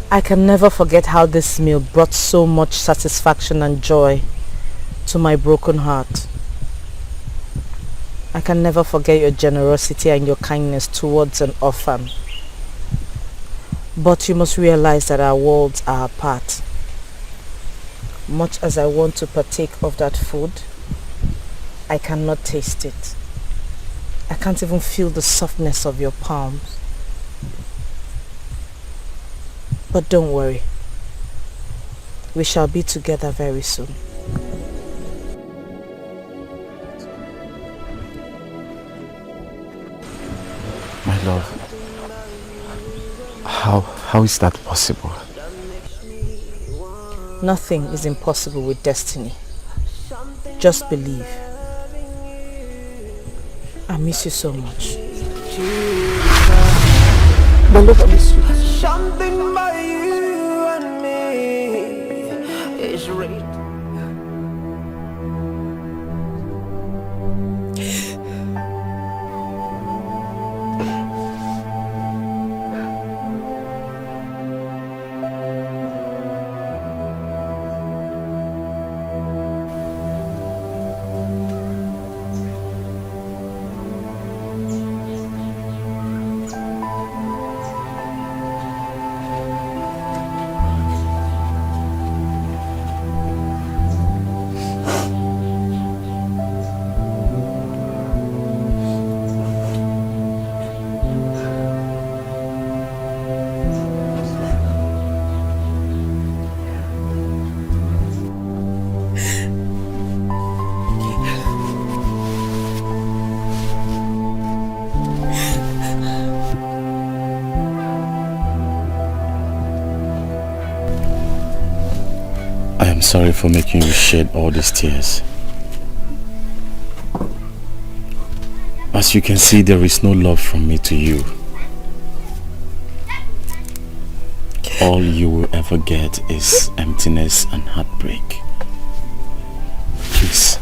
I can never forget how this meal brought so much satisfaction and joy to my broken heart. I can never forget your generosity and your kindness towards an orphan. But you must realize that our worlds are apart. Much as I want to partake of that food, I cannot taste it. I can't even feel the softness of your palms. But don't worry. We shall be together very soon. My love, how is that possible? Nothing is impossible with destiny. Just believe. I miss you so much. My love, I miss you. Something by you and me is right. I'm sorry for making you shed all these tears. As you can see, there is no love from me to you. All you will ever get is emptiness and heartbreak. Please,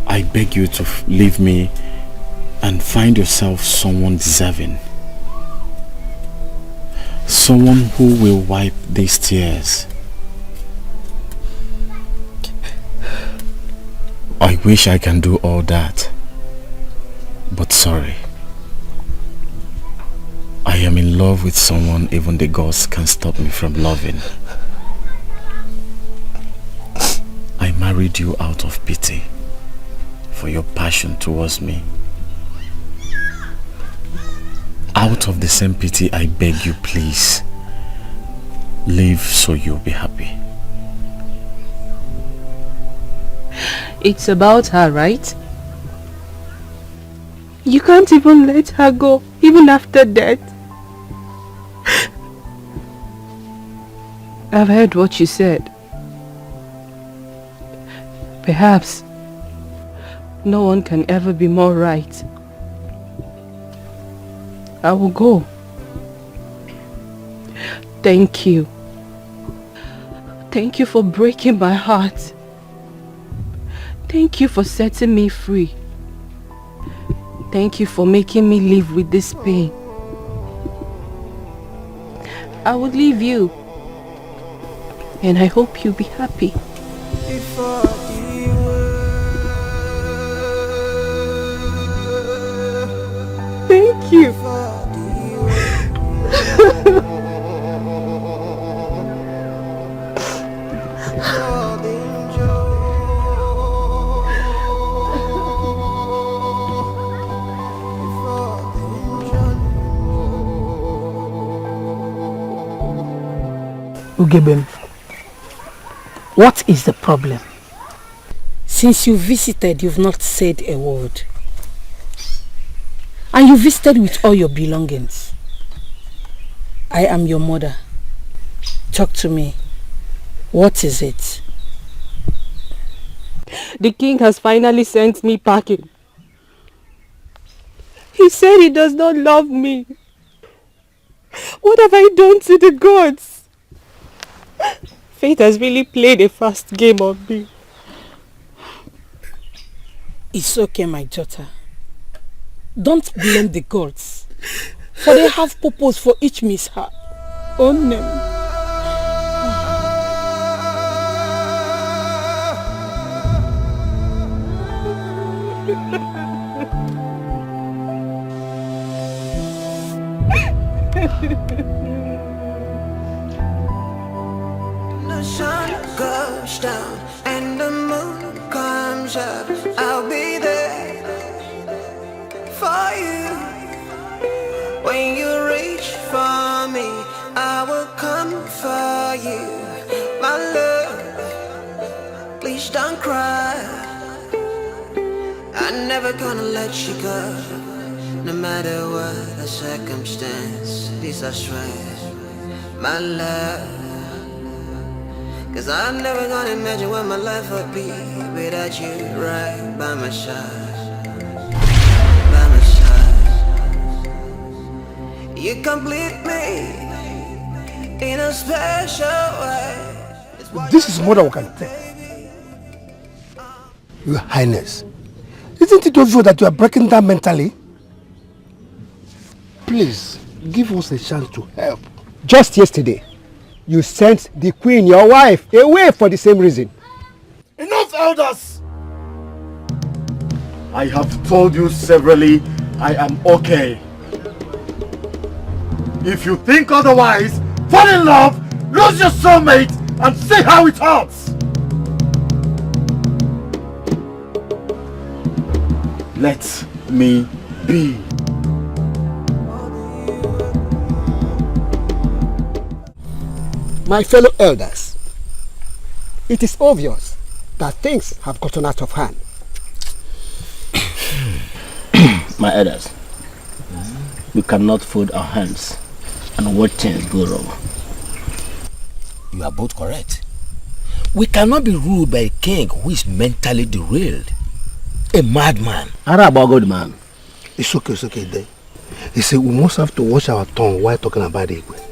I beg you to leave me and find yourself someone deserving. Someone who will wipe these tears. I wish I can do all that, but sorry. I am in love with someone even the gods can stop me from loving. I married you out of pity for your passion towards me. Out of the same pity, I beg you, please, leave so you'll be happy. It's about her, right? You can't even let her go, even after death. I've heard what you said. Perhaps no one can ever be more right. I will go. Thank you. Thank you for breaking my heart. Thank you for setting me free. Thank you for making me live with this pain. I would leave you, and I hope you'll be happy. Thank you. Ugebem, what is the problem? Since you visited, you've not said a word. And you visited with all your belongings. I am your mother. Talk to me. What is it? The king has finally sent me packing. He said he does not love me. What have I done to the gods? Fate has really played a fast game on me. It's okay, my daughter. Don't blame the gods, for they have purpose for each mishap. Own them. The sun goes down and the moon comes up. I'll be there for you. When you reach for me, I will come for you. My love, please don't cry. I'm never gonna let you go, no matter what the circumstance. This I swear, my love. Cause I'm never gonna imagine what my life would be without you right by my side. By my side. You complete me in a special way. This is more than we can take. Your Highness, isn't it obvious that you are breaking down mentally? Please, give us a chance to help. Just yesterday, you sent the queen, your wife, away for the same reason. Enough, elders! I have told you severally, I am okay. If you think otherwise, fall in love, lose your soulmate, and see how it hurts! Let me be. My fellow elders, it is obvious that things have gotten out of hand. My elders, we cannot fold our hands and watch things go wrong. You are both correct. We cannot be ruled by a king who is mentally derailed. A madman. Good man. It's okay then. He said we must have to watch our tongue while talking about Igwe.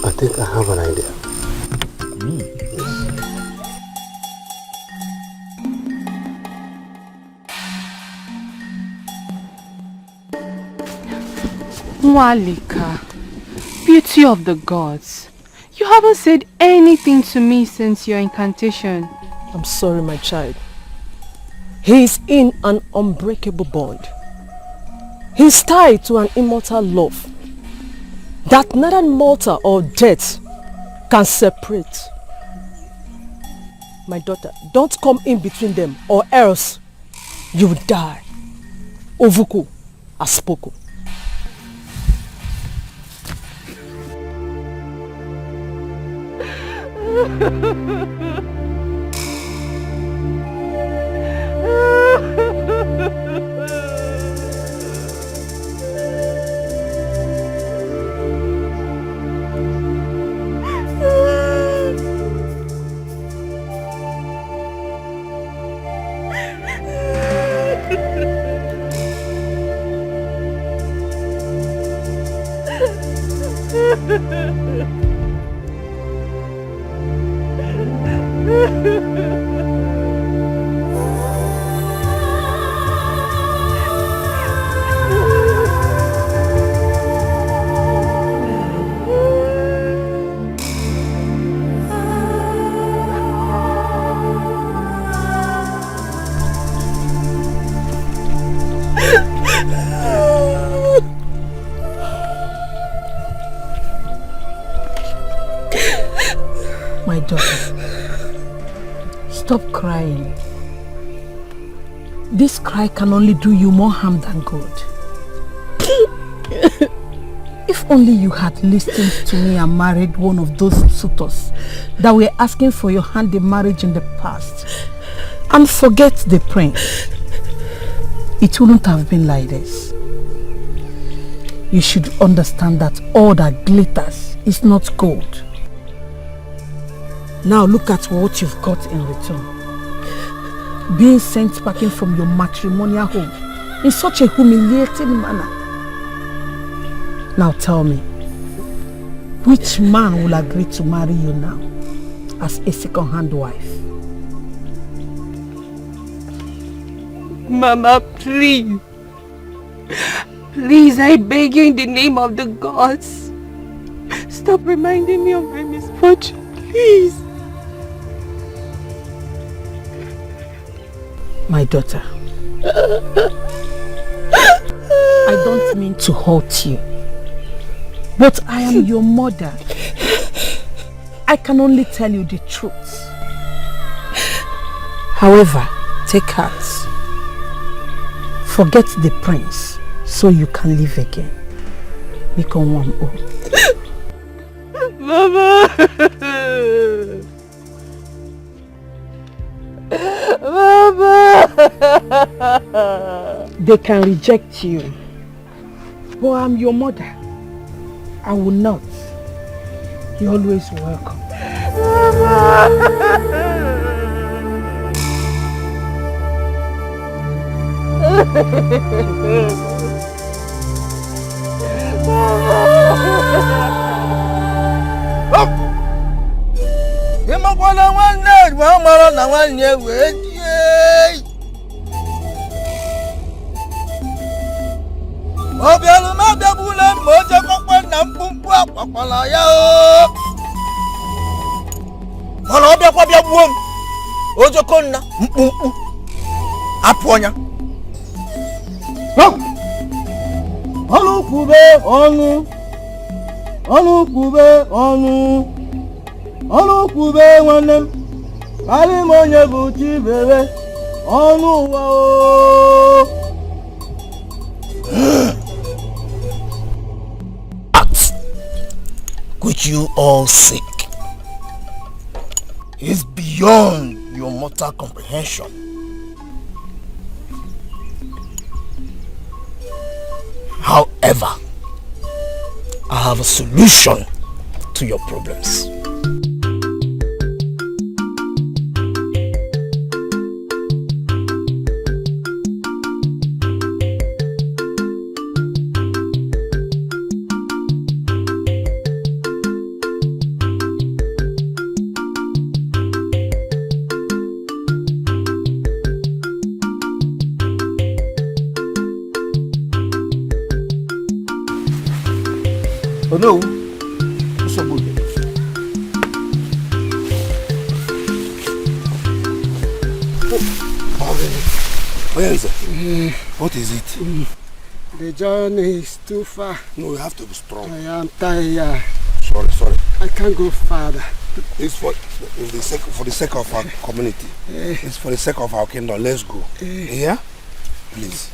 I think I have an idea. Walika, beauty of the gods. You haven't said anything to me since your incantation. I'm sorry, my child. He is in an unbreakable bond. He's tied to an immortal love that neither mortal or death can separate. My daughter, don't come in between them or else you will die. Ovuku has spoken. My daughter, stop crying. This cry can only do you more harm than good. If only you had listened to me and married one of those suitors that were asking for your hand in marriage in the past, and forget the prince, it wouldn't have been like this. you should understand that all that glitters is not gold. Now look at what you've got in return. Being sent packing from your matrimonial home in such a humiliating manner. Now tell me, which man will agree to marry you now as a second-hand wife? Mama, please. Please, I beg you in the name of the gods. Stop reminding me of my misfortune, please. My daughter, I don't mean to hurt you, but I am your mother. I can only tell you the truth. However, take heart. Forget the prince so you can live again. Become one old. Mama! Mama! They can reject you, but I'm your mother. I will not. You're always welcome. Imakwana nwanne ma mara na nwanne wee die. Obialu ma biabule moje kokwe na mpumpu akwakwala ya o. Mana obia kwa biabuom. Ojo konna mpumpu. Aponya. Onu kube onu. Onu kube onu. Onu kube nwanne. Ali monye buti bebe. Onu wa o. Act which you all seek is beyond your mortal comprehension. However, I have a solution to your problems. Oh no, what's so good? Where is it? What is it? The journey is too far. No, you have to be strong. I am tired. Sorry. I can't go farther. It's for the sake of our community. It's for the sake of our kingdom. Let's go. Yeah? Please.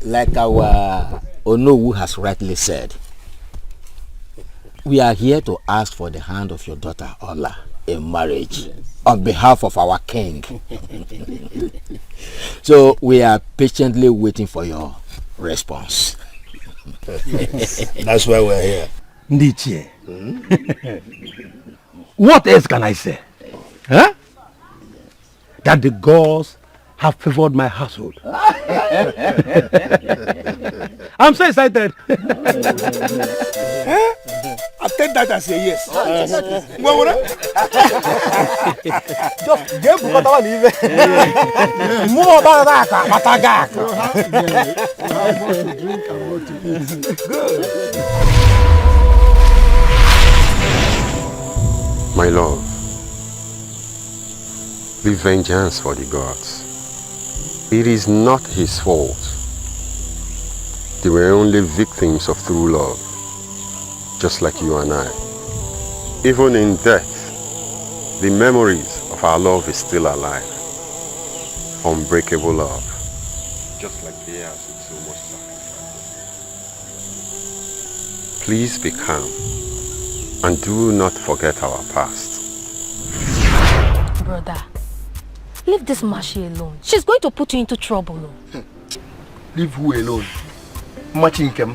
Like our Onowu has rightly said, we are here to ask for the hand of your daughter Ola in marriage on behalf of our king. So we are patiently waiting for your response. That's why we're here. Ndichie. What else can I say? Huh? That the gods have favored my household. I'm so excited. I take that as a yes. Just give me what even. More about that, Matagak. What to drink and what to eat. Good. My love, leave vengeance for the gods. It is not his fault. They were only victims of true love, just like you and I. Even in death, the memories of our love is still alive. Unbreakable love, just like theirs with so much sacrifice. Please be calm and do not forget our past. Brother, leave this Machi alone. She's going to put you into trouble. Leave who alone? Machinkem.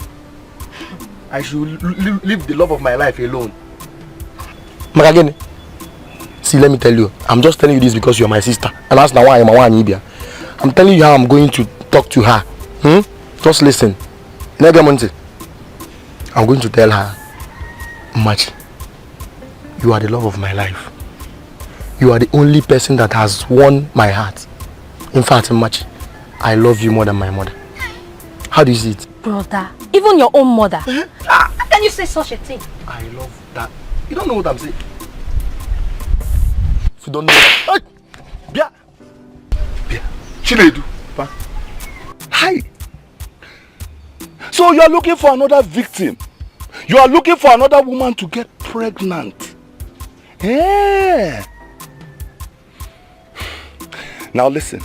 I should leave the love of my life alone. Magagene, see, let me tell you. I'm just telling you this because you're my sister. And that's now why I'm Idibia. I'm telling you how I'm going to talk to her. Just listen. I'm going to tell her, Machi, you are the love of my life. You are the only person that has won my heart. In fact, Machi, I love you more than my mother. How do you see it? Brother, even your own mother. How can you say such a thing? I love that. You don't know what I'm saying. If you don't know that. Bia. Chinedu. Hi. So you are looking for another victim. You are looking for another woman to get pregnant. Yeah. Now listen.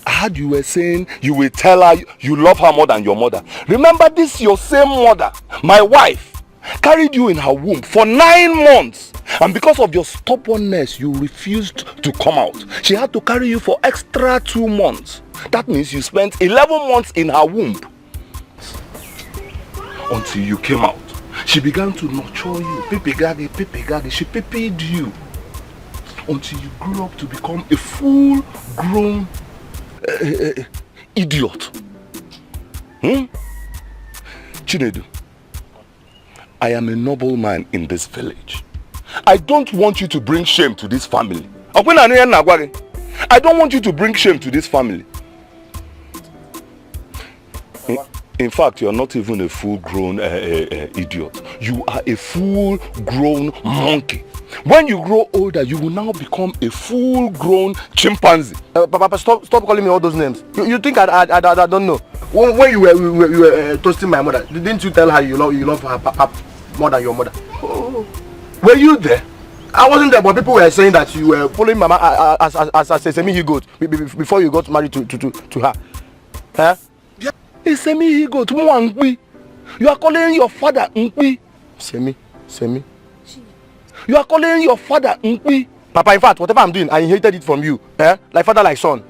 I heard you were saying you will tell her you love her more than your mother. Remember, this your same mother, my wife, carried you in her womb for 9 months. And because of your stubbornness, you refused to come out. She had to carry you for extra 2 months. That means you spent 11 months in her womb. Until you came out. She began to nurture you. Pipi-gagi. She pipied you. Until you grew up to become a full-grown idiot. Chinedu, I am a noble man in this village. I don't want you to bring shame to this family. I don't want you to bring shame to this family. In fact, you are not even a full-grown idiot. You are a full-grown monkey. When you grow older, you will now become a full-grown chimpanzee. Papa, stop calling me all those names. You think I don't know? When you were toasting my mother, didn't you tell her you love her more than your mother? Oh. Were you there? I wasn't there, but people were saying that you were following Mama as a semi-he-goat before you got married to her. Huh? Yeah. A semi-he-goat. You are calling your father Nkwi. Semi. You are calling your father Nkwi. Papa, in fact, whatever I'm doing, I inherited it from you. Like father, like son.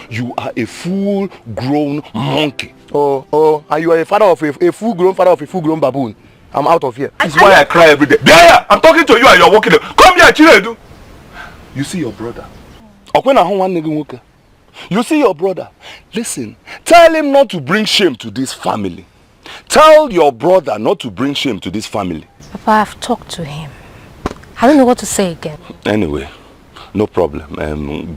You are a full-grown monkey. Oh, and you are a father of a full-grown father of a full-grown baboon. I'm out of here. This is why I cry every day. There, I'm talking to you and you're walking. Come here, Chinedu. You see your brother. You see your brother. Listen, tell him not to bring shame to this family. Tell your brother not to bring shame to this family. Papa, I've talked to him. I don't know what to say again. Anyway, no problem.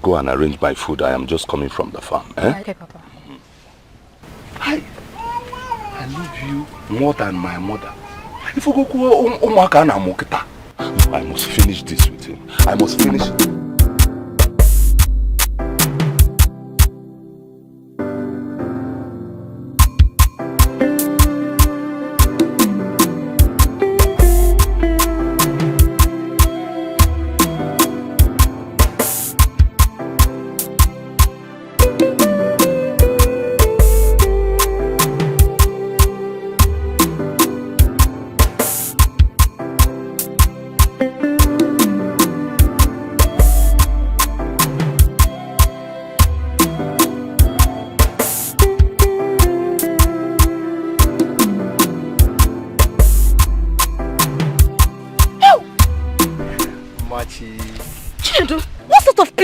Go and arrange my food. I am just coming from the farm. Okay, Papa. I love you more than my mother. If you go, I must finish this with him. I must finish it.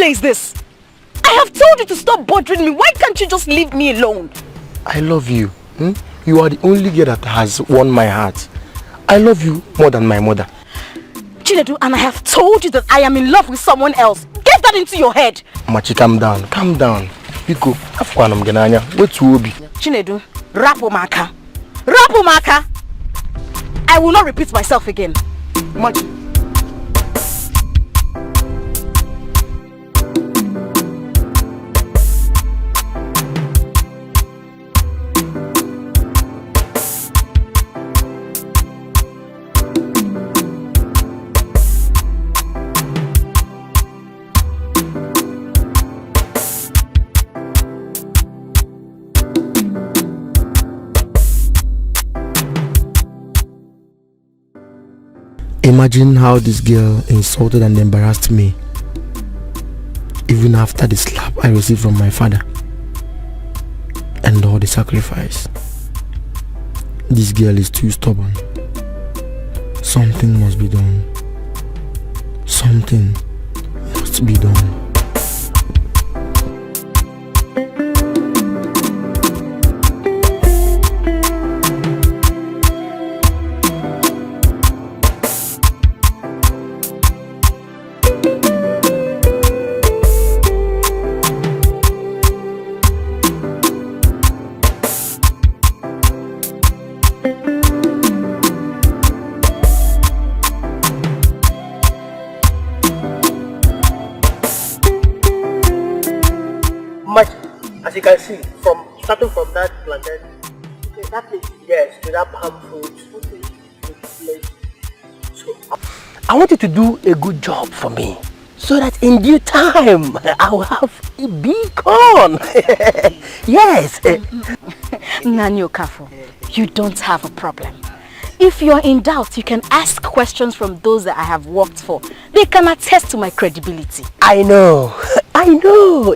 Is this? I have told you to stop bothering me. Why can't you just leave me alone? I love you. You are the only girl that has won my heart. I love you more than my mother. Chinedu, and I have told you that I am in love with someone else. Get that into your head. Machi, calm down. Calm down. Biko, afwana mgenanya. Wetu obi. Chinedu, Rapomaka. Rapomaka! I will not repeat myself again. Machi. Imagine how this girl insulted and embarrassed me, even after the slap I received from my father and all the sacrifice. This girl is too stubborn. Something must be done. Something must be done. As you can see, starting from that plantain, that place, yes, to that palm fruit, so I want you to do a good job for me, so that in due time I will have a big corn. Yes. Nanyo Kafo, you don't have a problem. If you're in doubt, you can ask questions from those that I have worked for. They can attest to my credibility. I know.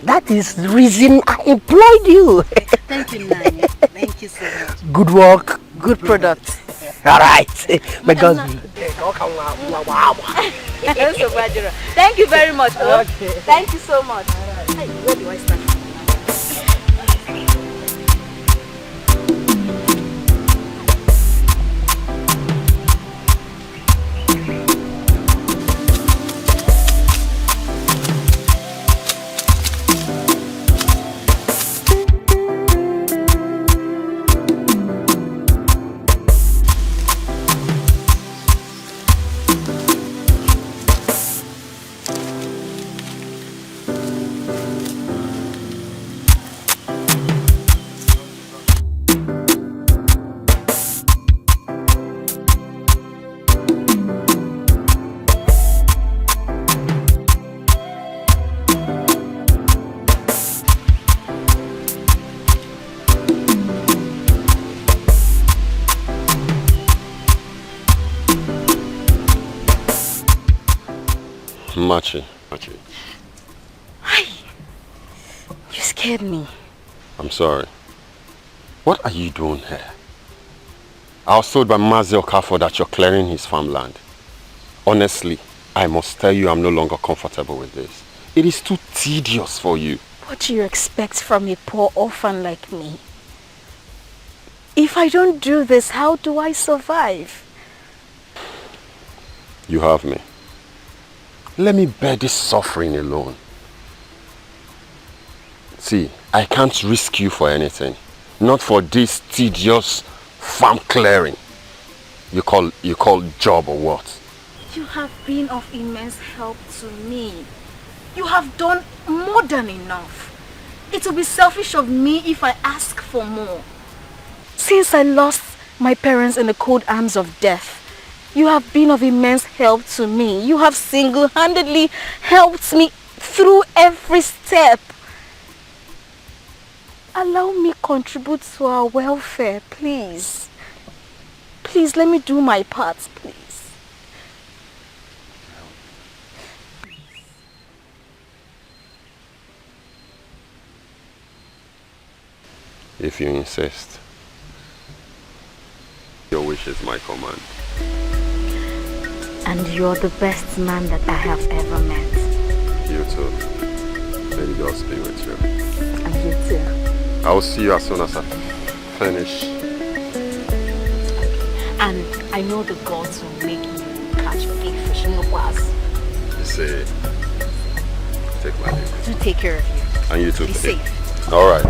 That is the reason I employed you. Thank you, Nanyo. Thank you so much. Good work. Good product. All right. Because thank you very much. Okay. Thank you so much. Hey, where do I start? Machi. Hi. You scared me. I'm sorry. What are you doing here? I was told by Mazi Okafor that you're clearing his farmland. Honestly, I must tell you I'm no longer comfortable with this. It is too tedious for you. What do you expect from a poor orphan like me? If I don't do this, how do I survive? You have me. Let me bear this suffering alone. See, I can't risk you for anything. Not for this tedious farm clearing. You call job or what? You have been of immense help to me. You have done more than enough. It will be selfish of me if I ask for more. Since I lost my parents in the cold arms of death, you have been of immense help to me. You have single-handedly helped me through every step. Allow me contribute to our welfare, please. Please, let me do my part, please. If you insist. Your wish is my command. And you're the best man that I have ever met. You too. May God be with you. And you too. I will see you as soon as I finish. And I know the gods will make you catch big fish in the class. You see, take my leave. Do take care of you. And you too. Be safe. All right.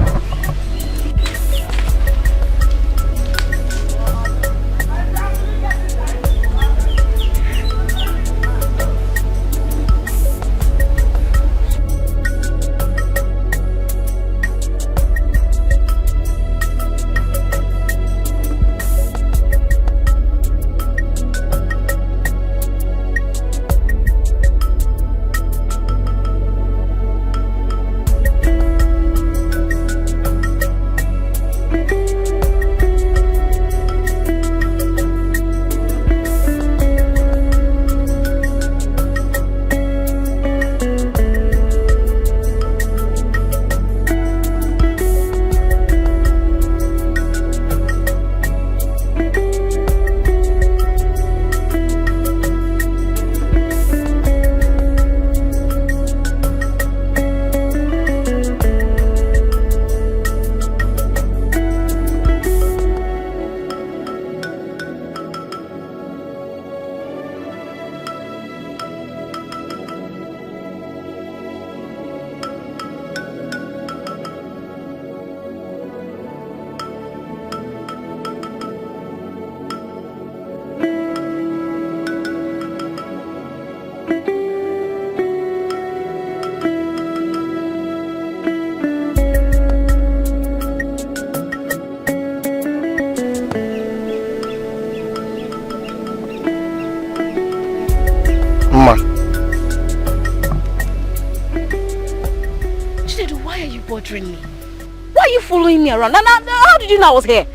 Following me around. How did you know I was here?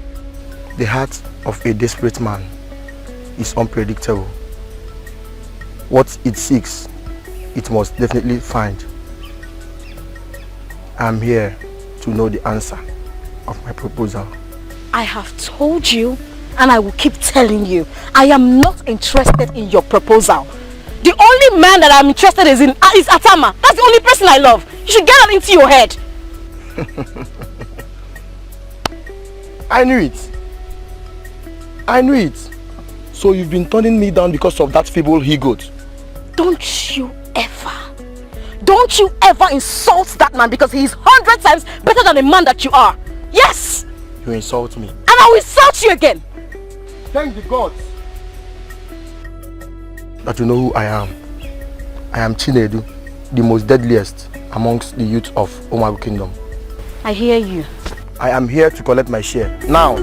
The heart of a desperate man is unpredictable. What it seeks, it must definitely find. I'm here to know the answer of my proposal. I have told you, and I will keep telling you, I am not interested in your proposal. The only man that I'm interested in is Atama. That's the only person I love. You should get that into your head. I knew it. I knew it. So you've been turning me down because of that feeble he-goat. Don't you ever insult that man, because he is 100 times better than the man that you are. Yes! You insult me. And I will insult you again. Thank the gods that you know who I am. I am Chinedu, the most deadliest amongst the youth of Omaru Kingdom. I hear you. I am here to collect my share. Now!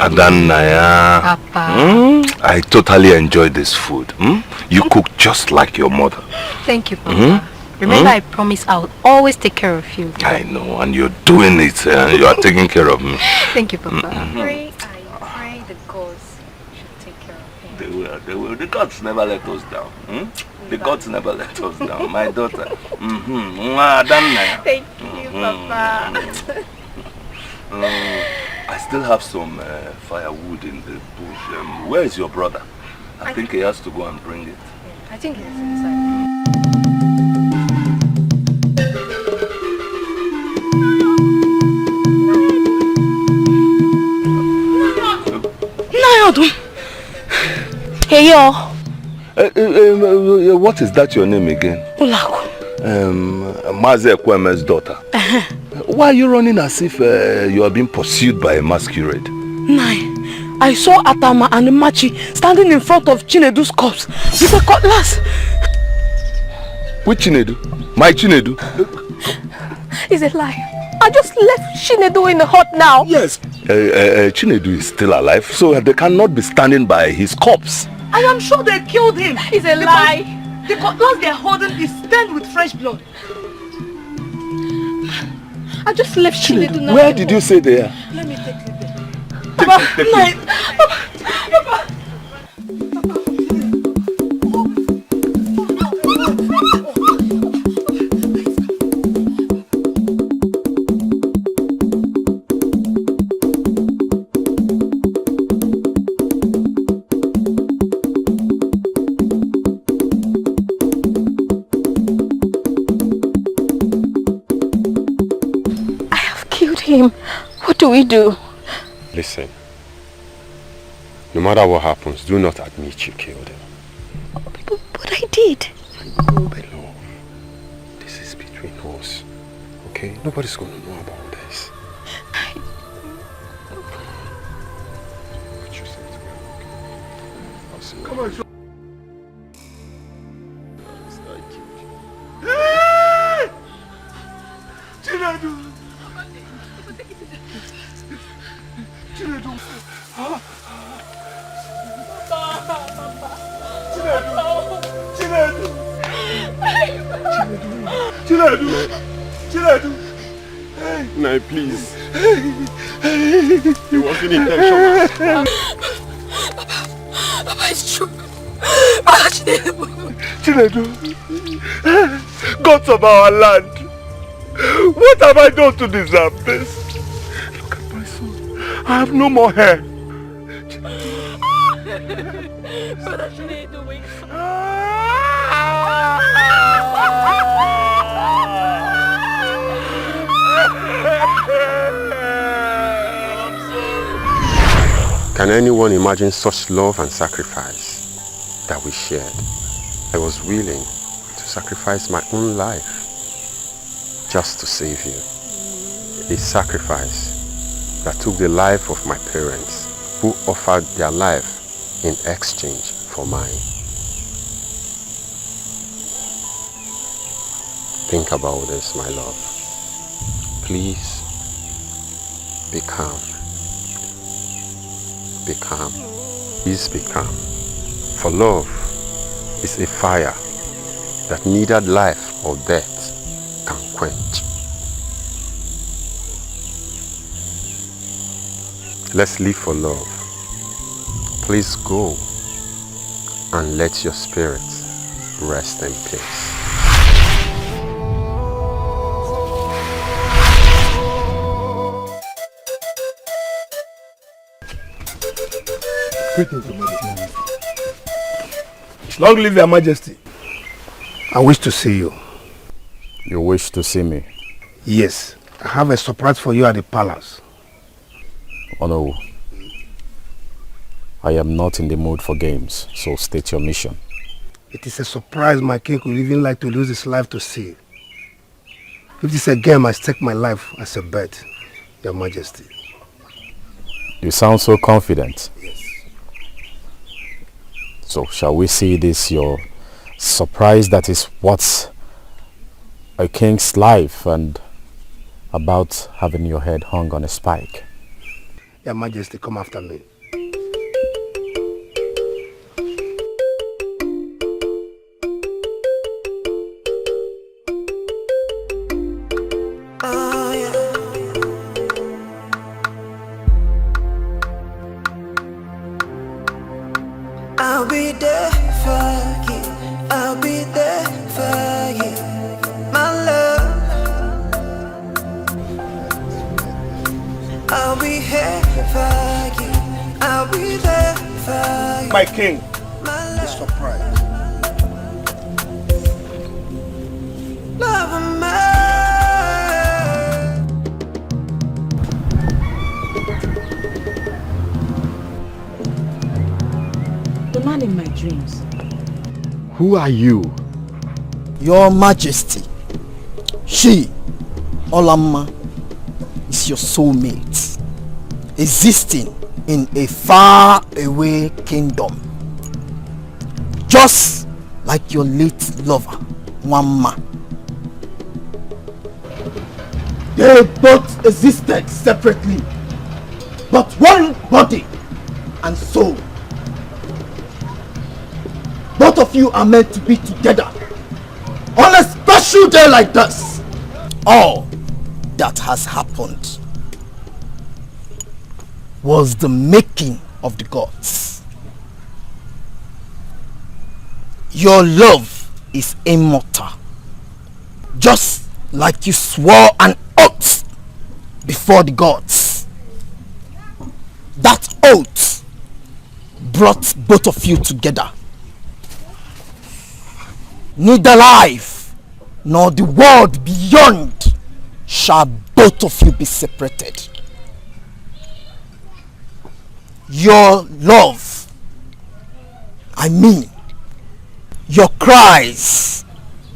Adanaya. Papa. I totally enjoyed this food. You cook just like your mother. Thank you, Papa. Remember, I promise I'll always take care of you. I know, and you're doing it. You are taking care of me. Thank you, Papa. I pray the gods should take care of him. They will. The gods never let us down. The gods never let us down. My daughter. Thank you, Papa. I still have some firewood in the bush. Where is your brother? I think he has to go and bring it. I think it's inside. Hey, yo. What is that your name again? Ulaku. Maze Ekweme's daughter. Why are you running as if you are being pursued by a masquerade? Nai, I saw Atama and Machi standing in front of Chinedu's corpse with a cutlass. Which Chinedu? My Chinedu? It's a lie. I just left Chinedu in the hut now. Yes. Chinedu is still alive, so they cannot be standing by his corpse. I am sure they killed him. It's a lie. The cutlass they're holding is stained with fresh blood. I just left Chinedu now. Where did you say they are? Let me take it there. Papa, Papa. him. What do we do? Listen. No matter what happens, do not admit you killed him. But I did. I know, my love. This is between us. Okay? Nobody's going to know about this. Come on, show. Chinedu! Chinedu! Chinedu! Chinedu! No, please. It wasn't intentional. Papa, it's true. Chinedu! Gods of our land! What have I done to deserve this? Look at my son. I have no more hair. Brother Chinedu, wait. Can anyone imagine such love and sacrifice that we shared? I was willing to sacrifice my own life just to save you. A sacrifice that took the life of my parents, who offered their life in exchange for mine. Think about this, my love. Please, be calm. Be calm. Please be calm. For love is a fire that neither life or death can quench. Let's live for love. Please go and let your spirit rest in peace. Greetings, Your Majesty. Long live Your Majesty. I wish to see you. You wish to see me? Yes. I have a surprise for you at the palace. Oh no. I am not in the mood for games, so state your mission. It is a surprise my king would even like to lose his life to see. If this is a game, I stake my life as a bet, Your Majesty. You sound so confident. Yes. So shall we see this your surprise that is what's a king's life and about having your head hung on a spike? Your Majesty, come after me. I'll be there for you. I'll be there for you, my love. I'll be here for you. I'll be there for you. My king, be surprised. Love of mine. The man in my dreams. Who are you? Your Majesty, she, Olamma, is your soulmate, existing in a far-away kingdom, just like your late lover, Wamma. They both existed separately, but one body and soul. Both of you are meant to be together on a special day like this. All that has happened was the making of the gods. Your love is immortal, just like you swore an oath before the gods. That oath brought both of you together. Neither life nor the world beyond shall both of you be separated. Your love, I mean, your cries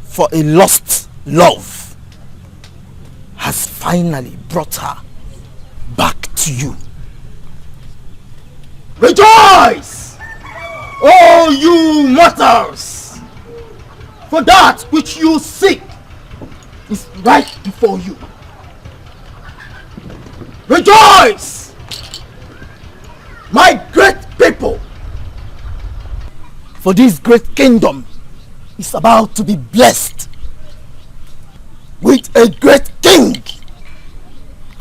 for a lost love has finally brought her back to you. Rejoice, all you mortals! For that which you seek is right before you. Rejoice, my great people! For this great kingdom is about to be blessed with a great king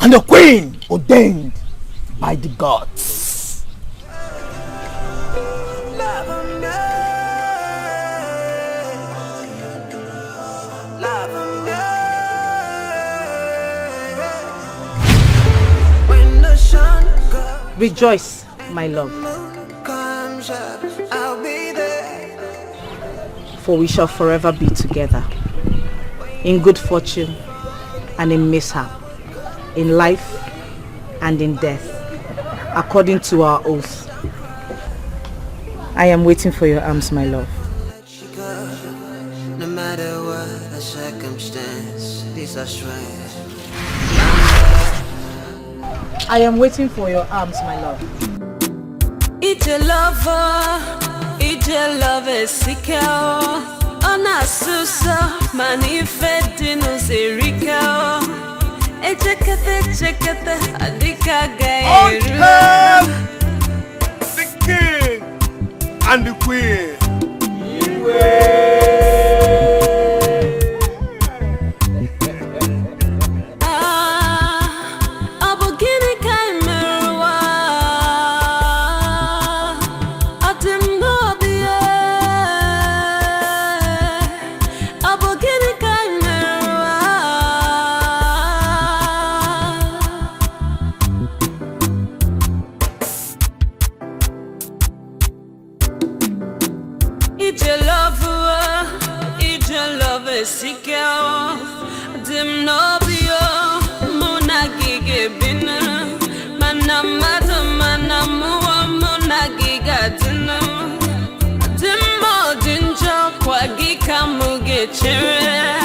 and a queen ordained by the gods. Rejoice, my love, for we shall forever be together, in good fortune and in mishap, in life and in death, according to our oath. I am waiting for your arms, my love. No matter what the circumstance, this I swear. I am waiting for your arms, my love. It's a lover, seeker. Ona susa, manifesting usirika. Echekete, adika gairu. The king and the queen. Chere